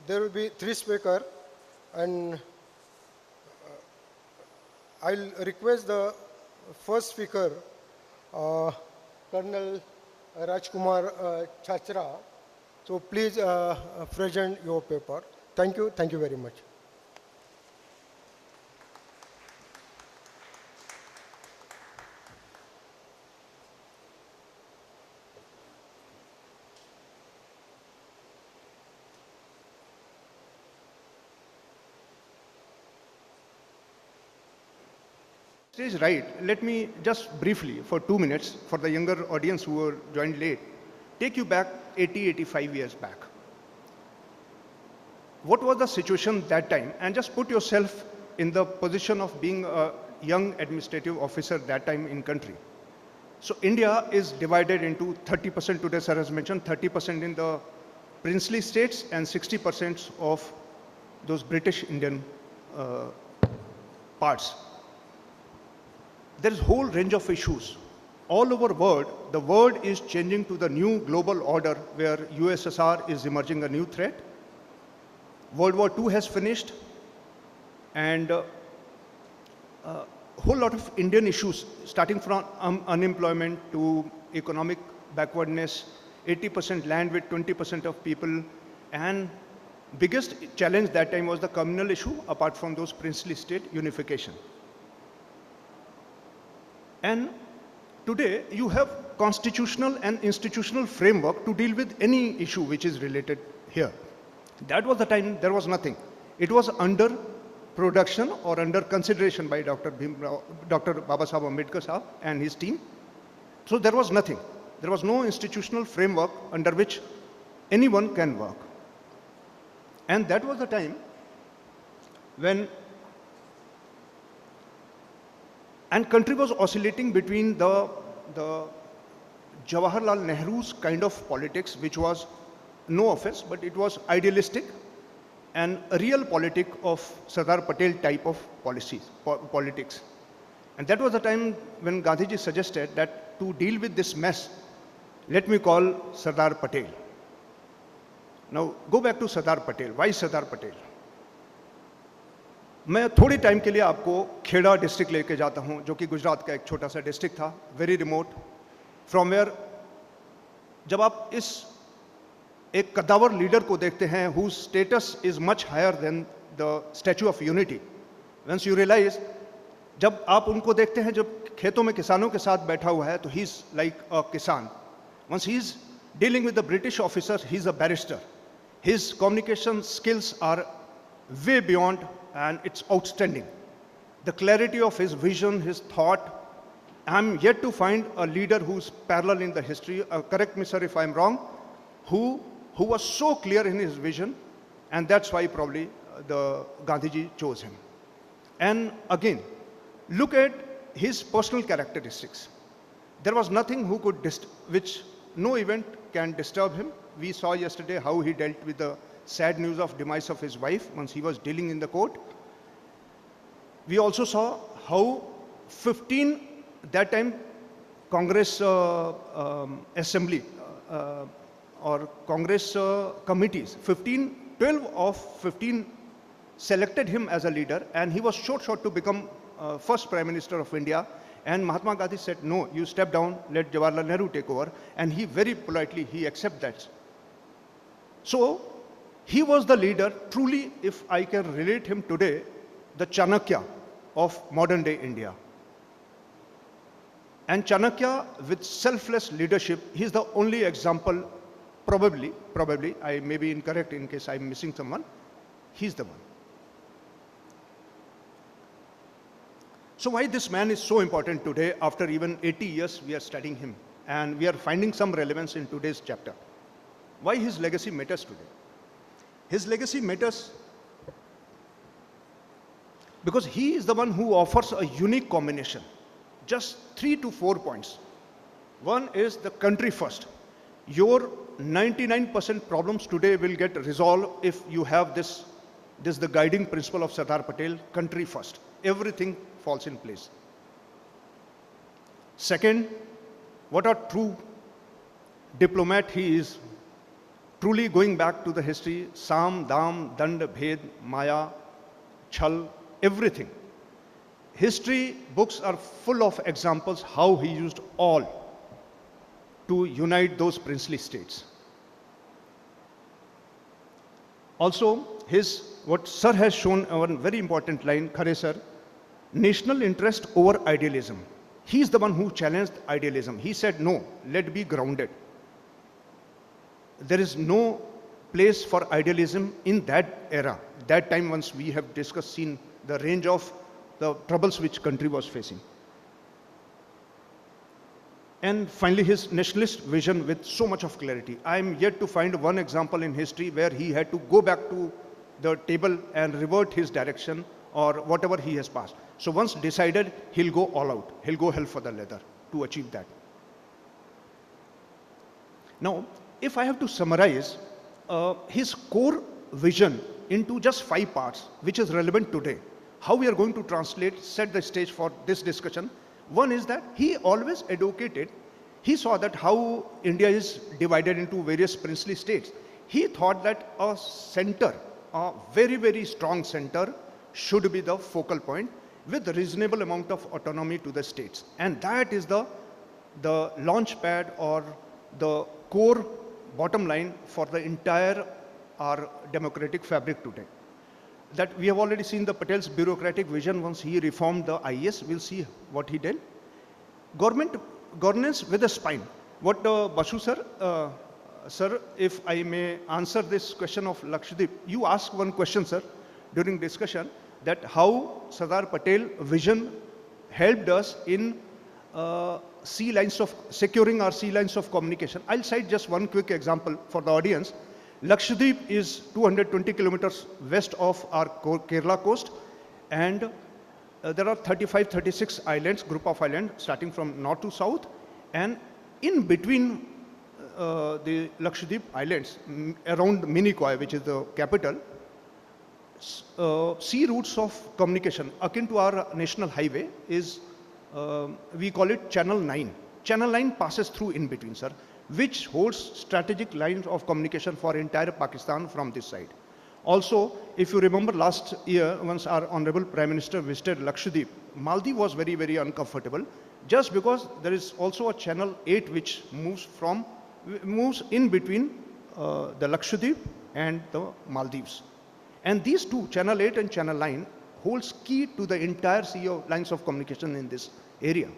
there will be 3 speakers, and I'll request the first speaker, Colonel Rajkumar Chachra. So please present your paper. Thank you very much. Stage right. Let me just briefly, for 2 minutes, for the younger audience who were joined late, take you back 85 years back. What was the situation that time? And just put yourself in the position of being a young administrative officer that time in country. So India is divided into 30% today, sir has mentioned, 30% in the princely states and 60% of those British Indian parts. There is a whole range of issues. All over the world is changing to the new global order where USSR is emerging a new threat. World War II has finished, and a whole lot of Indian issues, starting from unemployment to economic backwardness, 80% land with 20% of people, and biggest challenge that time was the communal issue, apart from those princely state unification. And today, you have constitutional and institutional framework to deal with any issue which is related here. That was the time there was nothing. It was under production or under consideration by Dr. Babasaheb Ambedkar Sahab and his team. So there was nothing. There was no institutional framework under which anyone can work. And that was the time when and country was oscillating between the Jawaharlal Nehru's kind of politics, which was no offense, but it was idealistic, and a real politic of Sardar Patel type of politics. And that was the time when Gandhiji suggested that to deal with this mess, let me call Sardar Patel. Now, go back to Sardar Patel. Why Sardar Patel? मैं थोड़ी time के लिए आपको Kheda district लेके जाता हूं, जो कि गुजरात का एक छोटा सा डिस्ट्रिक्ट था, वेरी रिमोट, फ्रॉम वेयर जब आप इस एक कदावर लीडर को देखते हैं whose status is much higher than the Statue of Unity, once you realize, जब आप उनको देखते हैं जब खेतों में किसानों के साथ बैठा हुआ है, तो he is like a किसान. Once he is dealing with the British officer, he is a barrister. His communication skills are way beyond, and it's outstanding. The clarity of his vision, his thought, I'm yet to find a leader who's parallel in the history, correct me sir if I'm wrong, who was so clear in his vision, and that's why probably the Gandhiji chose him. And again, look at his personal characteristics. There was nothing who could which no event can disturb him. We saw yesterday how he dealt with the sad news of demise of his wife once he was dealing in the court. We also saw how 15, that time, Congress assembly or Congress committees, 12 of 15 selected him as a leader, and he was short to become first Prime Minister of India. And Mahatma Gandhi said, no, you step down, let Jawaharlal Nehru take over. And he very politely, he accepted that. So he was the leader, truly, if I can relate him today, the Chanakya of modern day India. And Chanakya, with selfless leadership, he's the only example, probably, I may be incorrect in case I'm missing someone, he's the one. So why this man is so important today? After even 80 years, we are studying him, and we are finding some relevance in today's chapter. Why his legacy matters today? His legacy matters because he is the one who offers a unique combination. Just 3 to 4 points. One is the country first. Your 99% problems today will get resolved if you have this is the guiding principle of Sardar Patel, country first. Everything falls in place. Second, what a true diplomat he is, truly going back to the history, Sam, Dam, Dand, Bhed, Maya, Chal, everything. History books are full of examples how he used all to unite those princely states. Also, what Sir has shown, one very important line, Khare Sir, national interest over idealism. He is the one who challenged idealism. He said, no, let be grounded. There is no place for idealism in that era. That time, once we have discussed, seen the range of the troubles which country was facing. And finally, his nationalist vision with so much of clarity. I am yet to find one example in history where he had to go back to the table and revert his direction or whatever he has passed. So once decided, he'll go all out. He'll go hell for the leather to achieve that. Now, if I have to summarize his core vision into just 5 parts, which is relevant today, how we are going to translate, set the stage for this discussion. One is that he always advocated, he saw that how India is divided into various princely states. He thought that a center, a very, very strong center should be the focal point with a reasonable amount of autonomy to the states. And that is the launch pad or the core bottom line for the entire our democratic fabric today. That we have already seen the Patel's bureaucratic vision once he reformed the IAS. We'll see what he did. Governance with a spine. What Basu sir, sir, if I may answer this question of Lakshadweep, you asked one question, sir, during discussion, that how Sardar Patel vision helped us in securing our sea lines of communication. I'll cite just one quick example for the audience. Lakshadweep is 220 kilometers west of our Kerala coast, and there are 35-36 islands, group of islands, starting from north to south, and in between the Lakshadweep islands, around Minikoy, which is the capital, sea routes of communication akin to our national highway is, we call it Channel 9. Channel 9 passes through in between, sir, which holds strategic lines of communication for entire Pakistan from this side. Also, if you remember last year, once our Honorable Prime Minister visited Lakshadweep, Maldives was very, very uncomfortable, just because there is also a Channel 8 which moves in between the Lakshadweep and the Maldives. And these two, Channel 8 and Channel 9, holds key to the entire sea of lines of communication in this area.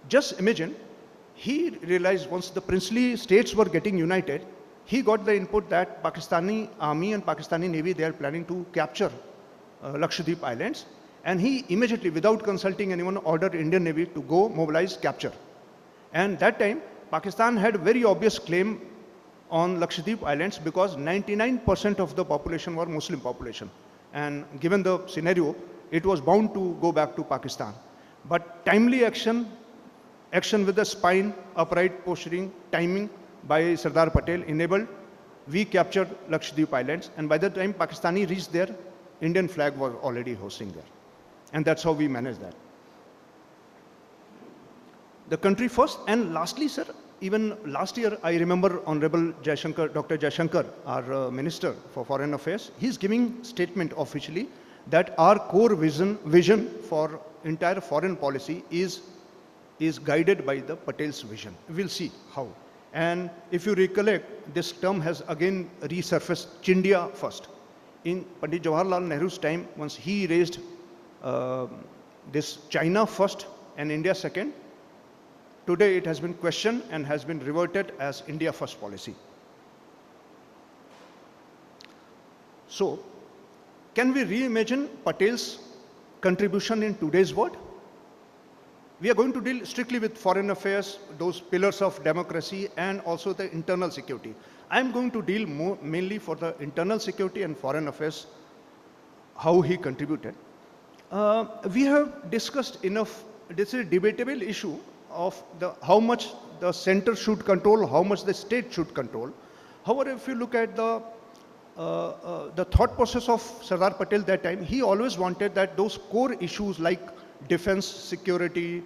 Just imagine, he realized once the princely states were getting united, he got the input that Pakistani army and Pakistani navy, they are planning to capture Lakshadweep Islands. And he immediately, without consulting anyone, ordered Indian Navy to go mobilize, capture. And that time, Pakistan had very obvious claim on Lakshadweep Islands because 99% of the population were Muslim population. And given the scenario, it was bound to go back to Pakistan. But timely action with the spine, upright posturing, timing by Sardar Patel enabled, we captured Lakshadweep Islands. And by the time Pakistani reached there, Indian flag was already hosting there. And that's how we managed that. The country first, and lastly, sir, even last year, I remember Honorable Jaishankar, Dr. Jaishankar, our Minister for Foreign Affairs, he's giving statement officially that our core vision for entire foreign policy is guided by the Patel's vision. We'll see how. And if you recollect, this term has again resurfaced, Chindia first. In Pandit Jawaharlal Nehru's time, once he raised this China first and India second, today it has been questioned and has been reverted as India first policy. So, can we reimagine Patel's contribution in today's world? We are going to deal strictly with foreign affairs, those pillars of democracy, and also the internal security. I'm going to deal mainly for the internal security and foreign affairs, how he contributed. We have discussed enough, this is a debatable issue of how much the center should control, how much the state should control. However, if you look at the thought process of Sardar Patel that time, he always wanted that those core issues like defense, security,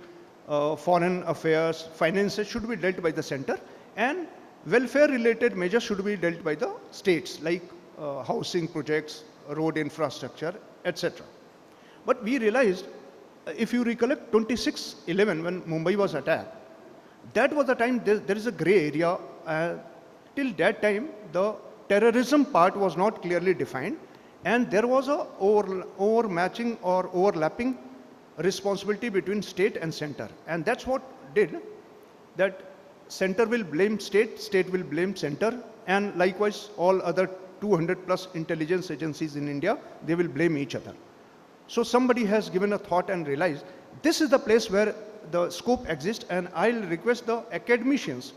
foreign affairs, finances should be dealt by the center, and welfare related measures should be dealt by the states like housing projects, road infrastructure, etc. But we realized, if you recollect 26/11 when Mumbai was attacked, that was the time there is a gray area. Till that time, the terrorism part was not clearly defined, and there was a overmatching or overlapping responsibility between state and center. And that's what did that center will blame state, state will blame center, and likewise all other 200 plus intelligence agencies in India, they will blame each other. So somebody has given a thought and realized this is the place where the scope exists, and I'll request the academicians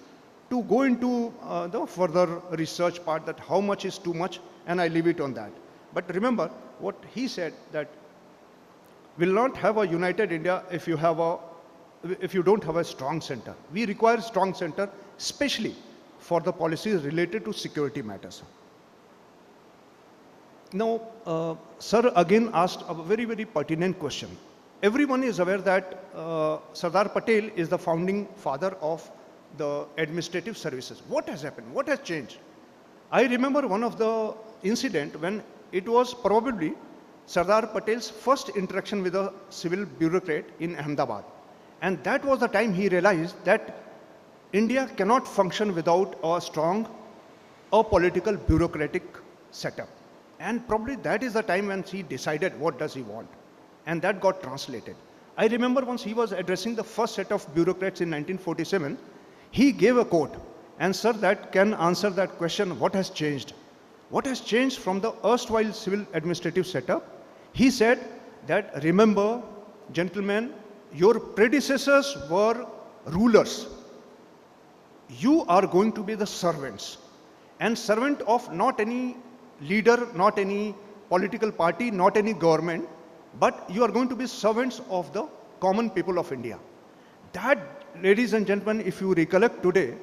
to go into the further research part, that how much is too much, and I leave it on that. But remember what he said, that we'll not have a united India if you don't have a strong center. We require strong center, especially for the policies related to security matters. Now, sir again asked a very, very pertinent question. Everyone is aware that Sardar Patel is the founding father of the administrative services. What has happened? What has changed? I remember one of the incident when it was probably Sardar Patel's first interaction with a civil bureaucrat in Ahmedabad. And that was the time he realized that India cannot function without a strong, apolitical bureaucratic setup. And probably that is the time when he decided what does he want. And that got translated. I remember once he was addressing the first set of bureaucrats in 1947, he gave a quote. And sir, that can answer that question, what has changed? What has changed from the erstwhile civil administrative setup? He said that, remember, gentlemen, your predecessors were rulers. You are going to be the servants. And servant of not any leader, not any political party, not any government, but you are going to be servants of the common people of India. That, ladies and gentlemen, if you recollect today,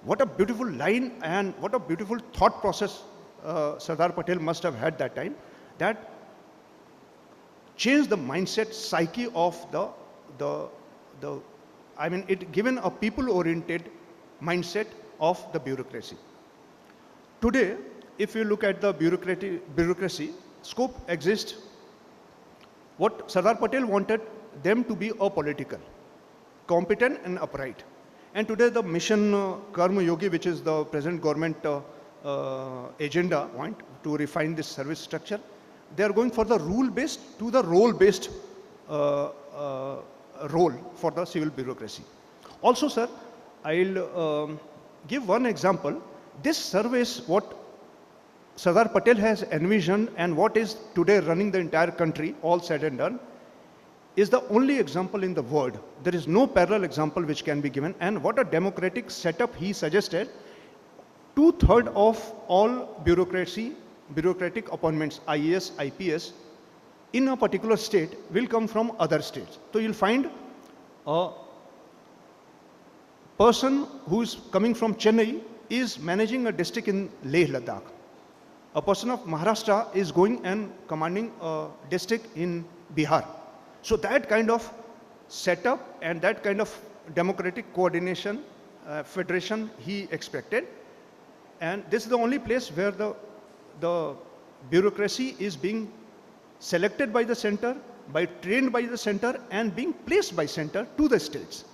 what a beautiful line and what a beautiful thought process Sardar Patel must have had that time, that changed the mindset, psyche of it given a people-oriented mindset of the bureaucracy. Today, if you look at the bureaucracy, scope exists. What Sardar Patel wanted them to be apolitical, competent and upright. And today the mission Karma Yogi, which is the present government agenda point to refine this service structure, they are going for the rule-based to the role-based role for the civil bureaucracy. Also, sir, I'll give one example. This service, what Sardar Patel has envisioned and what is today running the entire country, all said and done, is the only example in the world. There is no parallel example which can be given. And what a democratic setup he suggested. 2/3 of all bureaucratic appointments, IAS, IPS, in a particular state will come from other states. So you'll find a person who is coming from Chennai is managing a district in Leh Ladakh. A person of Maharashtra is going and commanding a district in Bihar. So that kind of setup and that kind of democratic coordination, federation he expected. And this is the only place where the bureaucracy is being selected by the center, trained by the center, and being placed by center to the states.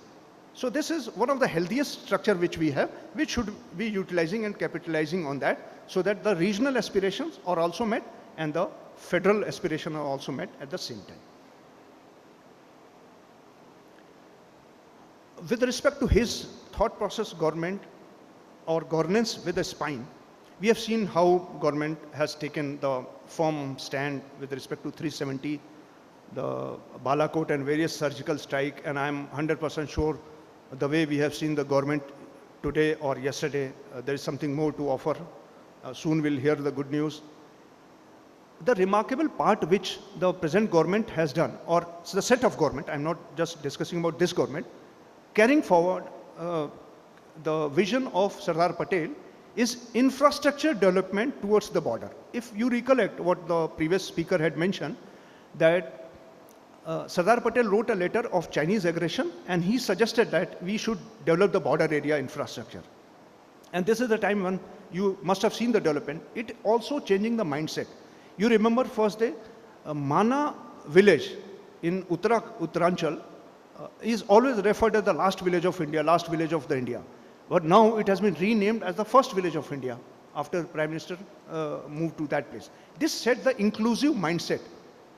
So this is one of the healthiest structure which we have, which should be utilizing and capitalizing on that, so that the regional aspirations are also met and the federal aspirations are also met at the same time. With respect to his thought process, government or governance with a spine, we have seen how government has taken the firm stand with respect to 370, the Balakot and various surgical strike, and I'm 100% sure the way we have seen the government today or yesterday, there is something more to offer. Soon we'll hear the good news. The remarkable part which the present government has done, or the set of government, I'm not just discussing about this government, carrying forward the vision of Sardar Patel is infrastructure development towards the border. If you recollect what the previous speaker had mentioned, that Sardar Patel wrote a letter of Chinese aggression, and he suggested that we should develop the border area infrastructure. And this is the time when you must have seen the development. It also changing the mindset. You remember first day, Mana village in Uttaranchal is always referred as the last village of India, last village of the India. But now it has been renamed as the first village of India after Prime Minister moved to that place. This set the inclusive mindset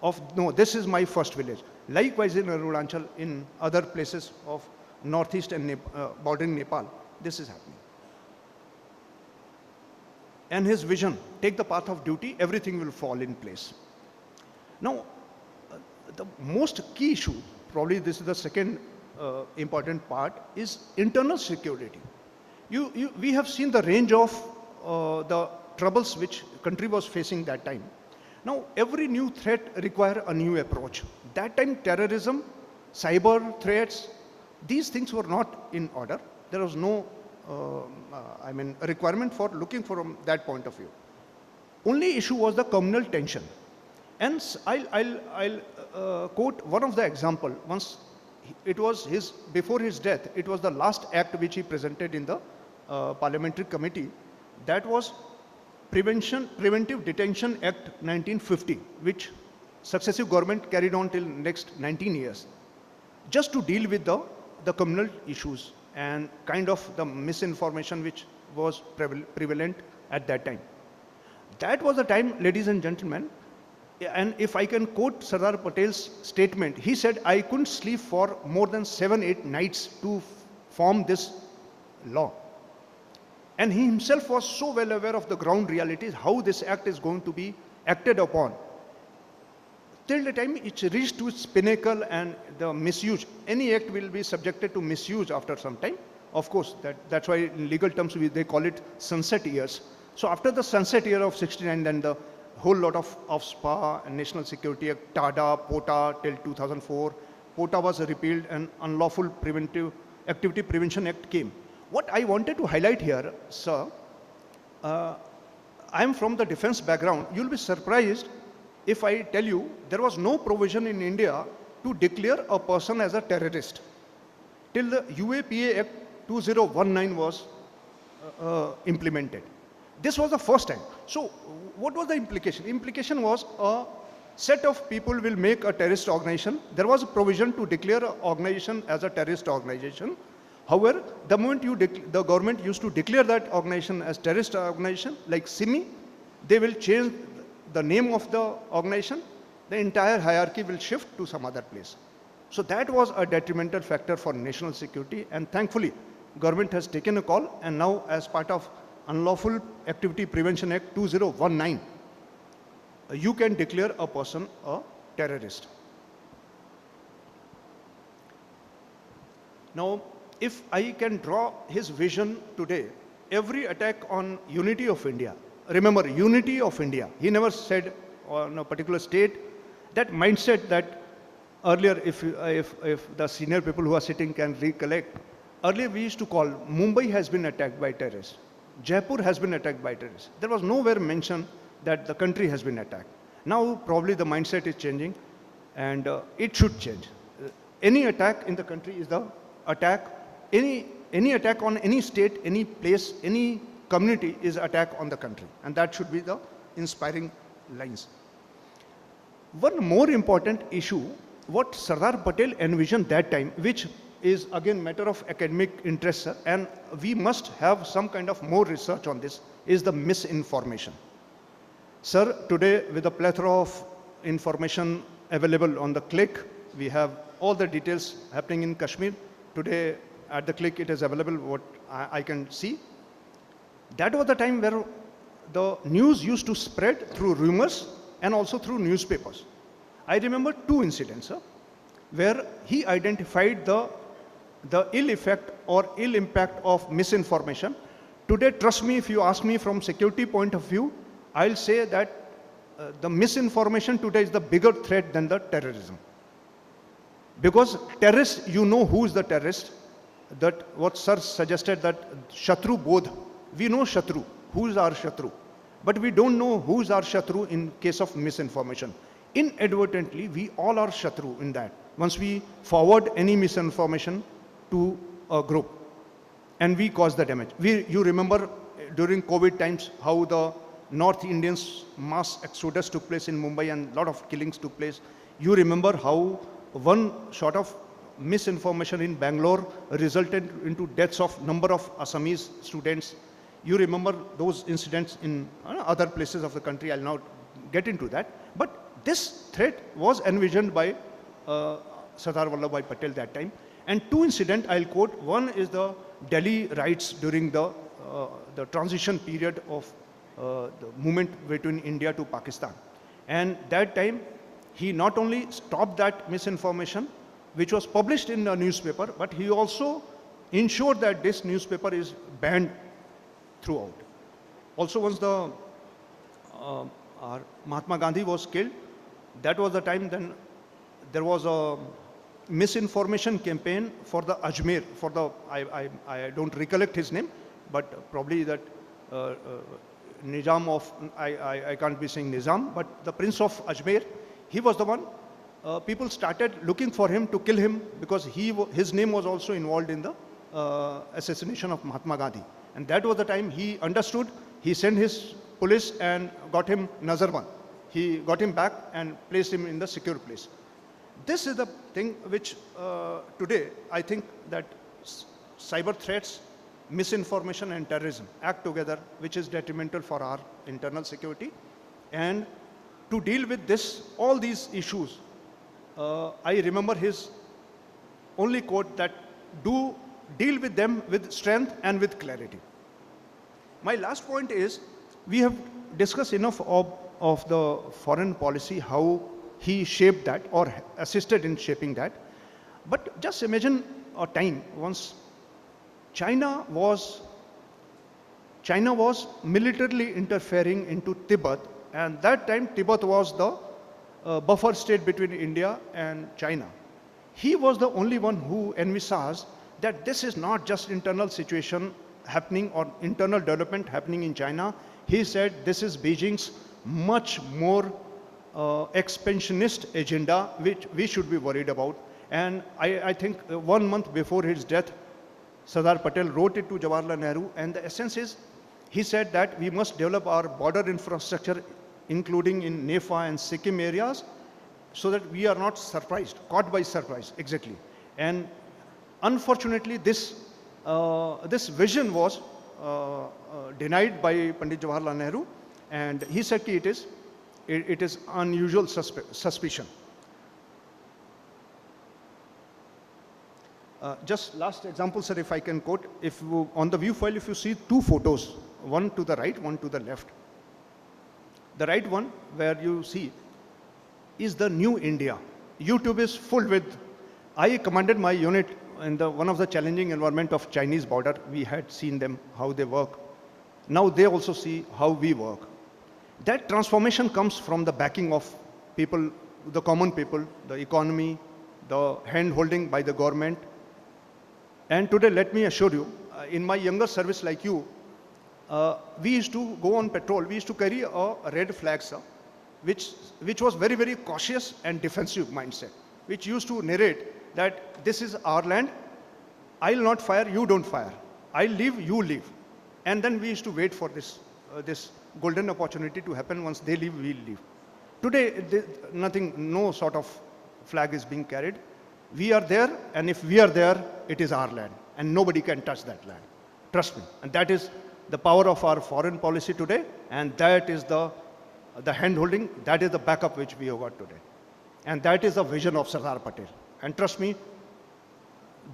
of, no, this is my first village. Likewise in Arunachal, in other places of northeast and bordering Nepal, this is happening. And his vision, take the path of duty, everything will fall in place. Now, the most key issue, probably this is the second important part, is internal security. We have seen the range of the troubles which country was facing that time. Now, every new threat requires a new approach. That time, terrorism, cyber threats, these things were not in order. There was no, a requirement for looking from that point of view. Only issue was the communal tension. And I'll quote one of the example. Once, it was before his death, it was the last act which he presented in the parliamentary committee. That was Preventive Detention Act 1950, which successive government carried on till next 19 years, just to deal with the communal issues and kind of the misinformation which was prevalent at that time. That was the time, ladies and gentlemen, and if I can quote Sardar Patel's statement, he said, I couldn't sleep for more than 7-8 nights to form this law. And he himself was so well aware of the ground realities, how this act is going to be acted upon. Till the time it reached to its pinnacle and the misuse, any act will be subjected to misuse after some time. Of course, that's why in legal terms they call it sunset years. So after the sunset year of 69, then the whole lot of SPA and National Security Act, TADA, POTA till 2004. POTA was repealed and Unlawful Preventive Activity Prevention Act came. What I wanted to highlight here, sir, I am from the defense background. You'll be surprised if I tell you there was no provision in India to declare a person as a terrorist till the UAPA Act 2019 was implemented. This was the first time. So what was the implication? Implication was a set of people will make a terrorist organization. There was a provision to declare an organization as a terrorist organization. However, the moment the government used to declare that organization as terrorist organization, like SIMI, they will change the name of the organization. The entire hierarchy will shift to some other place. So that was a detrimental factor for national security. And thankfully, government has taken a call. And now as part of Unlawful Activity Prevention Act 2019, you can declare a person a terrorist. Now, if I can draw his vision today, every attack on unity of India, remember, unity of India, he never said on a particular state, that mindset that earlier, if the senior people who are sitting can recollect, earlier we used to call Mumbai has been attacked by terrorists, Jaipur has been attacked by terrorists. There was nowhere mention that the country has been attacked. Now probably the mindset is changing, and it should change. Any attack in the country is the attack. Any attack on any state, any place, any community is attack on the country, and that should be the inspiring lines. One more important issue, what Sardar Patel envisioned that time, which is again matter of academic interest, sir, and we must have some kind of more research on this, is the misinformation. Sir, today with a plethora of information available on the click, we have all the details happening in Kashmir. Today at the click it is available, what I can see. That was the time where the news used to spread through rumors and also through newspapers. I remember two incidents, sir, where he identified the ill effect or ill impact of misinformation. Today, trust me, if you ask me from security point of view, I'll say that the misinformation today is the bigger threat than the terrorism. Because terrorists, you know who is the terrorist. That what sir suggested, that Shatru Bodh, we know Shatru, who is our Shatru. But we don't know who is our Shatru in case of misinformation. Inadvertently, we all are Shatru in that. Once we forward any misinformation to a group and we cause the damage. You remember during COVID times how the North Indians mass exodus took place in Mumbai and a lot of killings took place. You remember how one shot of misinformation in Bangalore resulted into deaths of number of Assamese students. You remember those incidents in other places of the country. I'll not get into that. But this threat was envisioned by Sardar Vallabhbhai Patel that time. And two incidents I'll quote. One is the Delhi riots during the transition period of the movement between India to Pakistan. And that time, he not only stopped that misinformation, which was published in the newspaper, but he also ensured that this newspaper is banned throughout. Also, once our Mahatma Gandhi was killed, that was the time then there was a misinformation campaign for the Ajmer, for the, I don't recollect his name, but probably that Nizam of, I can't be saying Nizam, but the Prince of Ajmer, he was the one. People started looking for him to kill him because his name was also involved in the assassination of Mahatma Gandhi. And that was the time he understood. He sent his police and got him Nazarban. He got him back and placed him in the secure place. This is the thing which today I think that cyber threats, misinformation and terrorism act together, which is detrimental for our internal security. And to deal with this, all these issues, I remember his only quote that do deal with them with strength and with clarity. My last point is, we have discussed enough of the foreign policy, how he shaped that or assisted in shaping that. But just imagine a time once China was militarily interfering into Tibet, and that time Tibet was the buffer state between India and China. He was the only one who envisaged that this is not just internal situation happening or internal development happening in China. He said this is Beijing's much more expansionist agenda, which we should be worried about. And I think 1 month before his death, Sardar Patel wrote it to Jawaharlal Nehru, and the essence is, he said that we must develop our border infrastructure, including in Nepal and Sikkim areas, so that we are not surprised, caught by surprise, exactly. And unfortunately, this vision was denied by Pandit Jawaharlal Nehru, and he said that it is unusual suspicion. Just last example, sir, if I can quote, on the view file, if you see two photos, one to the right, one to the left. The right one, where you see, is the new India. YouTube is full with, I commanded my unit in the one of the challenging environment of Chinese border, we had seen them, how they work. Now they also see how we work. That transformation comes from the backing of people, the common people, the economy, the hand-holding by the government. And today, let me assure you, in my younger service like you, we used to go on patrol. We used to carry a red flag, sir, which was very, very cautious and defensive mindset, which used to narrate that this is our land, I'll not fire, you don't fire. I'll leave, you leave. And then we used to wait for this golden opportunity to happen. Once they leave, we'll leave. Today, nothing, no sort of flag is being carried. We are there, and if we are there, it is our land, and nobody can touch that land. Trust me. And that is the power of our foreign policy today, and that is the hand-holding, that is the backup which we have got today. And that is the vision of Sardar Patel. And trust me,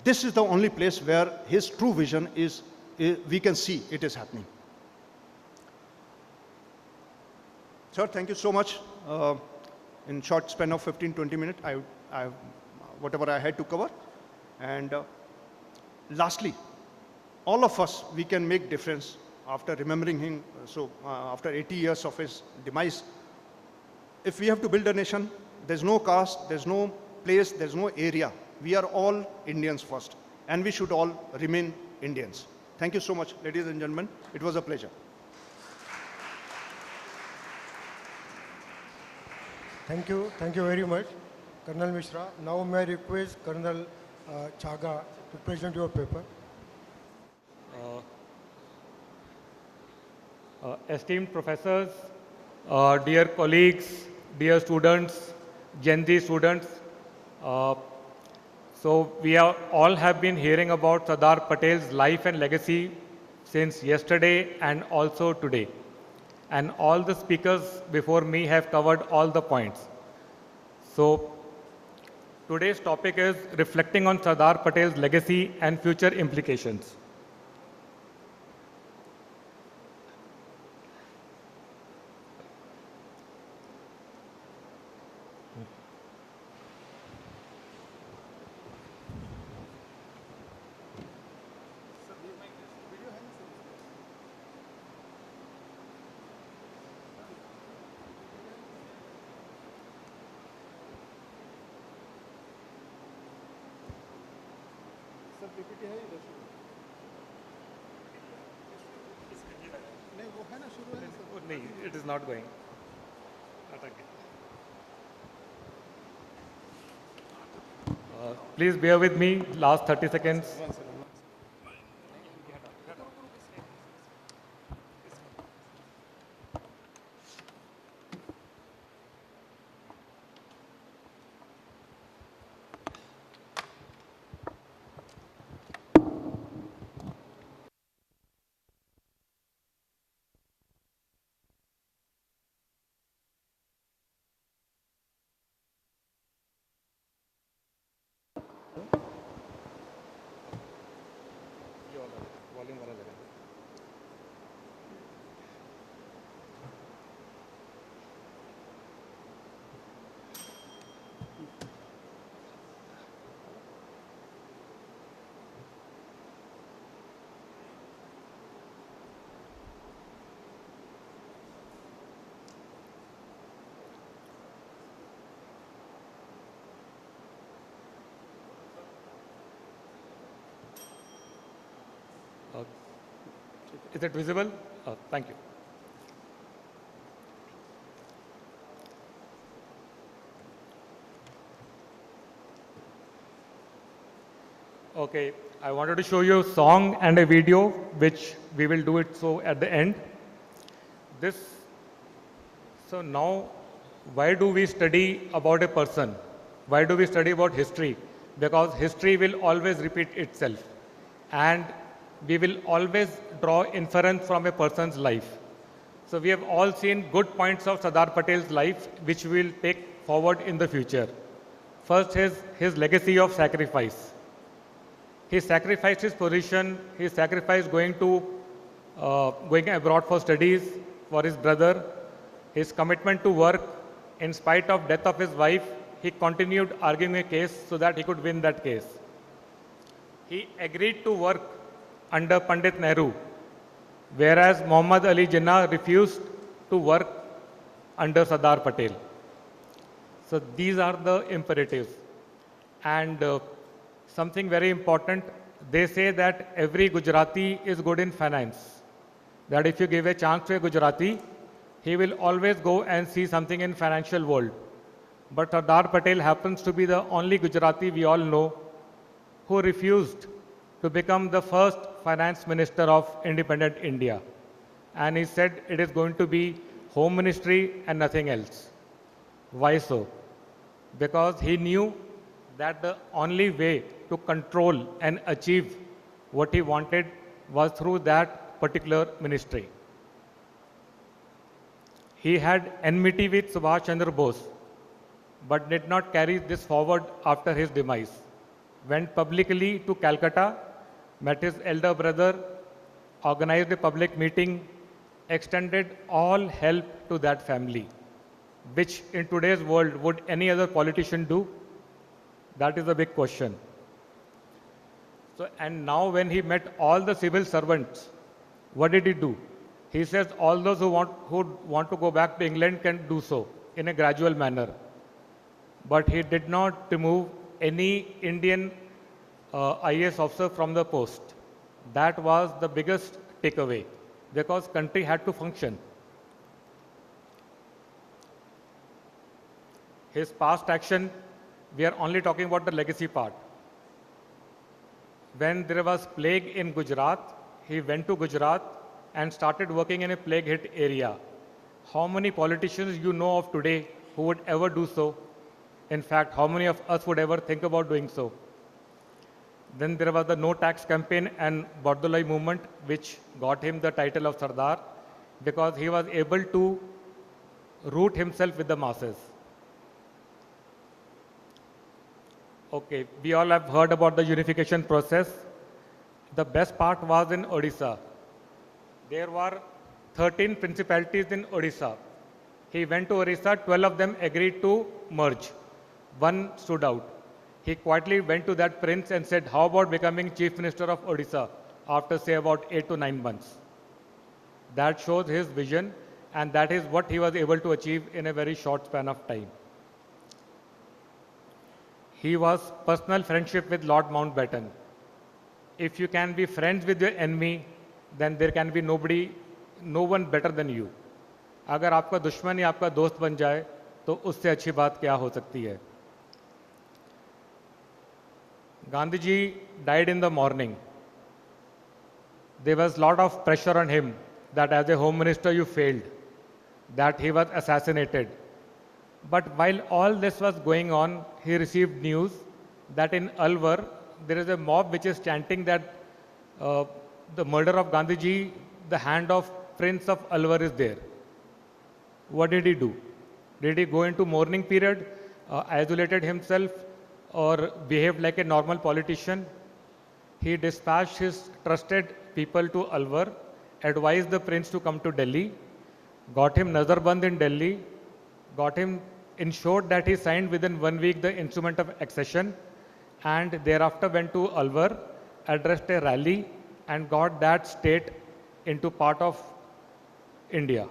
this is the only place where his true vision is we can see it is happening. Sir, thank you so much. In short span of 15-20 minutes, I whatever I had to cover. And lastly, all of us, we can make difference after remembering him. So after 80 years of his demise, if we have to build a nation, there's no caste, there's no place, there's no area. We are all Indians first, and we should all remain Indians. Thank you so much, ladies and gentlemen. It was a pleasure. Thank you very much, Colonel Mishra. Now may I request Colonel Chaga to present your paper. Esteemed professors, dear colleagues, dear students, Gen Z students, so we all have been hearing about Sardar Patel's life and legacy since yesterday and also today. And all the speakers before me have covered all the points. So today's topic is reflecting on Sardar Patel's legacy and future implications. It is not going. Please bear with me, last 30 seconds. Is it visible? Thank you. Okay, I wanted to show you a song and a video, which we will do it so at the end. So now, why do we study about a person? Why do we study about history? Because history will always repeat itself. And we will always draw inference from a person's life. So we have all seen good points of Sardar Patel's life, which we will take forward in the future. First, his legacy of sacrifice. He sacrificed his position, he sacrificed going abroad for studies for his brother, his commitment to work. In spite of death of his wife, he continued arguing a case so that he could win that case. he agreed to work under Pandit Nehru, whereas Muhammad Ali Jinnah refused to work under Sardar Patel. So these are the imperatives. And something very important, they say that every Gujarati is good in finance. That if you give a chance to a Gujarati, he will always go and see something in financial world. But Sardar Patel happens to be the only Gujarati we all know who refused to become the first finance minister of independent India. And he said it is going to be Home Ministry and nothing else. Why so? Because he knew that the only way to control and achieve what he wanted was through that particular ministry. He had enmity with Subhash Chandra Bose, but did not carry this forward after his demise. Went publicly to Calcutta, met his elder brother, organized a public meeting, extended all help to that family, which in today's world would any other politician do? That is a big question. So, and now when he met all the civil servants, what did he do? He says all those who want to go back to England can do so in a gradual manner. But he did not remove any Indian IAS officer from the post. That was the biggest takeaway, because country had to function. His past action, we are only talking about the legacy part. When there was plague in Gujarat, he went to Gujarat and started working in a plague-hit area. How many politicians you know of today who would ever do so? In fact, how many of us would ever think about doing so? Then there was the no tax campaign and Bardolai movement, which got him the title of Sardar, because he was able to root himself with the masses. Okay, we all have heard about the unification process. The best part was in Odisha. There were 13 principalities in Odisha. He went to Odisha, 12 of them agreed to merge. One stood out. He quietly went to that prince and said, how about becoming chief minister of Odisha after say about 8 to 9 months? That shows his vision, and that is what he was able to achieve in a very short span of time. He was personal friendship with Lord Mountbatten. If you can be friends with your enemy, then there can be no one better than you. अगर आपका दुश्मन या आपका दोस्त बन जाए, तो उससे अच्छी बात क्या हो सकती है? Gandhiji died in the morning. There was a lot of pressure on him that as a home minister you failed, that he was assassinated. But while all this was going on, he received news that in Alwar, there is a mob which is chanting that the murder of Gandhiji, the hand of Prince of Alwar is there. What did he do? Did he go into mourning period, isolated himself, or behaved like a normal politician? He dispatched his trusted people to Alwar, advised the prince to come to Delhi, got him Nazarband in Delhi, ensured that he signed within 1 week the instrument of accession, and thereafter went to Alwar, addressed a rally, and got that state into part of India.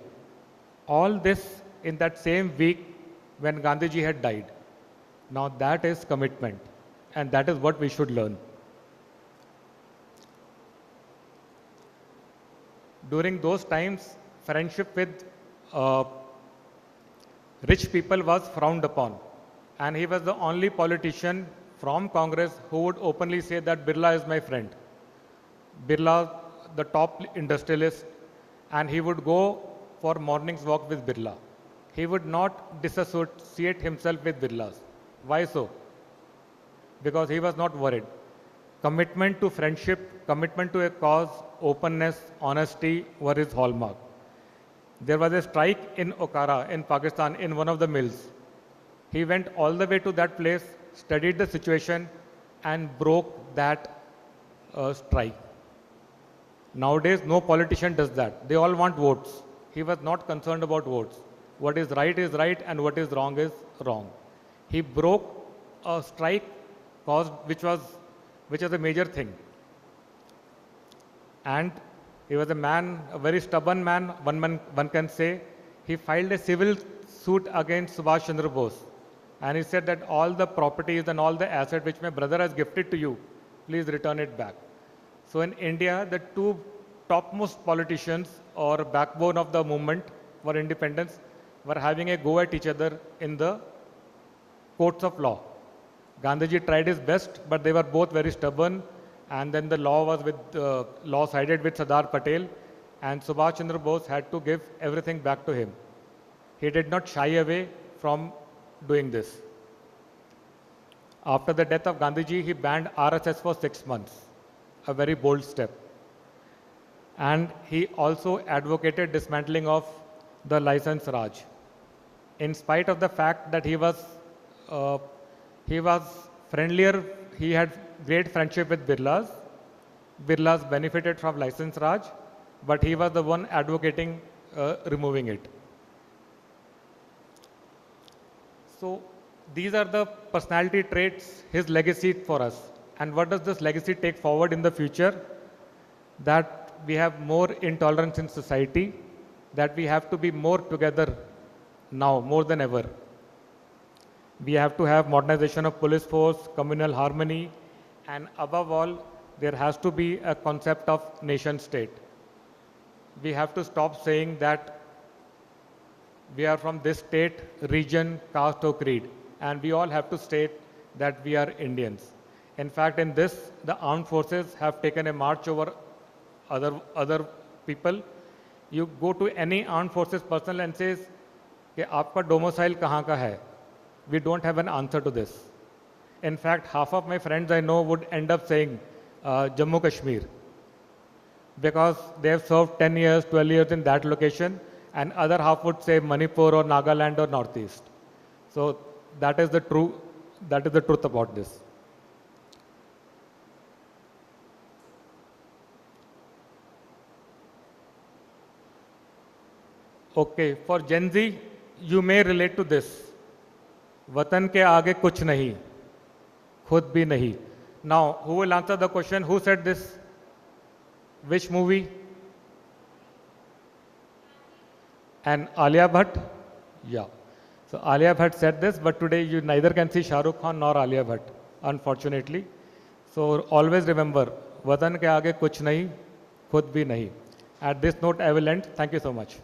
All this in that same week when Gandhiji had died. Now that is commitment, and that is what we should learn. During those times, friendship with rich people was frowned upon, and he was the only politician from Congress who would openly say that Birla is my friend. Birla, the top industrialist, and he would go for morning's walk with Birla. He would not disassociate himself with Birlas. Why so? Because he was not worried. Commitment to friendship, commitment to a cause, openness, honesty were his hallmark. There was a strike in Okara in Pakistan in one of the mills. He went all the way to that place, studied the situation, and broke that strike. Nowadays, no politician does that. They all want votes. He was not concerned about votes. What is right and what is wrong is wrong. He broke a strike which was which is a major thing. And he was a man, a very stubborn man, one can say. He filed a civil suit against Subhash Chandra Bose. And he said that all the properties and all the assets which my brother has gifted to you, please return it back. So in India, the two topmost politicians or backbone of the movement for independence were having a go at each other in the courts of law. Gandhiji tried his best, but they were both very stubborn. And then the law sided with Sardar Patel, and Subhash Chandra Bose had to give everything back to him. He did not shy away from doing this. After the death of Gandhiji, he banned RSS for 6 months, a very bold step. And he also advocated dismantling of the license Raj. In spite of the fact that he was friendlier, he had great friendship with Birlas. Birlas benefited from license Raj, but he was the one advocating removing it. So these are the personality traits, his legacy for us. And what does this legacy take forward in the future? That we have more intolerance in society, that we have to be more together now, more than ever. We have to have modernization of police force, communal harmony, and above all, there has to be a concept of nation state. We have to stop saying that we are from this state, region, caste or creed, and we all have to state that we are Indians. In fact, in this, the armed forces have taken a march over other people. You go to any armed forces personnel and says, कि आपका domicile कहाँ का है? We don't have an answer to this. In fact, half of my friends I know would end up saying Jammu Kashmir, because they have served 10 years, 12 years in that location, and other half would say Manipur or Nagaland or Northeast. So that is the truth about this. Okay, for Gen Z, you may relate to this. Watan ke aage kuch nahi, khud bhi nahi. Now, who will answer the question? Who said this? Which movie? And Alia Bhatt? Yeah. So Alia Bhatt said this, but today you neither can see Shah Rukh Khan nor Alia Bhatt, unfortunately. So always remember, Watan ke aage kuch nahi, khud bhi nahi. At this note, I will end. Thank you so much.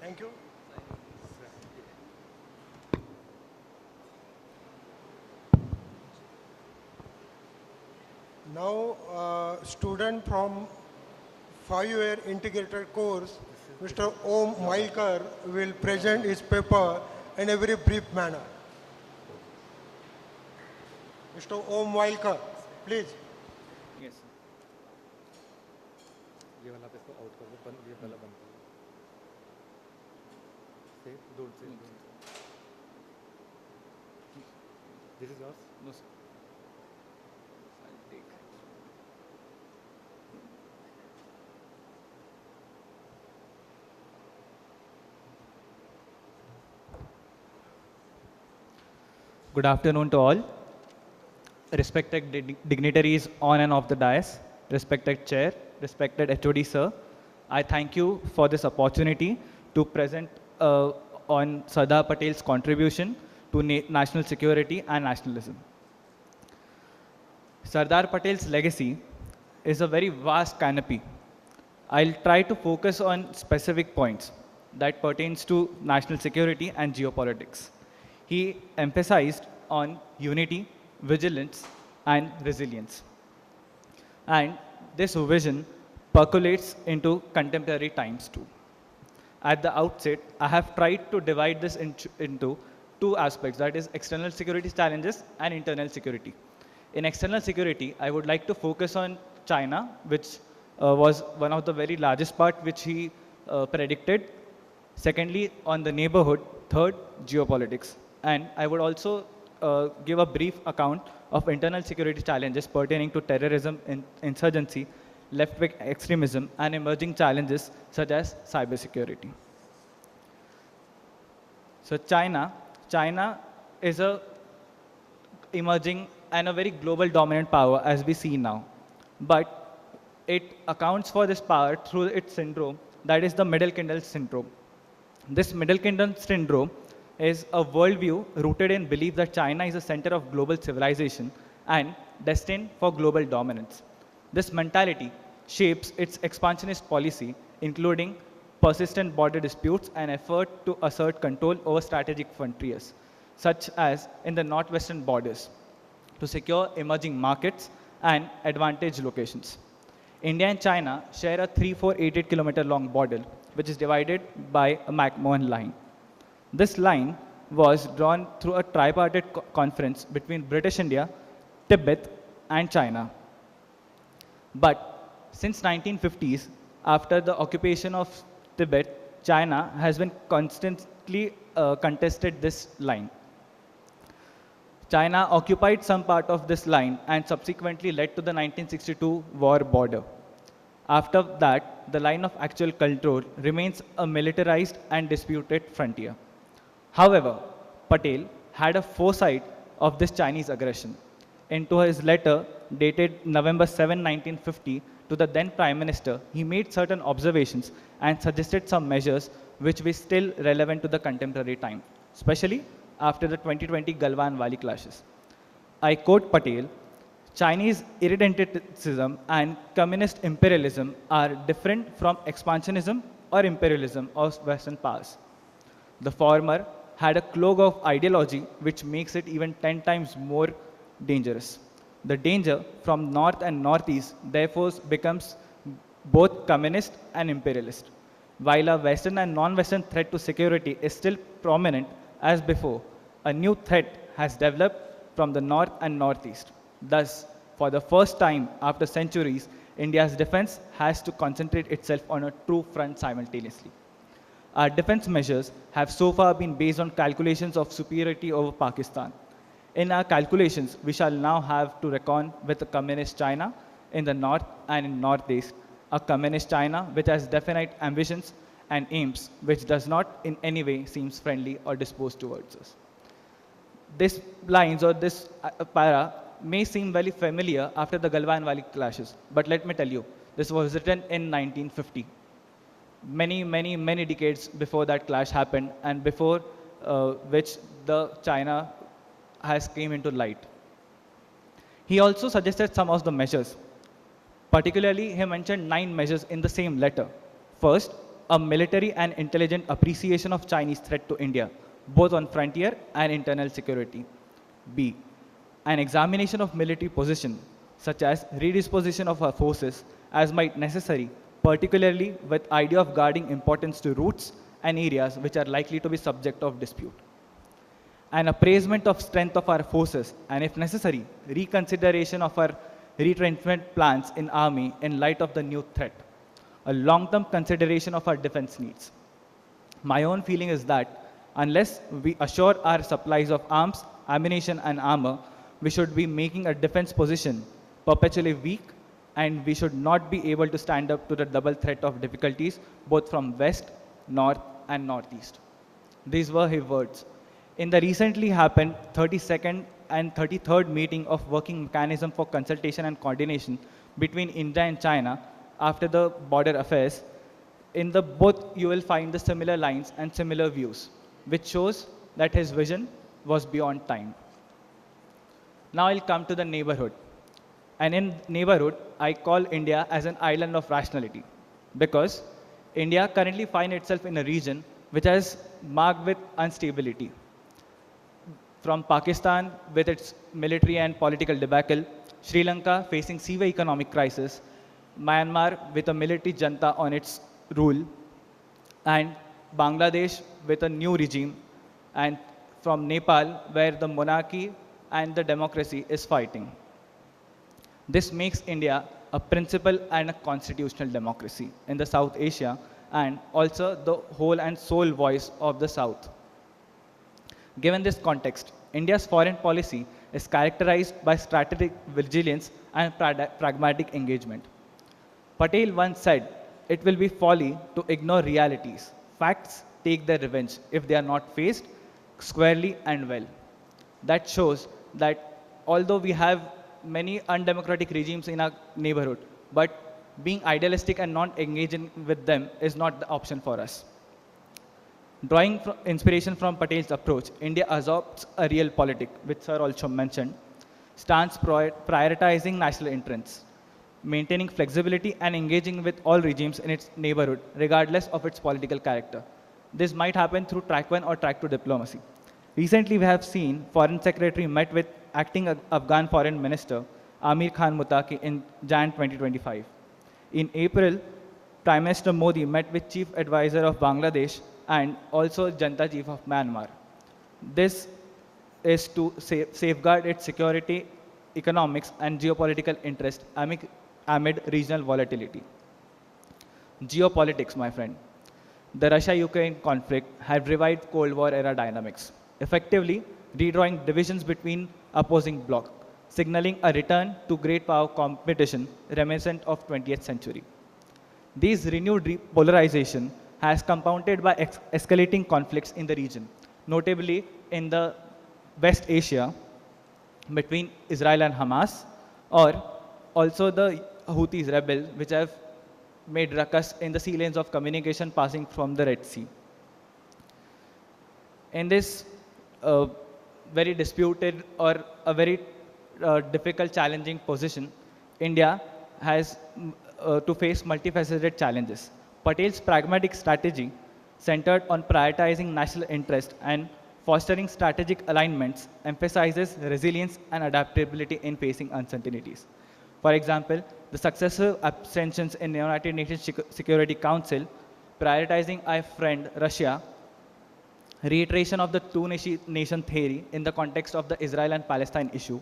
Thank you. Now, student from 5-year integrated course, Mr. Om Mailkar, will present his paper in a very brief manner. Mr. Om Mailkar, please. Yes. This is yours? No, sir. I'll take. Good afternoon to all. Respected dignitaries on and off the dais, respected chair, respected HOD sir, I thank you for this opportunity to present on Sardar Patel's contribution to national security and nationalism. Sardar Patel's legacy is a very vast canopy. I'll try to focus on specific points that pertains to national security and geopolitics. He emphasized on unity, vigilance, and resilience. And this vision percolates into contemporary times too. At the outset, I have tried to divide this into two aspects, that is external security challenges and internal security. In external security, I would like to focus on China, which was one of the very largest part which he predicted. Secondly, on the neighborhood. Third, geopolitics. And I would also give a brief account of internal security challenges pertaining to terrorism, insurgency, left-wing extremism, and emerging challenges such as cybersecurity. So China is a emerging and a very global dominant power as we see now. But it accounts for this power through its syndrome, that is the Middle Kingdom syndrome. This Middle Kingdom syndrome is a worldview rooted in belief that China is a center of global civilization and destined for global dominance. This mentality shapes its expansionist policy, including persistent border disputes and effort to assert control over strategic frontiers, such as in the northwestern borders, to secure emerging markets and advantage locations. India and China share a 3,488-kilometer long border, which is divided by a McMahon line. This line was drawn through a tripartite conference between British India, Tibet, and China. But since 1950s, after the occupation of Tibet, China has been constantly contested this line. China occupied some part of this line and subsequently led to the 1962 war border. After that, the line of actual control remains a militarized and disputed frontier. However, Patel had a foresight of this Chinese aggression. Into his letter dated November 7, 1950, to the then Prime Minister, he made certain observations and suggested some measures which were still relevant to the contemporary time, especially after the 2020 Galwan Valley clashes. I quote Patel, "Chinese irredentism and communist imperialism are different from expansionism or imperialism of Western powers. The former had a cloak of ideology which makes it even 10 times more dangerous. The danger from north and northeast therefore becomes both communist and imperialist. While a Western and non-Western threat to security is still prominent as before, a new threat has developed from the north and northeast. Thus, for the first time after centuries, India's defense has to concentrate itself on a true front simultaneously. Our defense measures have so far been based on calculations of superiority over Pakistan. In our calculations, we shall now have to reckon with a communist China in the north and in northeast, a communist China which has definite ambitions and aims which does not in any way seems friendly or disposed towards us." This lines or this para may seem very familiar after the Galwan Valley clashes, but let me tell you, this was written in 1950. Many decades before that clash happened and before which the China has came into light. He also suggested some of the measures. Particularly, he mentioned 9 measures in the same letter. First, a military and intelligent appreciation of Chinese threat to India, both on frontier and internal security. B, an examination of military position, such as redisposition of our forces as might necessary, particularly with idea of guarding importance to routes and areas which are likely to be subject of dispute. An appraisement of strength of our forces and, if necessary, reconsideration of our retrenchment plans in army in light of the new threat. A long-term consideration of our defense needs. My own feeling is that unless we assure our supplies of arms, ammunition and armor, we should be making a defense position perpetually weak, and we should not be able to stand up to the double threat of difficulties both from west, north and northeast. These were his words. In the recently happened 32nd and 33rd meeting of Working Mechanism for Consultation and Coordination between India and China after the border affairs, in the both you will find the similar lines and similar views, which shows that his vision was beyond time. Now I'll come to the neighborhood. And in neighborhood, I call India as an island of rationality, because India currently finds itself in a region which has marked with instability. From Pakistan with its military and political debacle, Sri Lanka facing severe economic crisis, Myanmar with a military junta on its rule, and Bangladesh with a new regime, and from Nepal where the monarchy and the democracy is fighting. This makes India a principal and a constitutional democracy in the South Asia, and also the whole and sole voice of the South. Given this context, India's foreign policy is characterized by strategic vigilance and pragmatic engagement. Patel once said, "It will be folly to ignore realities. Facts take their revenge if they are not faced squarely and well. That shows that although we have many undemocratic regimes in our neighborhood, but being idealistic and not engaging with them is not the option for us. Drawing inspiration from Patel's approach, India adopts a real politic, which Sir also mentioned, stance prioritizing national interests, maintaining flexibility and engaging with all regimes in its neighborhood, regardless of its political character. This might happen through track 1 or track 2 diplomacy. Recently, we have seen Foreign Secretary met with acting Afghan Foreign Minister Amir Khan Muttaqi in Jan 2025. In April, Prime Minister Modi met with Chief Advisor of Bangladesh and also Janta Chief of Myanmar. This is to safeguard its security, economics, and geopolitical interest amid regional volatility. Geopolitics, my friend. The Russia-Ukraine conflict had revived Cold War era dynamics, effectively redrawing divisions between opposing blocs, signaling a return to great power competition reminiscent of 20th century. This renewed polarization has compounded by escalating conflicts in the region, notably in the West Asia between Israel and Hamas, or also the Houthis rebels, which have made ruckus in the sea lanes of communication passing from the Red Sea. In this very disputed or a very difficult, challenging position, India has to face multifaceted challenges. Patel's pragmatic strategy, centered on prioritizing national interest and fostering strategic alignments, emphasizes resilience and adaptability in facing uncertainties. For example, the successive abstentions in the United Nations Security Council, prioritizing our friend Russia, reiteration of the two-nation theory in the context of the Israel and Palestine issue,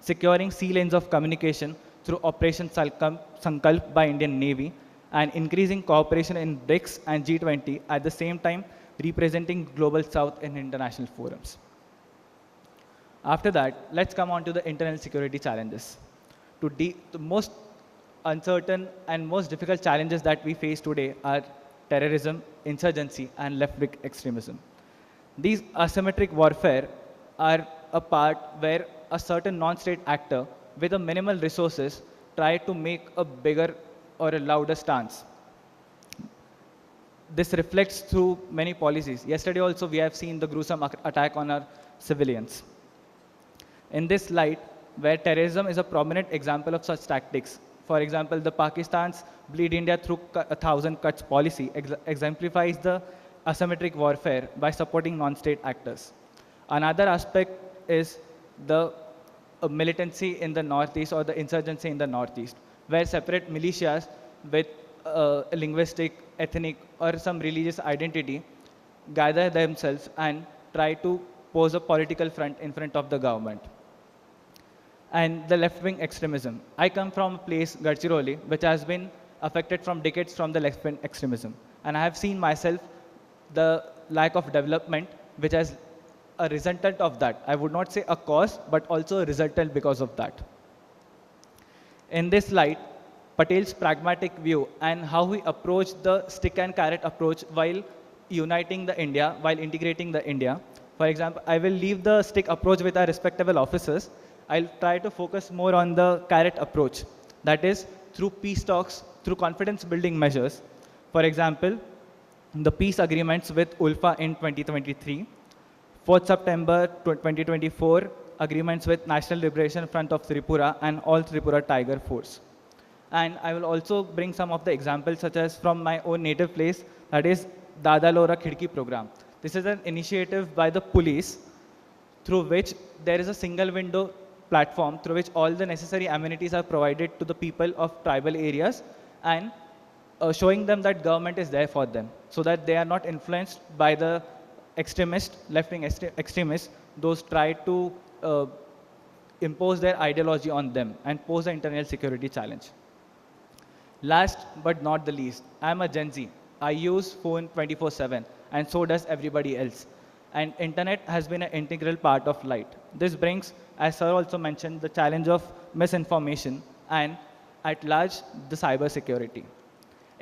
securing sea lanes of communication through Operation Sankalp by Indian Navy, and increasing cooperation in BRICS and G20, at the same time representing Global South in international forums. After that, let's come on to the internal security challenges. The most uncertain and most difficult challenges that we face today are terrorism, insurgency, and left-wing extremism. These asymmetric warfare are a part where a certain non-state actor with a minimal resources try to make a bigger or a louder stance. This reflects through many policies. Yesterday also we have seen the gruesome attack on our civilians. In this light, where terrorism is a prominent example of such tactics, for example, the Pakistan's Bleed India Through 1,000 Cuts policy exemplifies the asymmetric warfare by supporting non-state actors. Another aspect is the militancy in the northeast or the insurgency in the northeast, where separate militias with linguistic, ethnic, or some religious identity gather themselves and try to pose a political front in front of the government. And the left-wing extremism. I come from a place, Gadchiroli, which has been affected from decades from the left-wing extremism. And I have seen myself the lack of development, which has a resultant of that. I would not say a cause, but also a resultant because of that. In this light, Patel's pragmatic view and how he approached the stick and carrot approach while uniting the India, while integrating the India. For example, I will leave the stick approach with our respectable officers. I'll try to focus more on the carrot approach. That is, through peace talks, through confidence building measures. For example, the peace agreements with ULFA in 2023, 4th September 2024, agreements with National Liberation Front of Tripura and All Tripura Tiger Force. And I will also bring some of the examples such as from my own native place, that is Dada Lora Khidki program. This is an initiative by the police through which there is a single window platform through which all the necessary amenities are provided to the people of tribal areas and showing them that government is there for them so that they are not influenced by the extremists, left-wing extremists, those try to impose their ideology on them and pose an internal security challenge. Last but not the least, I am a Gen Z. I use phone 24/7 and so does everybody else. And internet has been an integral part of life. This brings, as Sir also mentioned, the challenge of misinformation and at large the cyber security.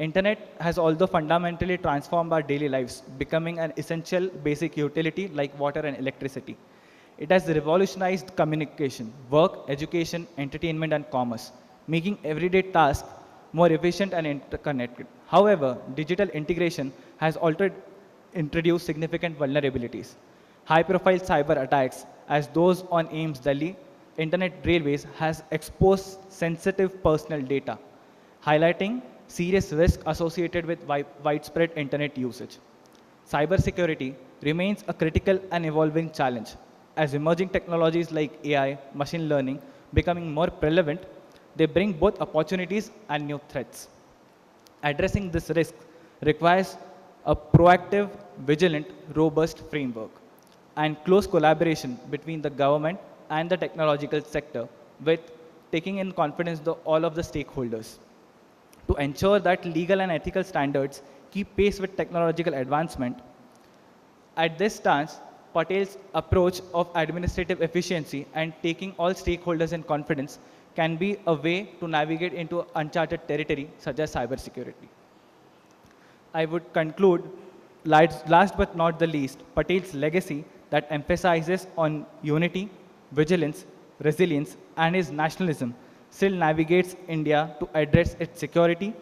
Internet has also fundamentally transformed our daily lives, becoming an essential basic utility like water and electricity. It has revolutionized communication, work, education, entertainment, and commerce, making everyday tasks more efficient and interconnected. However, digital integration has altered introduced significant vulnerabilities. High-profile cyber attacks, as those on AIMS Delhi Internet Railways, has exposed sensitive personal data, highlighting serious risk associated with widespread internet usage. Cybersecurity remains a critical and evolving challenge. As emerging technologies like AI, machine learning becoming more prevalent, they bring both opportunities and new threats. Addressing this risk requires a proactive, vigilant, robust framework and close collaboration between the government and the technological sector with taking in confidence all of the stakeholders to ensure that legal and ethical standards keep pace with technological advancement. At this stance, Patel's approach of administrative efficiency and taking all stakeholders in confidence can be a way to navigate into uncharted territory such as cybersecurity. I would conclude, last but not the least, Patel's legacy that emphasizes on unity, vigilance, resilience, and his nationalism still navigates India to address its security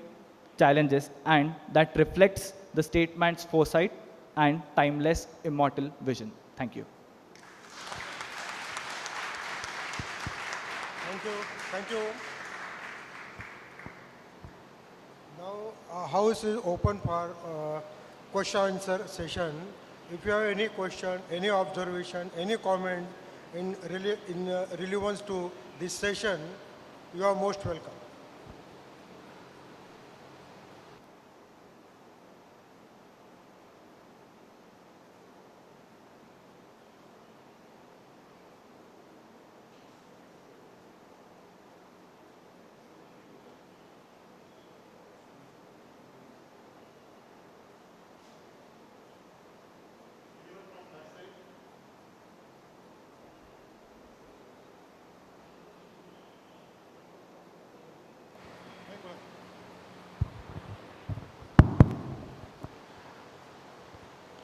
challenges, and that reflects the statement's foresight and timeless, immortal vision. Thank you. Thank you. Thank you. Now, House is open for question answer session. If you have any question, any observation, any comment in relevance to this session, you are most welcome.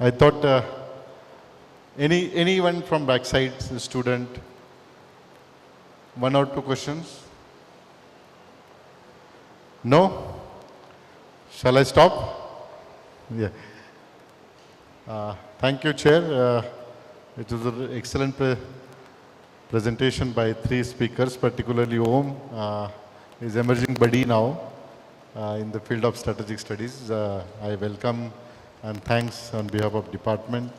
I thought anyone from backside, student, one or two questions? No? Shall I stop? Yeah. Thank you, Chair. It was an excellent presentation by three speakers, particularly Om is emerging buddy now in the field of strategic studies. I welcome and thanks on behalf of department.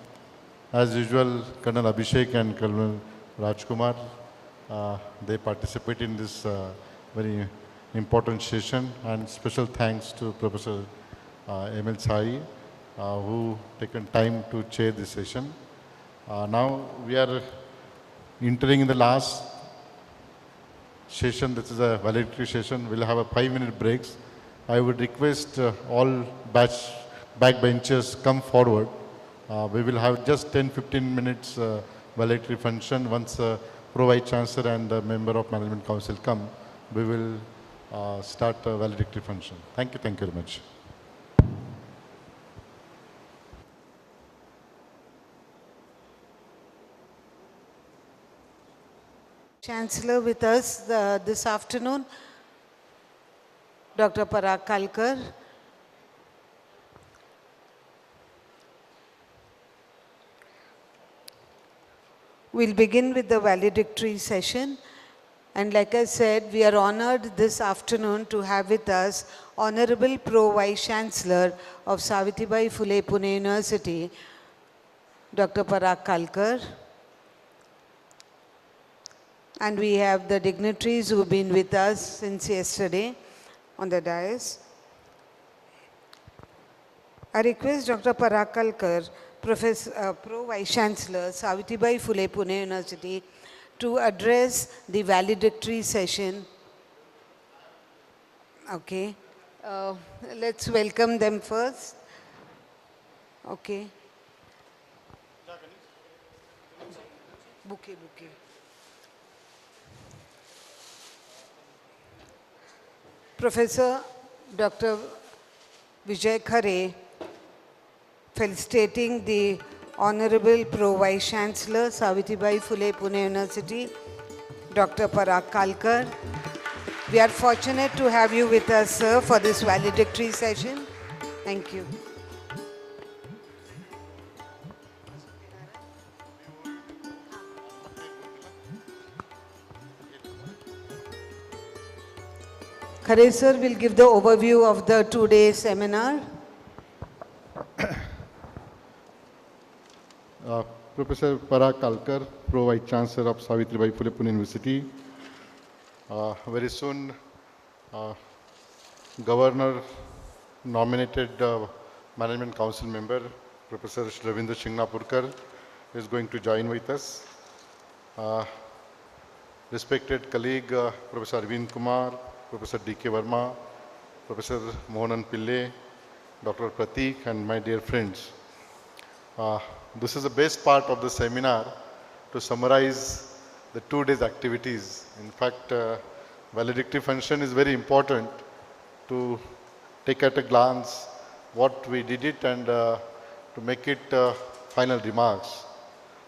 As usual, Colonel Abhishek and Colonel Rajkumar, they participate in this very important session, and special thanks to Professor M.L. Sai, who taken time to chair this session. Now we are entering in the last session. This is a valedictory session. We'll have a 5-minute breaks. I would request all backbenchers come forward. We will have just 10-15 minutes valedictory function. Once Pro Vice Chancellor and a member of Management Council come, we will start a valedictory function. Thank you very much. Chancellor with us this afternoon, Dr. Parag Kalkar. We'll begin with the valedictory session. And like I said, we are honored this afternoon to have with us Honorable Pro Vice Chancellor of Savitribai Phule Pune University, Dr. Parag Kalkar. And we have the dignitaries who have been with us since yesterday on the dais. I request Dr. Parag Kalkar, Pro Vice Chancellor, Savitribai Phule Pune University, to address the valedictory session. Okay. Let's welcome them first. Okay. Bouquet. Professor Dr. Vijay Khare, felicitating the Honorable Pro Vice Chancellor, Savitribai Phule Pune University, Dr. Parag Kalkar. We are fortunate to have you with us, sir, for this valedictory session. Thank you. Khare sir will give the overview of the two-day seminar. Professor Parag Kalkar, Pro Vice Chancellor of Savitribai Phule Pune University. Very soon, Governor nominated Management Council member, Professor Ravindra Shingnapurkar, is going to join with us. Respected colleague, Professor Arvind Kumar, Professor D.K. Verma, Professor Mohanan Pillai, Dr. Pratik, and my dear friends. This is the best part of the seminar to summarize the 2 days activities. In fact, valedictory function is very important to take at a glance what we did it and to make it final remarks.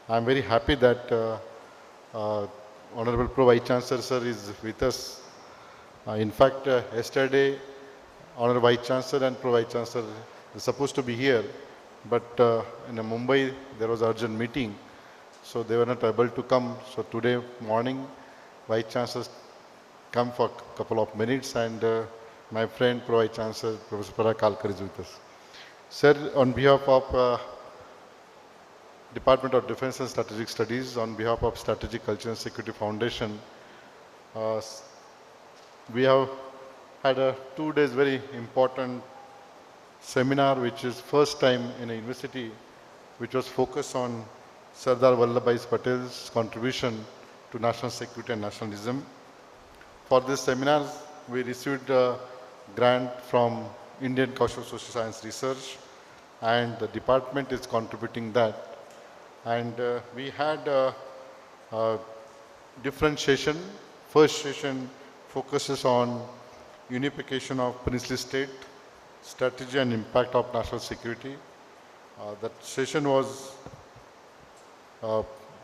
I am very happy that Honorable Pro Vice Chancellor sir is with us. In fact, yesterday Honorable Vice Chancellor and Pro Vice Chancellor were supposed to be here, but in Mumbai there was an urgent meeting, so they were not able to come. So today morning, Vice Chancellor come for a couple of minutes, and my friend Pro Vice Chancellor Professor Parag Kalkar is with us. Sir, on behalf of Department of Defense and Strategic Studies, on behalf of Strategic Culture and Security Foundation, we have had a 2 days very important seminar, which is first time in a university, which was focused on Sardar Vallabhbhai Patel's contribution to national security and nationalism. For this seminar, we received a grant from Indian Council of Social Science Research, and the department is contributing that. And we had a different session. First session focuses on unification of princely state, strategy and impact of national security. That session was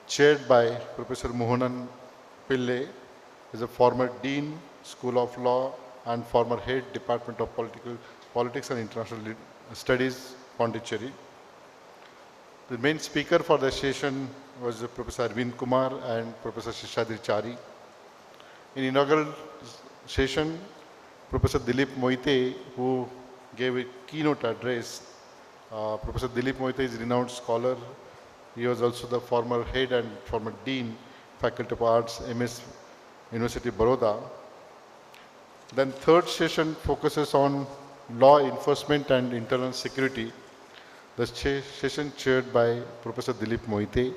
chaired by Professor Mohanan Pillai, is a former Dean, School of Law, and former Head, Department of Politics and International Studies, Pondicherry. The main speaker for the session was Professor Arvind Kumar and Professor Shishadri Chari. In inaugural session, Professor Dilip Moite, who gave a keynote address. Professor Dilip Moite is a renowned scholar. He was also the former head and former dean, Faculty of Arts, MS, University of Baroda. Then third session focuses on law enforcement and internal security. The session chaired by Professor Dilip Moite,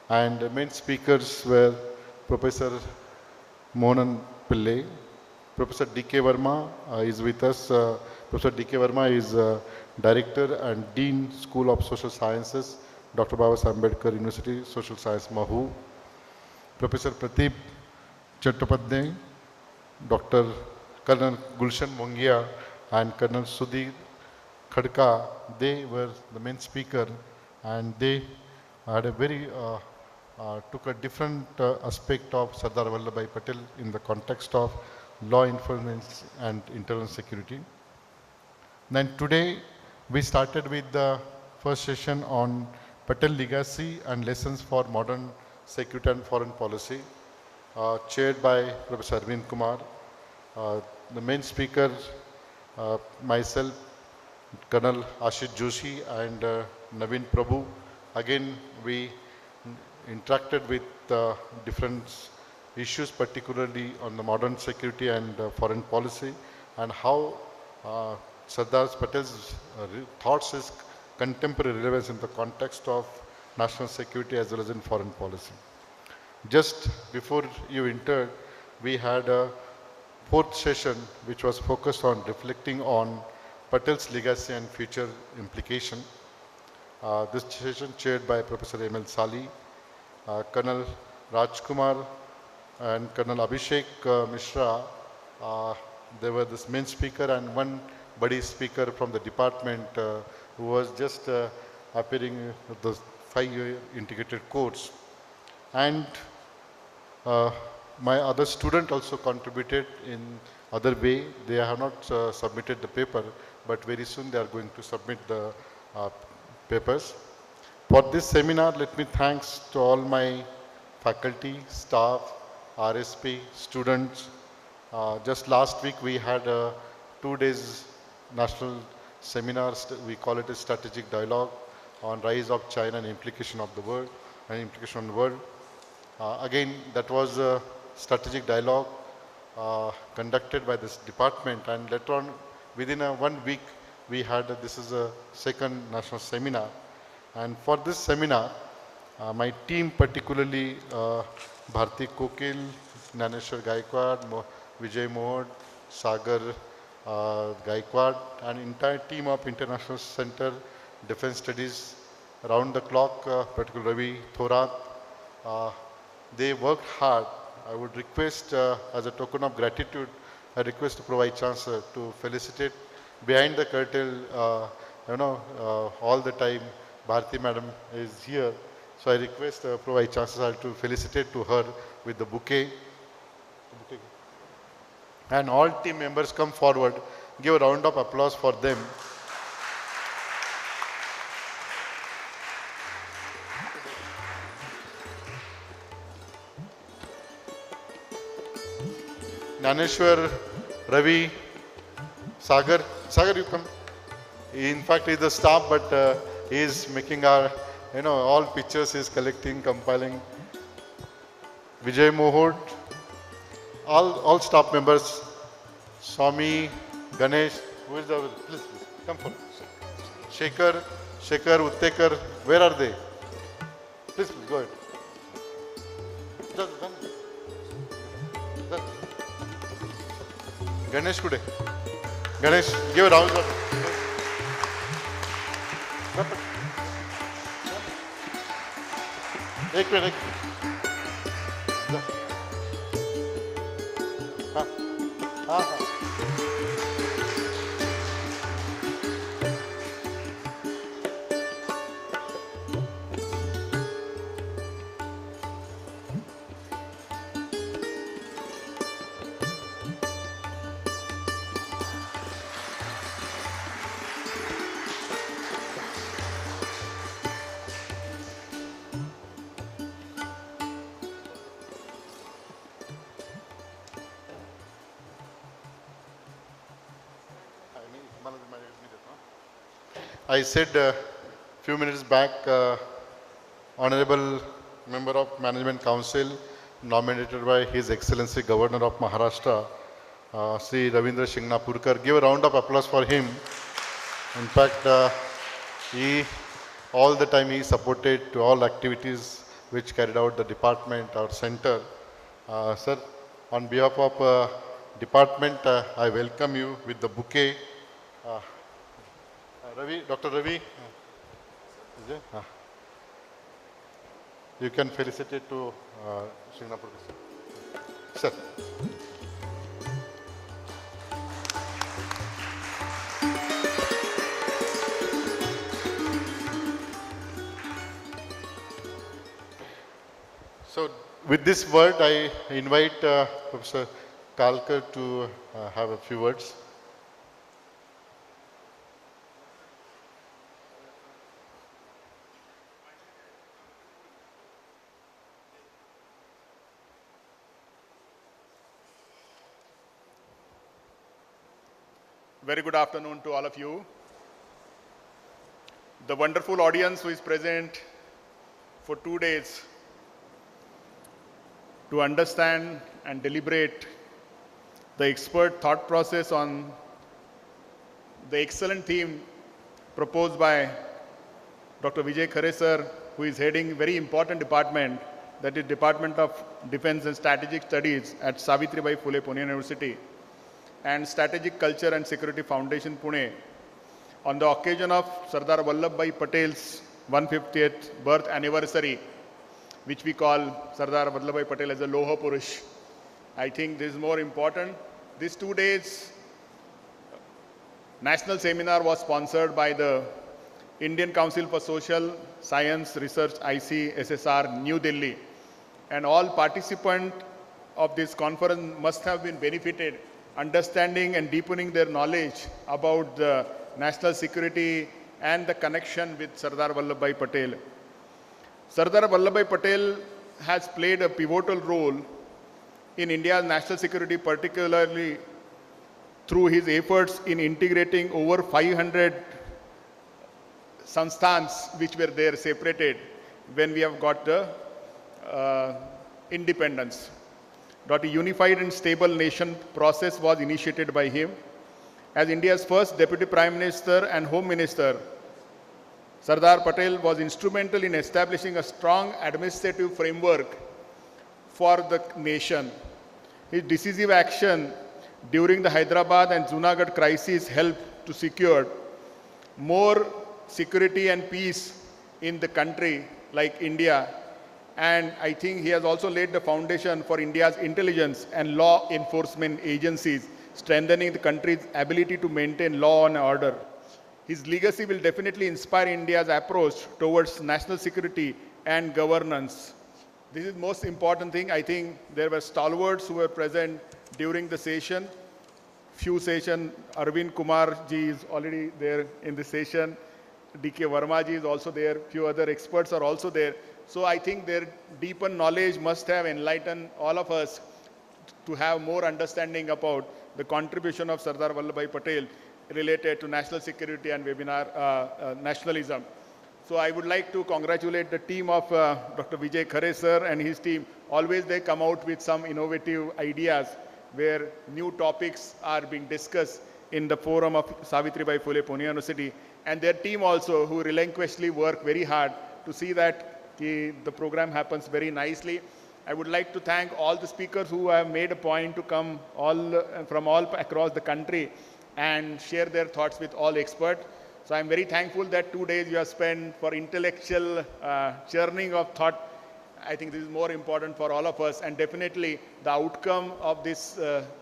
and the main speakers were Professor Mohanan Pillai. Professor D.K. Verma is with us. Professor D.K. Verma is Director and Dean, School of Social Sciences, Dr. Babasaheb Ambedkar University, Social Science, Mahu. Professor Pratik Chattopadhyay, Dr. Colonel Gulshan Mongia, and Colonel Sudhir Khadka, they were the main speaker, and they had a very, took a different aspect of Sardar Vallabhbhai Patel in the context of law enforcement and internal security. Then today we started with the first session on Patel legacy and lessons for modern security and foreign policy, chaired by Professor Arvind Kumar. The main speaker, myself, Colonel Ashish Joshi and Naveen Prabhu. Again, we interacted with different issues, particularly on the modern security and foreign policy, and how Sardar Patel's thoughts is contemporary relevance in the context of national security as well as in foreign policy. Just before you entered, we had a fourth session which was focused on reflecting on Patel's legacy and future implication. This session chaired by Professor M.L. Sali, Colonel Rajkumar and Colonel Abhishek Mishra. They were this main speaker, and one buddy speaker from the department who was just appearing at the 5-year integrated course. And my other student also contributed in other way. They have not submitted the paper, but very soon they are going to submit the papers. For this seminar, let me thanks to all my faculty, staff, RSP, students. Just last week we had 2 days national seminar, we call it a strategic dialogue on rise of China and implication of the world and implication on the world. Again, that was a strategic dialogue conducted by this department, and later on within 1 week we had this is a second national seminar. And for this seminar, my team particularly Bharti Kokil, Naneshwar Gaikwad, Vijay Mohod, Sagar Gaikwad, and entire team of International Center Defense Studies around the clock, particularly Ravi Thorat. They worked hard. I would request as a token of gratitude, I request the Pro Vice Chancellor to felicitate behind the curtain, all the time Bharti Madam is here. So I request Pro Vice Chancellor to felicitate to her with the bouquet. And all team members come forward. Give a round of applause for them. Naneshwar, Ravi, Sagar, you come. In fact, he's the staff, but he is making our, all pictures, he is collecting, compiling. Vijay Mohod, all staff members, Swami, Ganesh, who is the, please, come forward. Shekhar, Uttekar, where are they? Please, go ahead. Ganesh today. Ganesh, give a round of applause. एक minute हाँ हाँ हाँ I said a few minutes back, Honorable Member of Management Council, nominated by His Excellency Governor of Maharashtra, Sri Ravindra Shingnapurkar. Give a round of applause for him. In fact, all the time he supported to all activities which carried out the department, our center. Sir, on behalf of department, I welcome you with the bouquet. Ravi, Dr. Ravi, is it? You can felicitate to Singapore. Sir. So, with this word, I invite Professor Kalkar to have a few words. Very good afternoon to all of you. The wonderful audience who is present for 2 days to understand and deliberate the expert thought process on the excellent theme proposed by Dr. Vijay Khare sir, who is heading a very important department, that is Department of Defense and Strategic Studies at Savitribai Phule Pune University, and Strategic Culture and Security Foundation, Pune, on the occasion of Sardar Vallabhbhai Patel's 150th birth anniversary, which we call Sardar Vallabhbhai Patel as a Loha Purush. I think this is more important. These 2 days national seminar was sponsored by the Indian Council for Social Science Research, ICSSR, New Delhi. And all participants of this conference must have been benefited, understanding and deepening their knowledge about the national security and the connection with Sardar Vallabhbhai Patel. Sardar Vallabhbhai Patel has played a pivotal role in India's national security, particularly through his efforts in integrating over 500 sanstans which were there separated when we have got the independence. A unified and stable nation process was initiated by him. As India's first Deputy Prime Minister and Home Minister, Sardar Patel was instrumental in establishing a strong administrative framework for the nation. His decisive action during the Hyderabad and Junagadh crisis helped to secure more security and peace in the country like India. And I think he has also laid the foundation for India's intelligence and law enforcement agencies, strengthening the country's ability to maintain law and order. His legacy will definitely inspire India's approach towards national security and governance. This is the most important thing. I think there were stalwarts who were present during the session. Few session, Arvind Kumar ji is already there in the session. D.K. Verma ji is also there. Few other experts are also there. So I think their deepened knowledge must have enlightened all of us to have more understanding about the contribution of Sardar Vallabhbhai Patel related to national security and webinar nationalism. So I would like to congratulate the team of Dr. Vijay Khare sir and his team. Always they come out with some innovative ideas where new topics are being discussed in the forum of Savitribai Phule Pune University. And their team also, who relinquishingly work very hard to see that the program happens very nicely. I would like to thank all the speakers who have made a point to come from all across the country and share their thoughts with all experts. So I'm very thankful that 2 days you have spent for intellectual churning of thought. I think this is more important for all of us, and definitely the outcome of this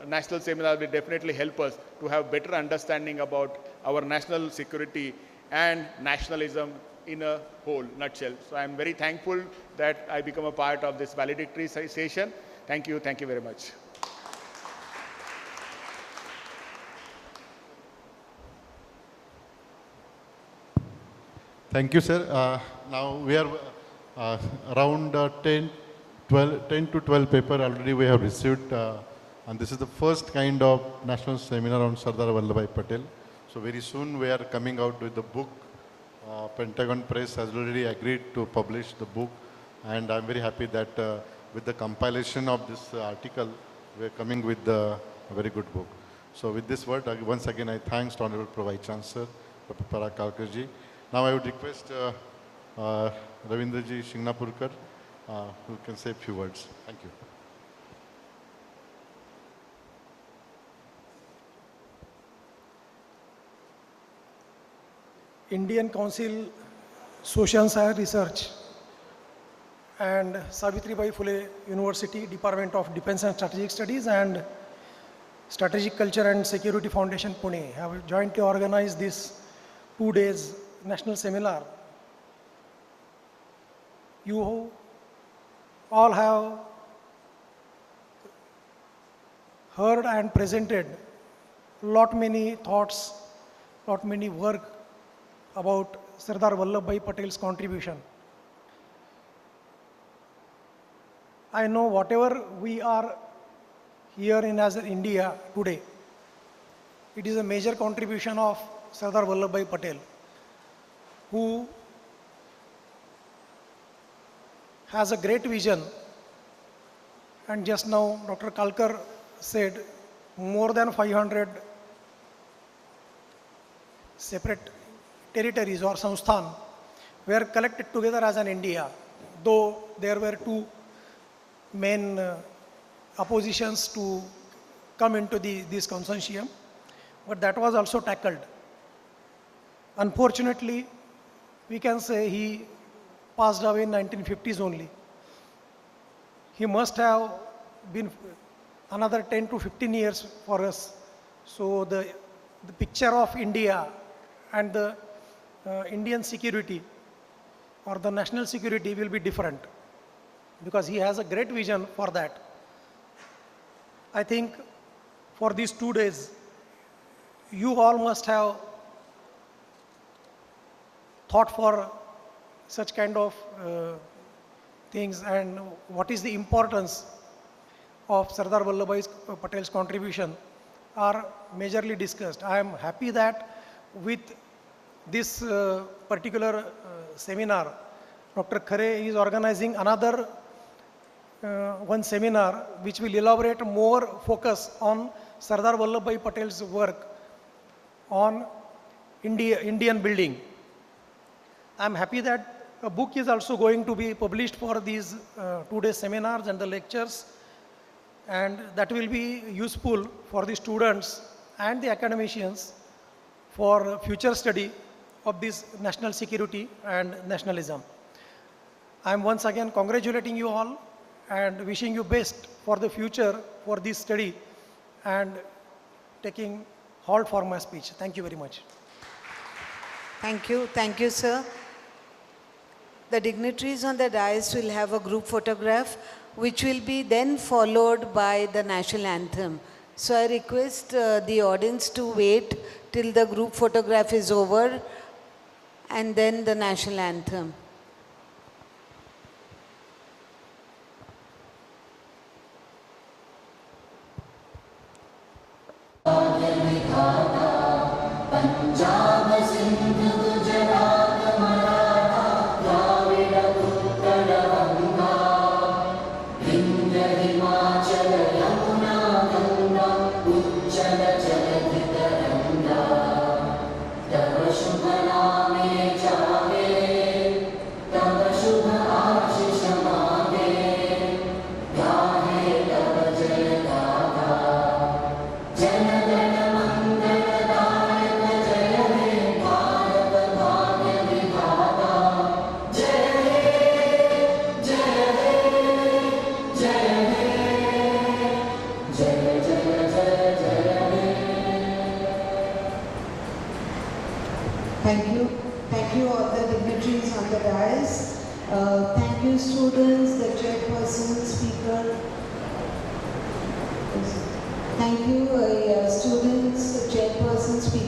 national seminar will definitely help us to have better understanding about our national security and nationalism in a whole nutshell. So I'm very thankful that I become a part of this valedictory session. Thank you very much. Thank you, sir. Now we are around 10 to 12 paper already we have received, and this is the first kind of national seminar on Sardar Vallabhbhai Patel. So very soon we are coming out with the book. Pentagon Press has already agreed to publish the book, and I'm very happy that with the compilation of this article, we are coming with a very good book. So with this word, once again I thanks to Honorable Pro Vice Chancellor, Dr. Parag Kalkarji. Now I would request Ravindraji Shingnapurkar, who can say a few words. Thank you. Indian Council Social Science Research and Savitribai Phule University Department of Defense and Strategic Studies and Strategic Culture and Security Foundation Pune have jointly organized this 2 days national seminar. You all have heard and presented lot many thoughts, lot many work about Sardar Vallabhbhai Patel's contribution. I know whatever we are here in as India today, it is a major contribution of Sardar Vallabhbhai Patel, who has a great vision. And just now Dr. Kalkar said more than 500 separate territories or samsthan were collected together as an India, though there were two main oppositions to come into this consortium, but that was also tackled. Unfortunately, we can say he passed away in 1950s only. He must have been another 10 to 15 years for us. So the the picture of India and the Indian security or the national security will be different, because he has a great vision for that. I think for these 2 days, you all must have thought for such kind of things, and what is the importance of Sardar Vallabhbhai Patel's contribution are majorly discussed. I am happy that with this particular seminar, Dr. Khare is organizing another one seminar which will elaborate more focus on Sardar Vallabhbhai Patel's work on Indian building. I am happy that a book is also going to be published for these 2-day seminars and the lectures, and that will be useful for the students and the academicians for future study of this national security and nationalism. I am once again congratulating you all and wishing you best for the future for this study, and taking hold for my speech. Thank you very much. Thank you, sir. The dignitaries on the dais will have a group photograph, which will be then followed by the national anthem. So I request the audience to wait till the group photograph is over and then the national anthem. Thank you all the dignitaries on the dais. Thank you students, the chairperson, speaker. Thank you students, the chairperson, speaker.